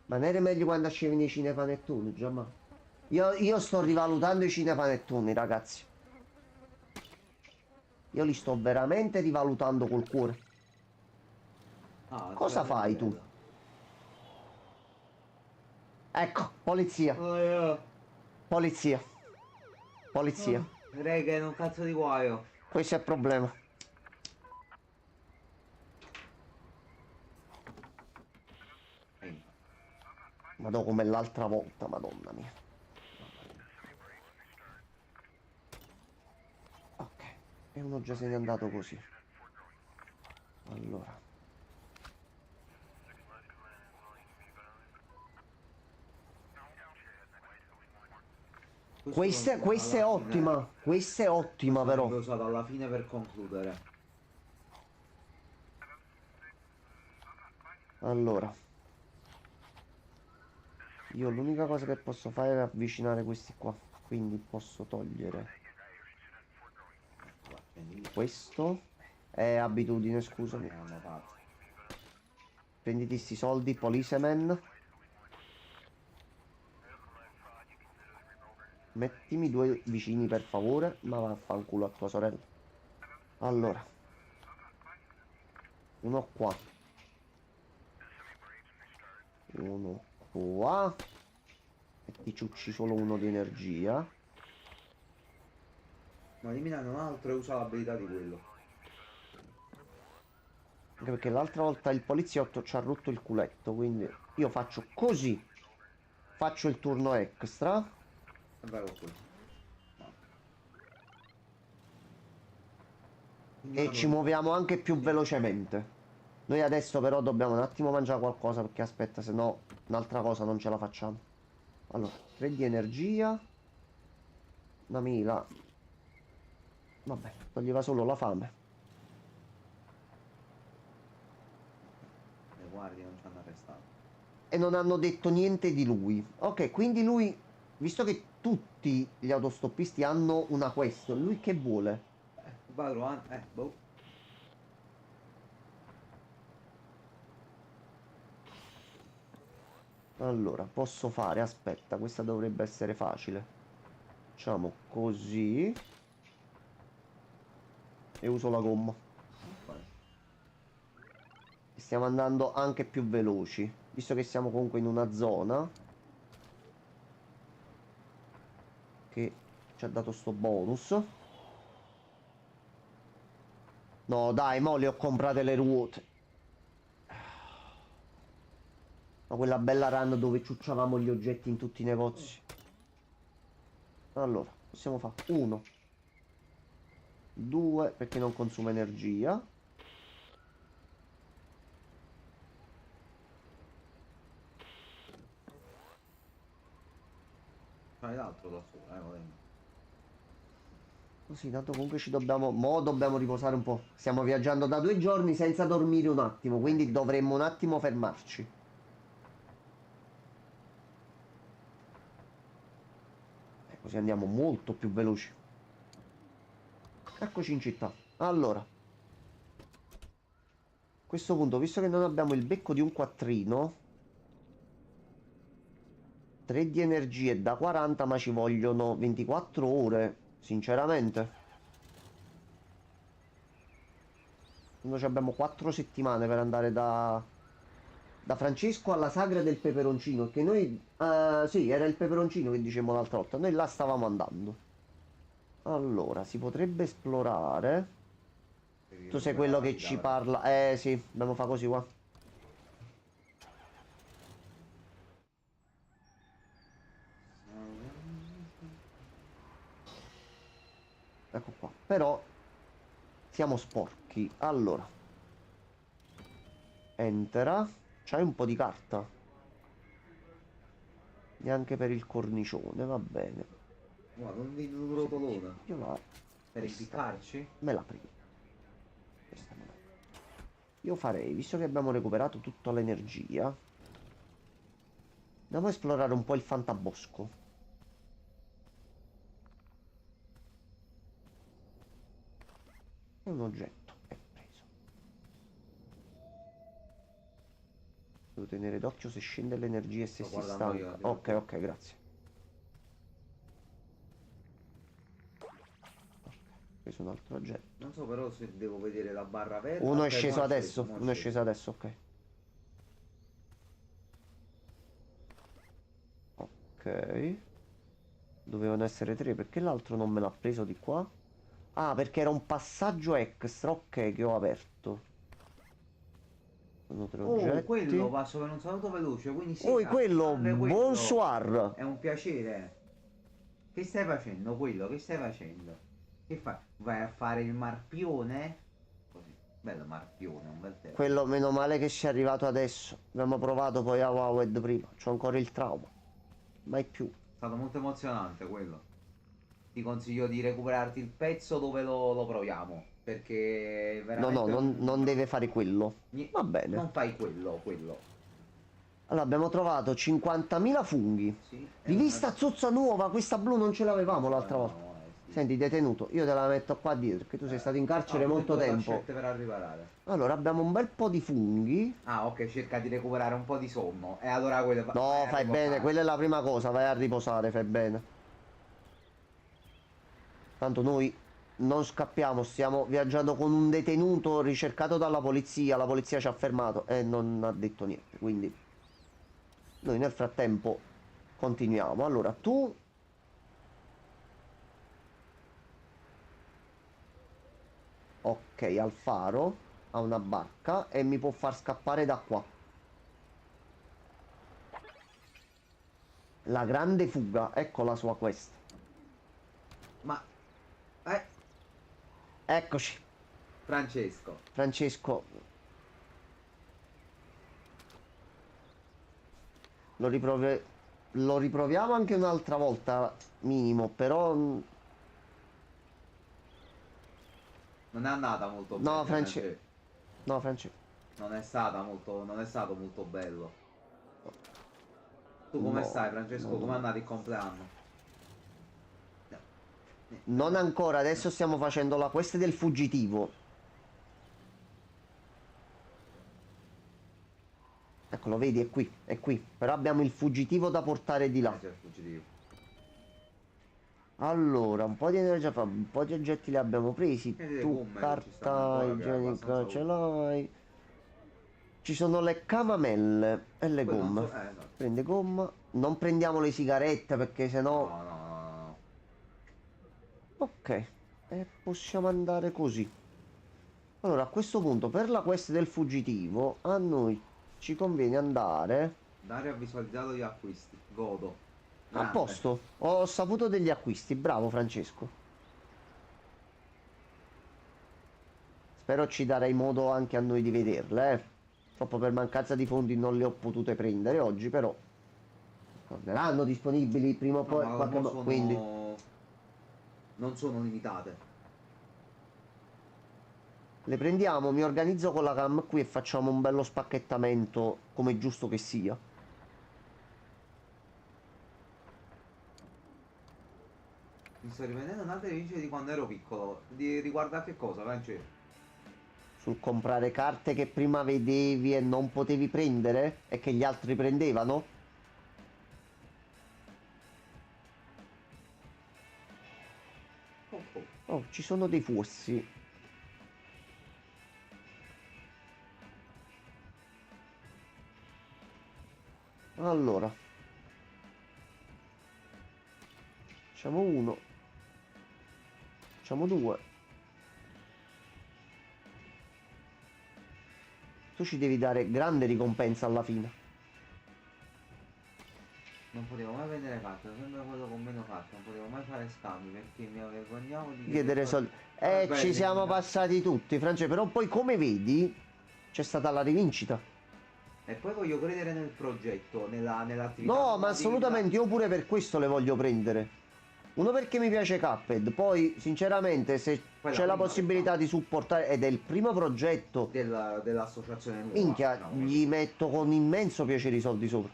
Ma non era meglio quando uscivano i cinepanettoni, già ma. Io sto rivalutando i cinepanettoni, ragazzi. Io li sto veramente rivalutando col cuore. Cosa fai tu? Ecco, polizia. Polizia. Polizia. Raga, è un cazzo di guaio. Questo è il problema. Madonna, come l'altra volta, madonna mia. Ok, e uno già se n'è andato così. Allora. Questa è ottima. Questa è ottima però. L'ho usato alla fine per concludere. Allora, io l'unica cosa che posso fare è avvicinare questi qua. Quindi posso togliere Qua, prendi lì. questo. È abitudine, scusami. Hanno fatto. Prenditi sti soldi, policeman. Mettimi 2 vicini per favore. Ma vaffanculo a tua sorella. Allora. Uno qua. Uno qua. E ti ciucci solo uno di energia. Ma eliminare un altro e usa l'abilità di quello. Anche perché l'altra volta il poliziotto ci ha rotto il culetto. Quindi io faccio così. Faccio il turno extra. E vai con quello. E ci muoviamo anche più velocemente. Noi adesso però dobbiamo un attimo mangiare qualcosa perché aspetta, se no un'altra cosa non ce la facciamo. Allora, 3 di energia. Una mela. Vabbè, toglieva solo la fame. Le guardie non ci hanno arrestato. E non hanno detto niente di lui. Ok, quindi lui, visto che tutti gli autostoppisti hanno una quest, lui che vuole? Padrone, boh. Allora, posso fare, aspetta, questa dovrebbe essere facile. Facciamo così. E uso la gomma. E stiamo andando anche più veloci. Visto che siamo comunque in una zona che ci ha dato sto bonus. No, dai, mo le ho comprate le ruote. Ma quella bella run dove ciucciavamo gli oggetti in tutti i negozi. Allora, possiamo fare 1, 2, perché non consuma energia. Fai l'altro da solo, volendo. Così, tanto comunque ci dobbiamo... Mo dobbiamo riposare un po'. Stiamo viaggiando da 2 giorni senza dormire un attimo, quindi dovremmo un attimo fermarci. E così andiamo molto più veloci. Eccoci in città. Allora. A questo punto, visto che non abbiamo il becco di un quattrino... 3 di energie da 40, ma ci vogliono 24 ore, sinceramente. Noi abbiamo 4 settimane per andare da Francesco alla sagra del peperoncino, che noi... sì, era il peperoncino che dicevamo l'altra volta, noi là stavamo andando. Allora, si potrebbe esplorare. Tu sei quello che ci parla... sì, dobbiamo fare così qua. Ecco qua. Però siamo sporchi. Allora. Entera. C'hai un po' di carta. Neanche per il cornicione, va bene. Guarda, non vedo un rotolone. Io la... Per impiccarci? Me la prendo. Questa me la... Io farei, visto che abbiamo recuperato tutta l'energia, andiamo a esplorare un po' il fantabosco. È un oggetto, è preso. Devo tenere d'occhio se scende l'energia e se Sto si guardando io, stanca. Ok, ok, grazie. Preso un altro oggetto. Non so però se devo vedere la barra verde. Uno è Ok, sceso mo adesso. mo Uno è sceso adesso, ok. Ok. Dovevano essere 3. Perché l'altro non me l'ha preso di qua? Ah, perché era un passaggio extra. Ok, che ho aperto. Sono 3 oggetti. quello passo per un saluto veloce, quindi sì. Quello, quello bonsoir. è un piacere. Che stai facendo quello? Che stai facendo? Che fai? Vai a fare il marpione? Così. Bello marpione, un bel tempo. Quello, meno male che ci è arrivato adesso. Abbiamo provato poi a Wowed prima. C'ho ancora il trauma. Mai più. È stato molto emozionante quello. Ti consiglio di recuperarti il pezzo dove lo proviamo. Perché No, veramente... non deve fare quello. Va bene. Non fai quello. Allora, abbiamo trovato 50.000 funghi. Sì. Rivista zozza nuova, questa blu non ce l'avevamo l'altra volta. Sì. Senti, detenuto, io te la metto qua dietro, perché tu sei stato in carcere molto tempo. Per arrivare. Allora, abbiamo un bel po' di funghi. Ah, ok, cerca di recuperare un po' di sonno. E allora quello... No, fai bene, quella è la prima cosa, vai a riposare, fai bene. Tanto noi non scappiamo, stiamo viaggiando con un detenuto ricercato dalla polizia, la polizia ci ha fermato e non ha detto niente, quindi noi nel frattempo continuiamo. Allora, tu... Ok, al faro, ha una barca e mi può far scappare da qua. La grande fuga, ecco la sua quest. Ma... Eccoci, Francesco. Francesco. Lo riproviamo anche un'altra volta, minimo, però... Non è andata molto bene. No, Francesco. No, Francesco. Non è stato molto bello. Tu come No, stai, Francesco? no, Come è no. andato il compleanno? Non ancora, adesso stiamo facendo la quest del fuggitivo. Eccolo, vedi, è qui, è qui. Però abbiamo il fuggitivo da portare di là. C'è il fuggitivo. Allora, un po' di energia, un po' di oggetti li abbiamo presi. E le Tu gomme che ci stanno carta ancora, che è igienica abbastanza ce l'hai. Ci sono le camamelle e le Poi non gomme. so- esatto. Prende gomma. Non prendiamo le sigarette perché sennò... No. Ok, e possiamo andare così. Allora, a questo punto, per la quest del fuggitivo, a noi ci conviene andare... Dario ha visualizzato gli acquisti. Godo. A Grande. posto, ho saputo degli acquisti, bravo Francesco. Spero ci darai modo anche a noi di vederle, eh. Purtroppo per mancanza di fondi non le ho potute prendere oggi, però torneranno disponibili prima o No, poi, ma qualche non sono... quindi Non sono limitate. le prendiamo, mi organizzo con la cam qui e facciamo un bello spacchettamento come giusto che sia. Mi sto rivedendo un'altra vincita di quando ero piccolo. Riguardo a che cosa, Francesco? Sul comprare carte che prima vedevi e non potevi prendere e che gli altri prendevano. Oh. Oh, ci sono dei fossi. Allora, facciamo uno, facciamo due. Tu ci devi dare grande ricompensa alla fine. Non potevo mai vendere carte, ero sempre quello con meno carte, non potevo mai fare scambi perché mi vergognavo di Chiedere soldi. Vabbè, Ci siamo no. passati tutti, Francesco, però poi come vedi c'è stata la rivincita. E poi voglio credere nel progetto, nell'attività. No, ma assolutamente, io pure per questo le voglio prendere. Uno perché mi piace Cuphead, poi sinceramente se Poi c'è la prima possibilità di supportare, ed è il primo progetto, dell'associazione nuova. minchia, No, gli metto con immenso piacere i soldi sopra.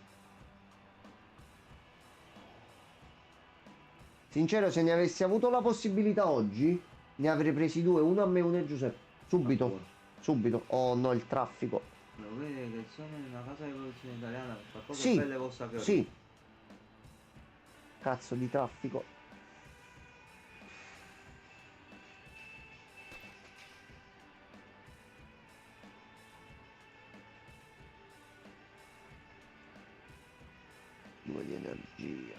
Sincero, se ne avessi avuto la possibilità oggi, ne avrei presi due, uno a me e uno a Giuseppe. Subito, buono. subito. Oh no, il traffico. Devo vedere che sono in una casa di produzione italiana per fare proprio Sì, belle vostre che sì. Cazzo di traffico. Due di energia.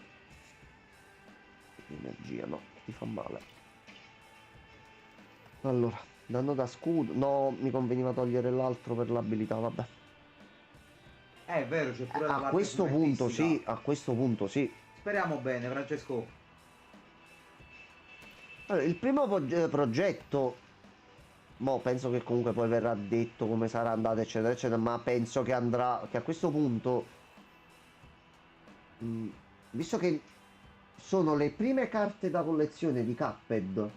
Di energia, no, ti fa male. Allora, danno da scudo. No, mi conveniva togliere l'altro per l'abilità, vabbè. È vero, c'è pure la A parte questo punto sì, fumettistica. a questo punto sì. Speriamo bene, Francesco. Allora, il primo progetto, mo penso che comunque poi verrà detto come sarà andato eccetera eccetera, ma penso che andrà, che a questo punto, visto che sono le prime carte da collezione di Cuphead,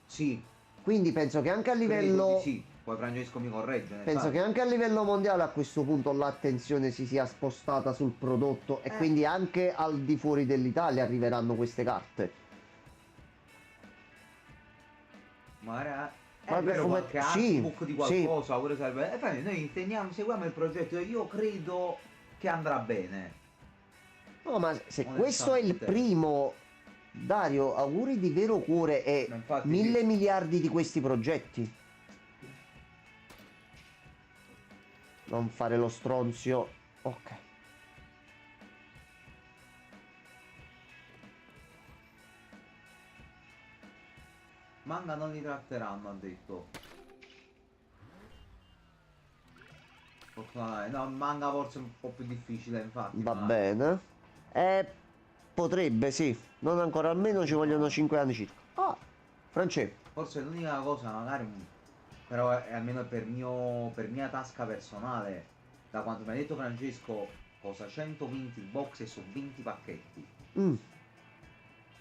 Sì. Quindi penso che anche a Credo livello... di sì, poi Francesco mi corregge. ne Penso sai. che anche a livello mondiale a questo punto l'attenzione si sia spostata sul prodotto e quindi anche al di fuori dell'Italia arriveranno queste carte. Ma Ma è vero, perfume- qualche sì, artbook di sì. qualcosa pure serve. Infatti noi seguiamo il progetto e io credo che andrà bene. No, ma se questo è il Onestamente. primo, Dario, auguri di vero cuore e Ma infatti 1000 sì. miliardi di questi progetti. Non fare lo stronzio. Ok. Manga non li tratteranno, ha detto. Fortunatamente. No, manga forse è un po' più difficile, infatti. Va ma- bene. Potrebbe, sì. Non ancora, almeno ci vogliono 5 anni circa. Ah, Francesco. Forse l'unica cosa, magari, però è almeno per mia tasca personale, da quanto mi ha detto Francesco, cosa 120 box e su 20 pacchetti. Mm,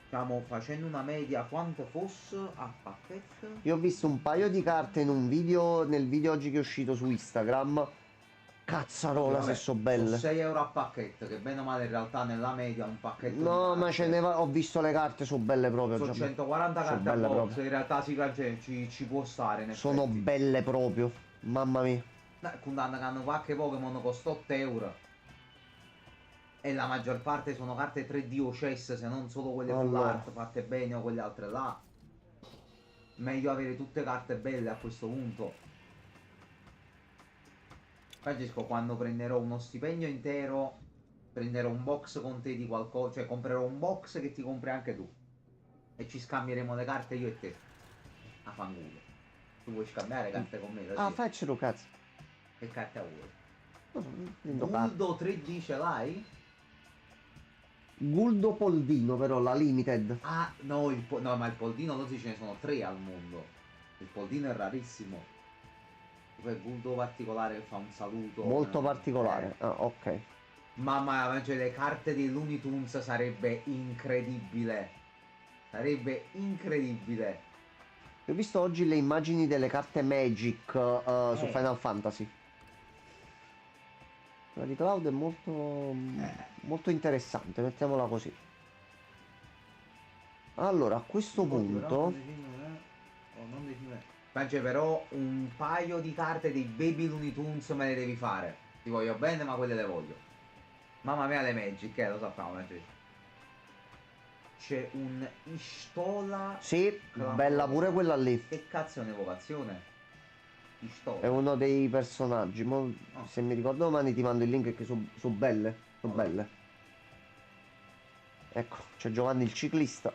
Diciamo, facendo una media, quanto fosse a pacchetto? io ho visto un paio di carte in un video, nel video oggi che è uscito su Instagram. Cazzarola, se so belle. 6 euro a pacchetto, che bene o male in realtà nella media un pacchetto No, di ma carte ce ne va. Ho visto le carte, sono belle proprio. sono già. 140 Sono carte a belle box, proprio. in realtà ci può stare in Sono effetti. belle proprio. Mamma mia. Contando che hanno qualche Pokémon costa 8 euro. E la maggior parte sono carte 3D o chess, se non solo quelle full Allora. art fatte bene o quelle altre là. Meglio avere tutte carte belle a questo punto. Francesco, quando prenderò uno stipendio intero, prenderò un box con te di qualcosa, cioè comprerò un box che ti compri anche tu. E ci scambieremo le carte io e te. A fanculo. Tu vuoi scambiare carte con me? Ah, Così. faccelo cazzo. Che carte vuoi? No, prendo carte. Guldo 3D ce l'hai? Guldo Poldino però, la limited. Ah, no, no, ma il Poldino così ce ne sono 3 al mondo. Il Poldino è rarissimo. Poi il Guldo particolare che fa un saluto. Molto particolare. Ah, ok. Mamma mia, cioè le carte dei Looney Tunes sarebbe incredibile. Sarebbe incredibile. Ho visto oggi le immagini delle carte Magic su Final Fantasy. Quella di Cloud è molto interessante, mettiamola così. Allora, a questo punto... Francia, però un paio di carte dei Baby Looney Tunes me le devi fare. Ti voglio bene, ma quelle le voglio. Mamma mia, le Magic, lo sappiamo, Magic. C'è un Istola. Sì, bella pure quella lì. Che cazzo è un'evocazione? Istola. È uno dei personaggi. Se mi ricordo domani ti mando il link che sono belle. Sono belle. Ecco, c'è Giovanni il ciclista.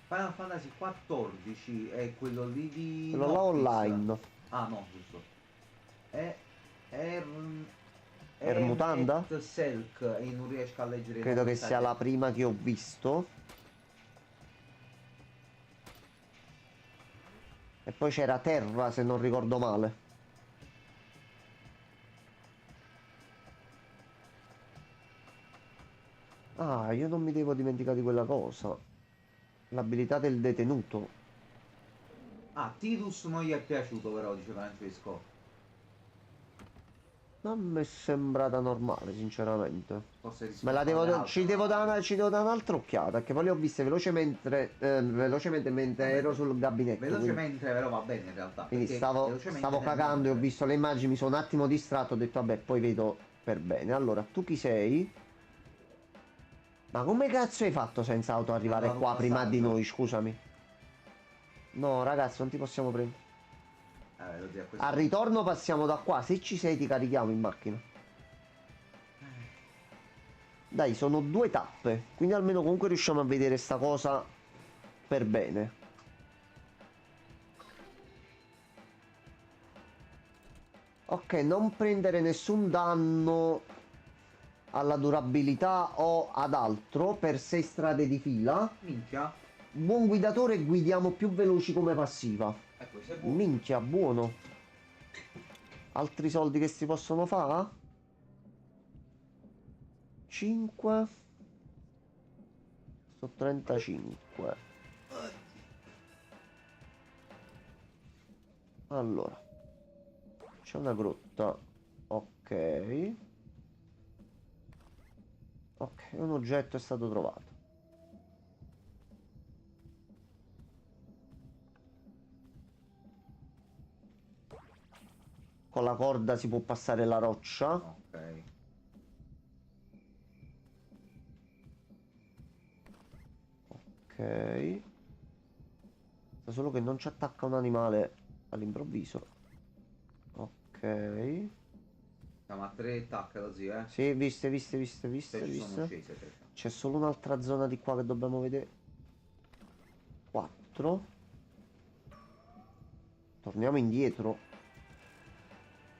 Final Fantasy XIV è quello lì di... Quello là Noctis. online. Ah no, giusto. È... Ermutanda? Selk e non riesco a leggere i Credo nomi che sia la italiani. prima che ho visto. E poi c'era Terra, se non ricordo male. Ah, io non mi devo dimenticare di quella cosa. L'abilità del detenuto. Ah, Tidus non gli è piaciuto però, dice Francesco. Non mi è sembrata normale, sinceramente. Forse rispetto Me la devo, alle altre, ci devo dare un'altra occhiata, perché poi le ho viste velocemente mentre ero sul gabinetto. Velocemente però va bene in realtà. Quindi perché stavo velocemente cagando e ho nel- visto le immagini, mi sono un attimo distratto, ho detto vabbè, poi vedo per bene. Allora, tu chi sei? Ma come cazzo hai fatto senza auto arrivare Ho dato qua un prima di passaggio. noi, scusami? No, ragazzi, non ti possiamo prendere. così, a questo Al ritorno passiamo da qua, se ci sei ti carichiamo in macchina. Dai, sono 2 tappe, quindi almeno comunque riusciamo a vedere sta cosa per bene. Ok, non prendere nessun danno alla durabilità o ad altro per 6 strade di fila. Minchia. Buon guidatore, guidiamo più veloci come passiva. Questo è buono. Minchia, buono. Altri soldi che si possono fare? 5. Sto 35. Allora, c'è una grotta. Ok. Ok, un oggetto è stato trovato. Con la corda si può passare la roccia. Ok. Ok. Sta solo che non ci attacca un animale all'improvviso. Ok. Siamo a 3 tac così, eh. Sì, viste. Se ci sono scese 3. C'è solo un'altra zona di qua che dobbiamo vedere. 4. Torniamo indietro.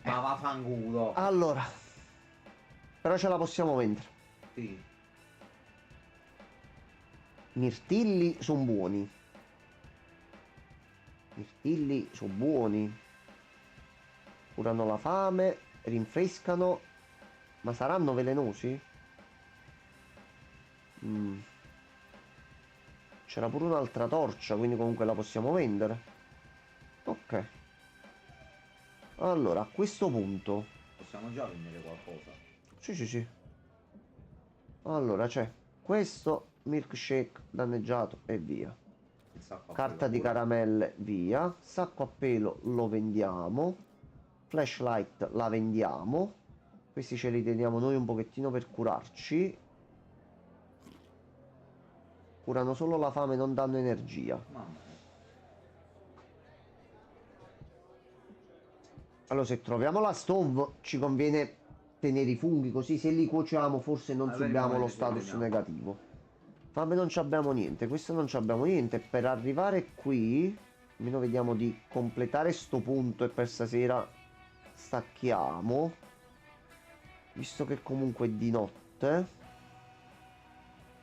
Ma vaffanculo. Allora. Però ce la possiamo vendere. Sì. Mirtilli sono buoni. Mirtilli sono buoni. Curano la fame, rinfrescano. Ma saranno velenosi? C'era pure un'altra torcia, quindi comunque la possiamo vendere. Ok. Allora, a questo punto... Possiamo già vendere qualcosa. Sì. Allora, c'è questo milkshake danneggiato e via. Il sacco a Carta di pelo pure. caramelle, via. Sacco a pelo lo vendiamo. Flashlight la vendiamo. Questi ce li teniamo noi un pochettino per curarci. Curano solo la fame, non danno energia. Mamma mia. Allora, se troviamo la stove, ci conviene tenere i funghi, così se li cuociamo forse non subiamo lo status negativo. Fame non ci abbiamo niente, questo non ci abbiamo niente. Per arrivare qui, almeno vediamo di completare sto punto e per stasera stacchiamo. Visto che comunque è di notte.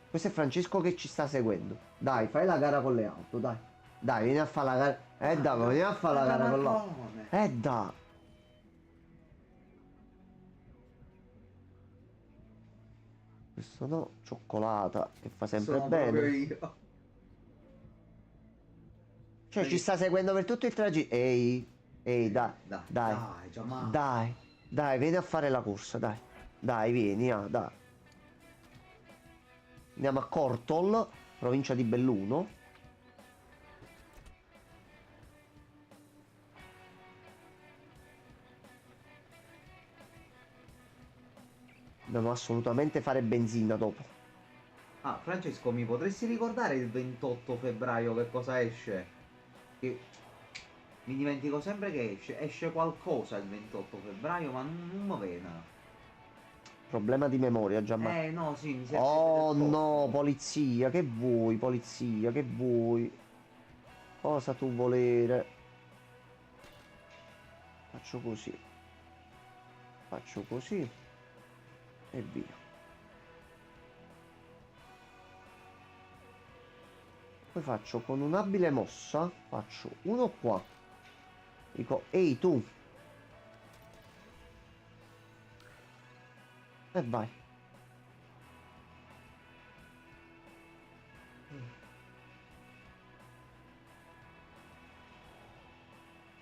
Questo è Francesco che ci sta seguendo. Dai, fai la gara con le auto, dai. Dai, vieni a fare la gara. Dai, vieni a fare la gara con l'auto. Dai. Questo no, cioccolata, che fa sempre Sono bene. proprio io. Cioè, ci sta seguendo per tutto il tragitto. Ehi, dai, Giamma. dai, vieni a fare la corsa, dai. Dai, vieni, dai. Andiamo a Cortol, provincia di Belluno. Dobbiamo assolutamente fare benzina dopo. Ah, Francesco, mi potresti ricordare il 28 febbraio che cosa esce? Che mi dimentico sempre che esce qualcosa il 28 febbraio, ma non mi viene. Problema di memoria, Gianmarco. No, sì, mi serve Oh per no, forza. polizia, che vuoi, polizia, che vuoi? Cosa tu volere? Faccio così. Faccio così. E via. Poi faccio con un'abile mossa. Faccio uno qua. Dico, ehi tu. E vai.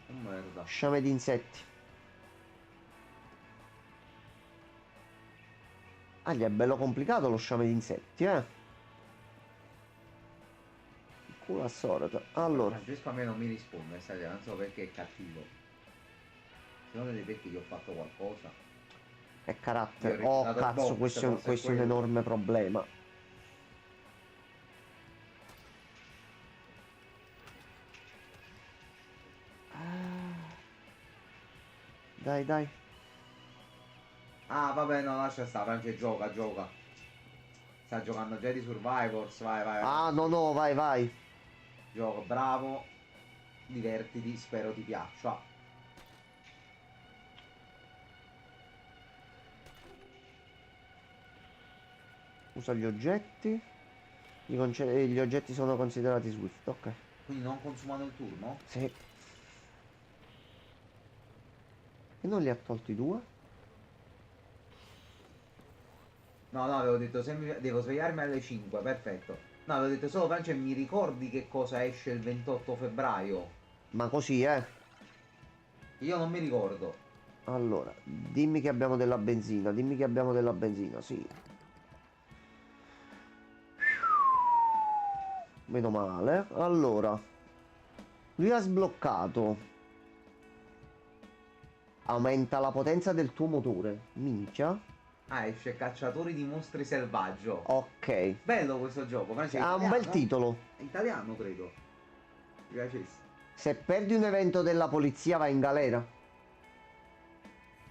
Oh, merda. Sciame di insetti. Ah, gli è bello complicato lo sciame di insetti, eh. Culo al solito. Allora. Francesco a me non mi risponde, sai, non so perché è cattivo. Secondo me perché gli ho fatto qualcosa. È Io carattere. ho Oh ricordato il cazzo, box, questo forse è un quello. enorme problema. Dai. Ah, vabbè, no, lascia stare, Francesco, gioca. Sta giocando Jedi Survivors, vai. Ah, no, vai. Gioco, bravo. Divertiti, spero ti piaccia. Usa gli oggetti. Gli oggetti sono considerati Swift, ok. Quindi non consumano il turno? Sì. E non li ha tolti due? No, avevo detto devo svegliarmi alle 5, perfetto. No, avevo detto solo Francia, mi ricordi che cosa esce il 28 febbraio? Ma così, Io non mi ricordo. Allora, dimmi che abbiamo della benzina, dimmi che abbiamo della benzina, sì. Meno male. Allora, lui ha sbloccato. Aumenta la potenza del tuo motore. Minchia. Ah, esce Cacciatori di mostri selvaggio. Ok. Bello questo gioco, Francia. Ha un bel titolo. È italiano, credo. Mi piacesse. Se perdi un evento della polizia vai in galera.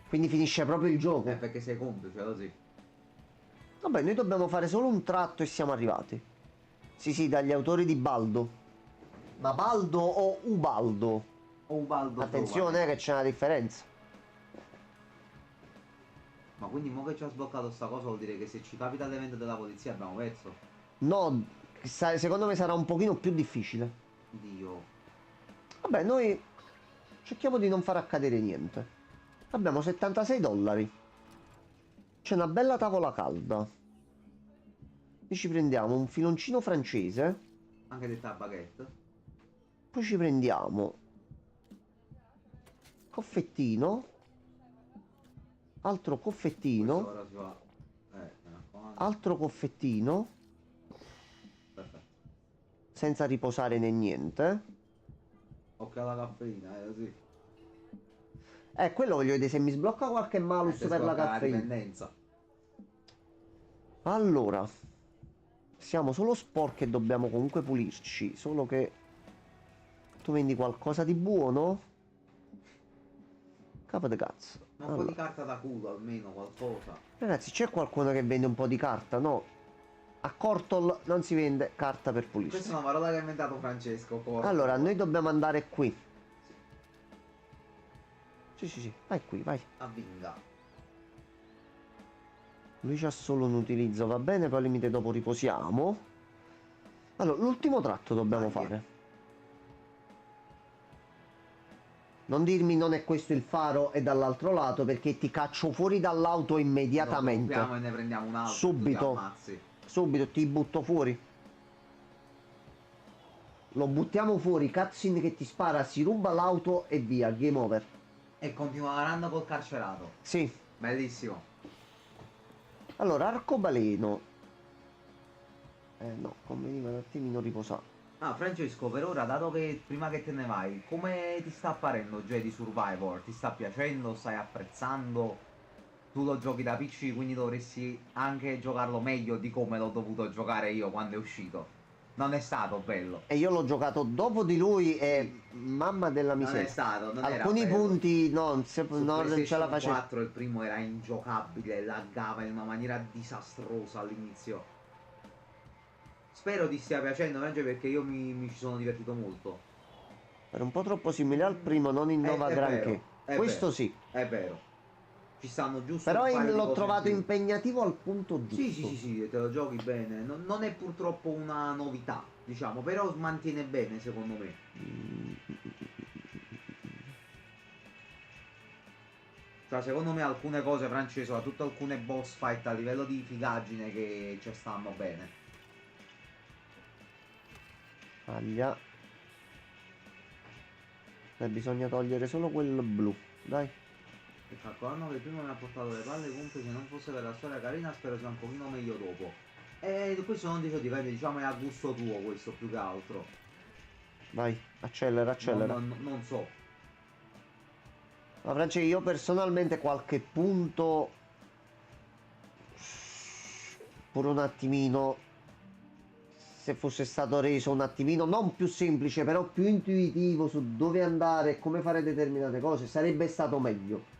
Quindi finisce proprio il gioco. Perché sei complice, così. Vabbè, noi dobbiamo fare solo un tratto e siamo arrivati. Sì, dagli autori di Baldo. Ma Baldo o Ubaldo? O Ubaldo. Attenzione che c'è una differenza. Ma quindi mo che ci ha sbloccato sta cosa vuol dire che se ci capita l'evento della polizia abbiamo perso? No, secondo me sarà un pochino più difficile. Dio. Vabbè, noi cerchiamo di non far accadere niente. Abbiamo 76 dollari. C'è una bella tavola calda. E ci prendiamo un filoncino francese. Anche detta baguette. Poi ci prendiamo coffettino. Altro coffettino. Ora si va. Mi raccomando. Altro coffettino. Perfetto. Senza riposare né niente. Occhio alla caffeina, così. Quello voglio vedere se mi sblocca qualche malus Se per la sblocca caffeina. dipendenza. Allora, siamo solo sporchi e dobbiamo comunque pulirci. Solo che tu vendi qualcosa di buono? Capo di cazzo. Ma un po' di carta da culo almeno, qualcosa. Ragazzi, c'è qualcuno che vende un po' di carta? No. A Cortol non si vende carta per pulirsi. Questa è una parola che ha inventato Francesco. Corto. Allora, noi dobbiamo andare qui. Sì. Vai qui, vai. Avvinga. Lui c'ha solo un utilizzo, va bene, poi al limite dopo riposiamo. Allora, l'ultimo tratto dobbiamo fare. Non dirmi non è questo il faro e dall'altro lato perché ti caccio fuori dall'auto immediatamente. Lo compriamo e ne prendiamo un altro. Subito. Ti ammazzi. Subito ti butto fuori. Lo buttiamo fuori, cutscene che ti spara, si ruba l'auto e via, game over. E continua la run col carcerato. Sì. Bellissimo. Allora, arcobaleno. No, conveniva un attimino riposare. Ah, Francesco, per ora, dato che prima che te ne vai, come ti sta apparendo Jedi Survivor? Ti sta piacendo? Stai apprezzando? Tu lo giochi da PC, quindi dovresti anche giocarlo meglio di come l'ho dovuto giocare io quando è uscito. Non è stato bello. E io l'ho giocato dopo di lui e mamma della miseria. Non è stato, non alcuni era bello. punti non Su ce la facevo. 4 il primo era ingiocabile, laggava in una maniera disastrosa all'inizio. Spero ti stia piacendo, Frange, perché io mi ci sono divertito molto. Era un po' troppo simile al primo, non innova È granché. vero, Questo sì. È vero. Ci stanno giusto. Però un paio di l'ho cose trovato in più. impegnativo al punto giusto. Sì, te lo giochi bene. Non è purtroppo una novità, diciamo, però mantiene bene secondo me. Cioè, secondo me alcune cose, Francesco, soprattutto alcune boss fight a livello di figaggine che ci stanno bene. Aglia. Bisogna togliere solo quel blu. Dai. E calcolando che prima mi ha portato le palle, comunque se non fosse per la storia carina spero sia un pochino meglio dopo. E questo non dice dipende, diciamo è a gusto tuo questo più che altro. Vai, accelera. Non so. Ma Francesco, io personalmente qualche punto pure un attimino, se fosse stato reso un attimino non più semplice però più intuitivo su dove andare e come fare determinate cose, sarebbe stato meglio.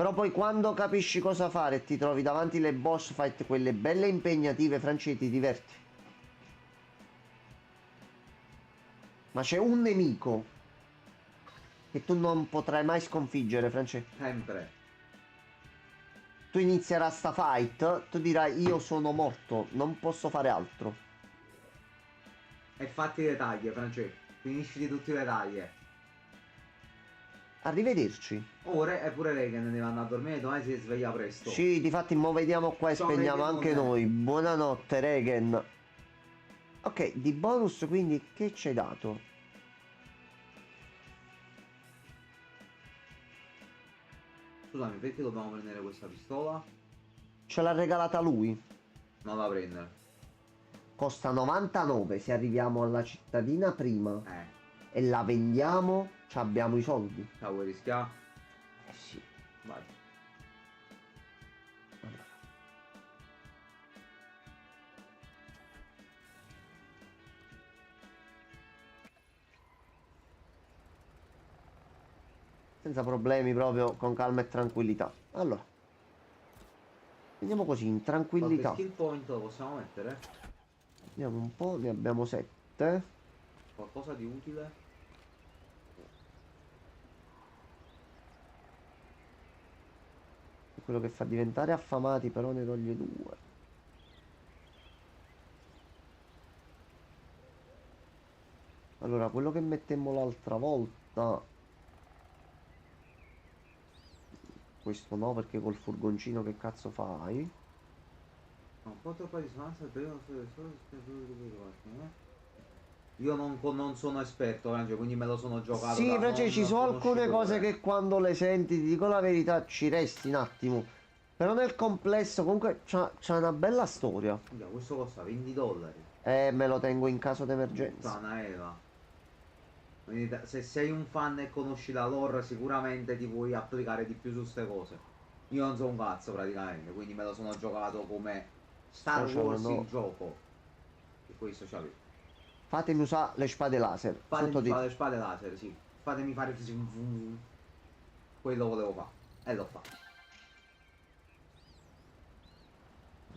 Però poi quando capisci cosa fare e ti trovi davanti le boss fight, quelle belle impegnative, Francesco, ti diverti. Ma c'è un nemico che tu non potrai mai sconfiggere, Francesco. Sempre. Tu inizierai sta fight, tu dirai io sono morto, non posso fare altro. E fatti le taglie, Francesco. Finisci di tutti le taglie. Arrivederci. Ora è pure lei che ne deve andare a dormire, domani si sveglia presto. Sì, difatti mo vediamo qua e Ciao, spegniamo Regen, anche non è. noi. Buonanotte, Regen. Ok, di bonus quindi che ci hai dato? Scusami, perché dobbiamo prendere questa pistola? Ce l'ha regalata lui. Non la prendere. Costa 99 se arriviamo alla cittadina prima Eh, e la vendiamo, ci abbiamo i soldi. la vuoi rischiare? Eh sì. Vai. Allora. Senza problemi, proprio con calma e tranquillità. Allora, vediamo così, in Qualche tranquillità. skill point lo possiamo mettere? Vediamo un po', ne abbiamo 7. Qualcosa di utile? Quello che fa diventare affamati, però ne toglie 2. Allora, quello che mettemmo l'altra volta. Questo no, perché col furgoncino che cazzo fai? Un po' troppa risonanza del periodo io non sono esperto, Angelo, quindi me lo sono giocato. Sì, da invece non ci sono alcune cose conoscitore. che quando le senti, ti dico la verità, ci resti un attimo. Però nel complesso comunque c'ha una bella storia. Minchia, questo costa $20. Me lo tengo in caso d'emergenza. Puttana Eva. Quindi se sei un fan e conosci la lore, sicuramente ti puoi applicare di più su ste cose. Io non so un cazzo praticamente, quindi me lo sono giocato come Star Social, Wars no. il gioco. E questo c'avevo. Fatemi usare le spade laser. Fatemi Sotto di... fare le spade laser, sì. Fatemi fare quello volevo fare. E l'ho fatto.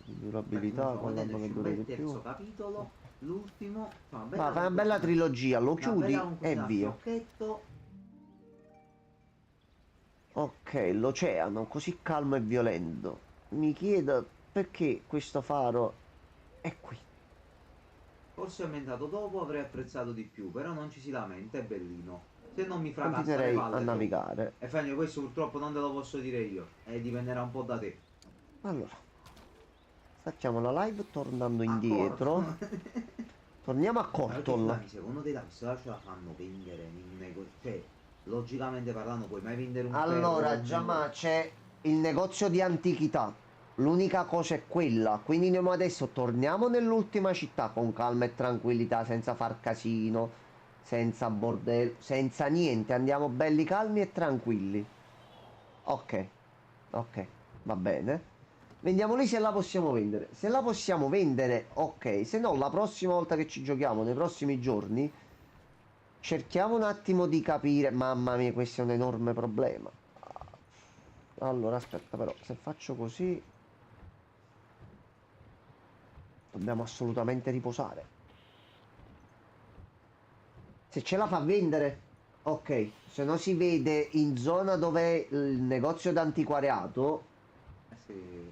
Durabilità, con l'arma che Un dura di bel più. terzo capitolo, l'ultimo. Va, fai una bella trilogia, lo chiudi e via. Fiocchetto. Ok, l'oceano, così calmo e violento. Mi chiedo perché questo faro è qui. Forse aumentato dopo avrei apprezzato di più, però non ci si lamenta, è bellino. Se non mi fracassa le Continuerei palle a troppo. navigare. E Fagno, questo purtroppo non te lo posso dire io, e dipenderà un po' da te. Allora, facciamo la live tornando A indietro. corto. Torniamo a Ma perché, Cortol. scusami, secondo te la pistola ce la fanno vendere in un negozio? Cioè, logicamente parlando, puoi mai vendere un ferro Allora, in un Giamma, negozio? c'è il negozio di antichità. L'unica cosa è quella. Quindi noi adesso torniamo nell'ultima città con calma e tranquillità, senza far casino, senza bordello, senza niente. Andiamo belli calmi e tranquilli. Ok, ok, va bene. Vendiamo lì se la possiamo vendere. Se la possiamo vendere, ok. Se no, la prossima volta che ci giochiamo, nei prossimi giorni, cerchiamo un attimo di capire. Mamma mia, questo è un enorme problema. Allora, aspetta, però, se faccio così, dobbiamo assolutamente riposare. Se ce la fa vendere, ok. Se no si vede in zona dove è il negozio d'antiquariato Sì,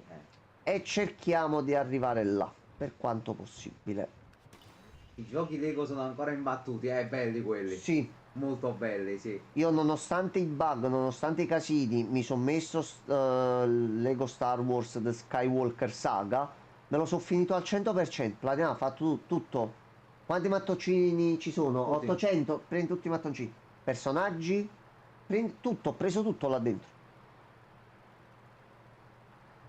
e cerchiamo di arrivare là, per quanto possibile. I giochi Lego sono ancora imbattuti, belli quelli. Sì, Molto belli, sì. io nonostante i bug, nonostante i casini, mi sono messo Lego Star Wars The Skywalker Saga, me lo sono finito al 100%, Platina ha fatto tutto. Quanti mattoncini ci sono? Tutti. 800, prendi tutti i mattoncini. Personaggi, prendi tutto, ho preso tutto là dentro.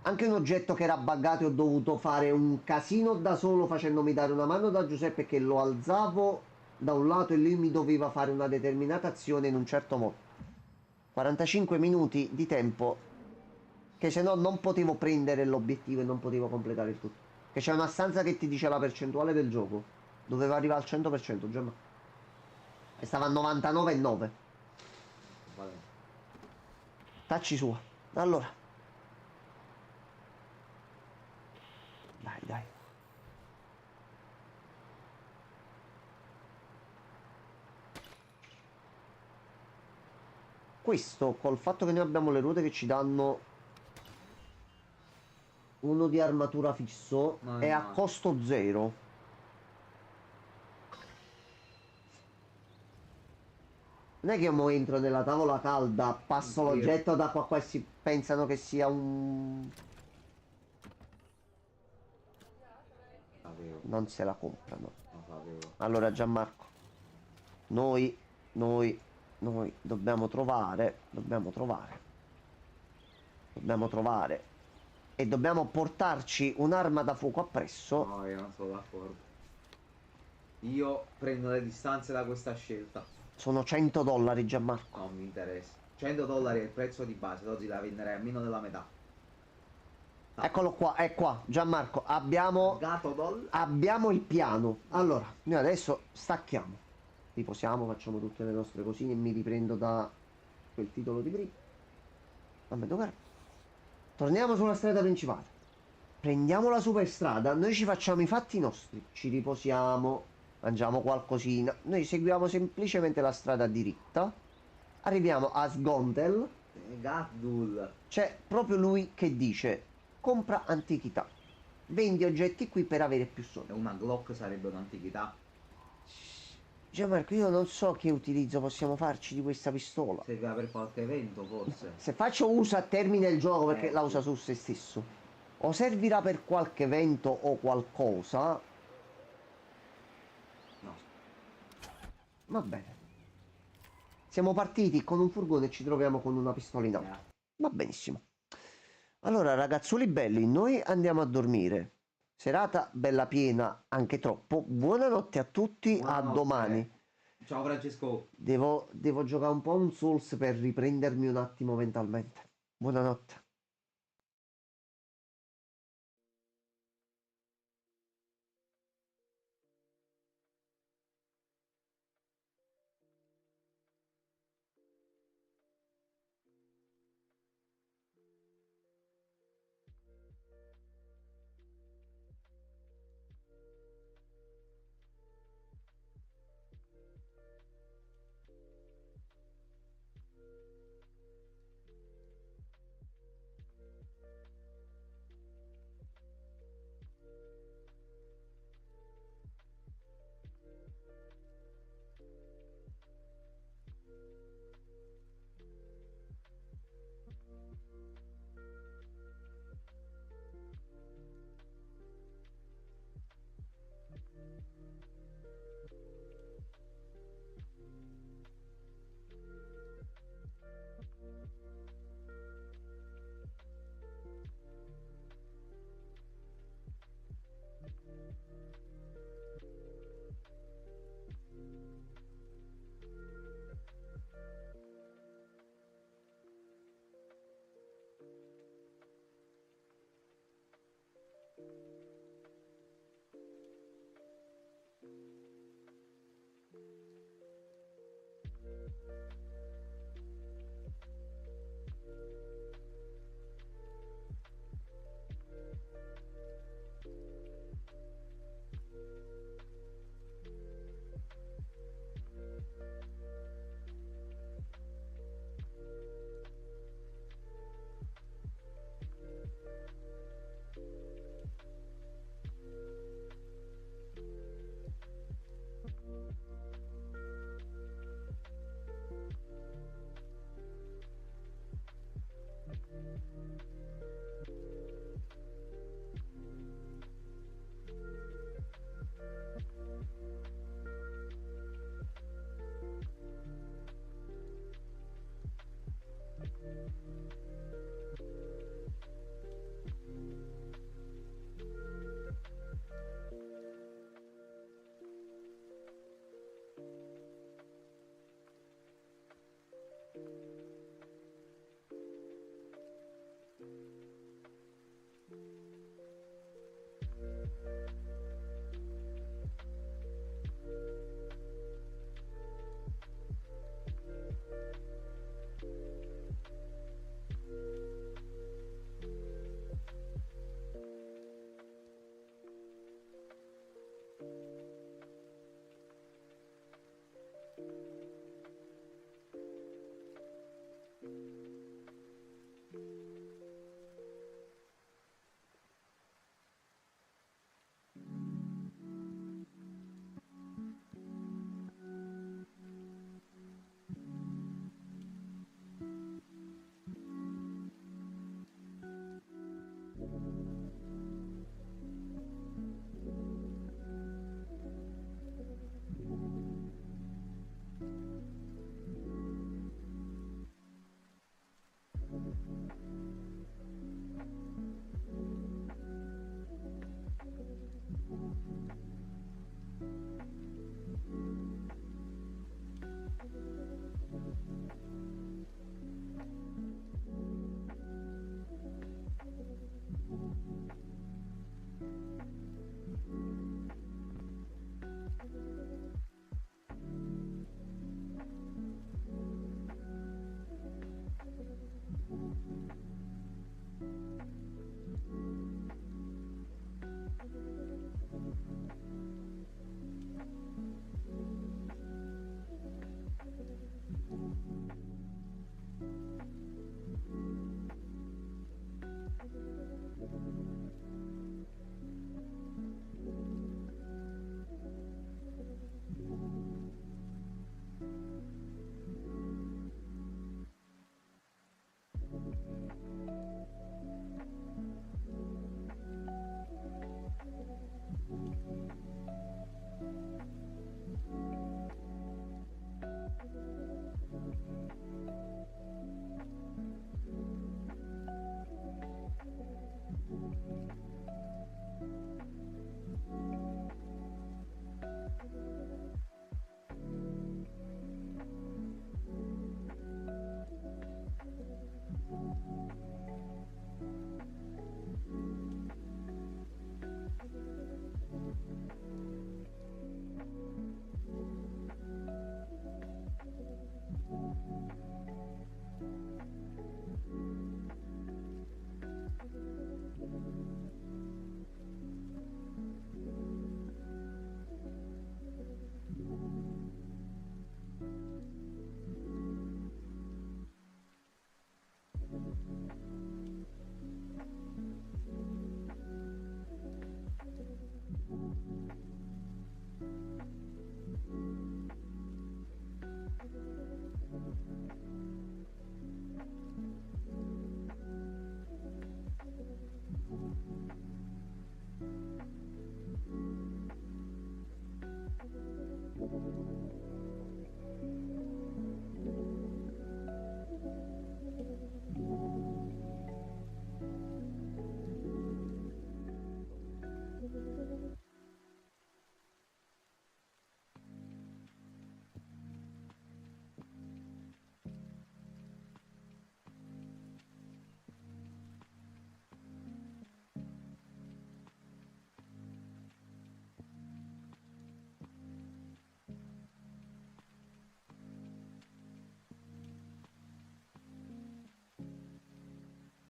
Anche un oggetto che era buggato e ho dovuto fare un casino da solo facendomi dare una mano da Giuseppe che lo alzavo da un lato e lui mi doveva fare una determinata azione in un certo modo. 45 minuti di tempo che se no non potevo prendere l'obiettivo e non potevo completare il tutto. Che c'è una stanza che ti dice la percentuale del gioco. Doveva arrivare al 100%, Gemma. E stava a 99,9. Vale. Tacci sua. Allora. Dai, dai. Questo col fatto che noi abbiamo le ruote che ci danno uno di armatura fisso No, è a no. costo zero. Non è che io mo entro nella tavola calda, passo Sì. l'oggetto da qua e si pensano che sia un... Avevo. Non se la comprano. No. sapevo. Allora Gianmarco, noi dobbiamo trovare e dobbiamo portarci un'arma da fuoco appresso. No, io non sono d'accordo. Io prendo le distanze da questa scelta. Sono $100 Gianmarco. Non mi interessa. $100 è il prezzo di base, oggi la venderei a meno della metà. Eccolo qua, è qua Gianmarco, abbiamo il piano. Allora, noi adesso stacchiamo, riposiamo, facciamo tutte le nostre cosine e mi riprendo da quel titolo di prima. Vabbè, dov'è? Torniamo sulla strada principale. Prendiamo la superstrada, noi ci facciamo i fatti nostri, ci riposiamo, mangiamo qualcosina. Noi seguiamo semplicemente la strada diritta. Arriviamo a Sgondel. Gaddul. C'è proprio lui che dice: compra antichità, vendi oggetti qui per avere più soldi. Una Glock sarebbe un'antichità. Gianmarco, io non so che utilizzo possiamo farci di questa pistola. Serviva per qualche evento, forse. Se faccio uso a termine il gioco perché la sì. usa su se stesso, o servirà per qualche evento o qualcosa. No. Va bene. Siamo partiti con un furgone e ci troviamo con una pistola in auto. Va benissimo. Allora ragazzoli belli, noi andiamo a dormire. Serata bella piena, anche troppo. Buonanotte a tutti, Buonanotte. a domani. Ciao Francesco. Devo giocare un po' un Souls per riprendermi un attimo mentalmente. Buonanotte.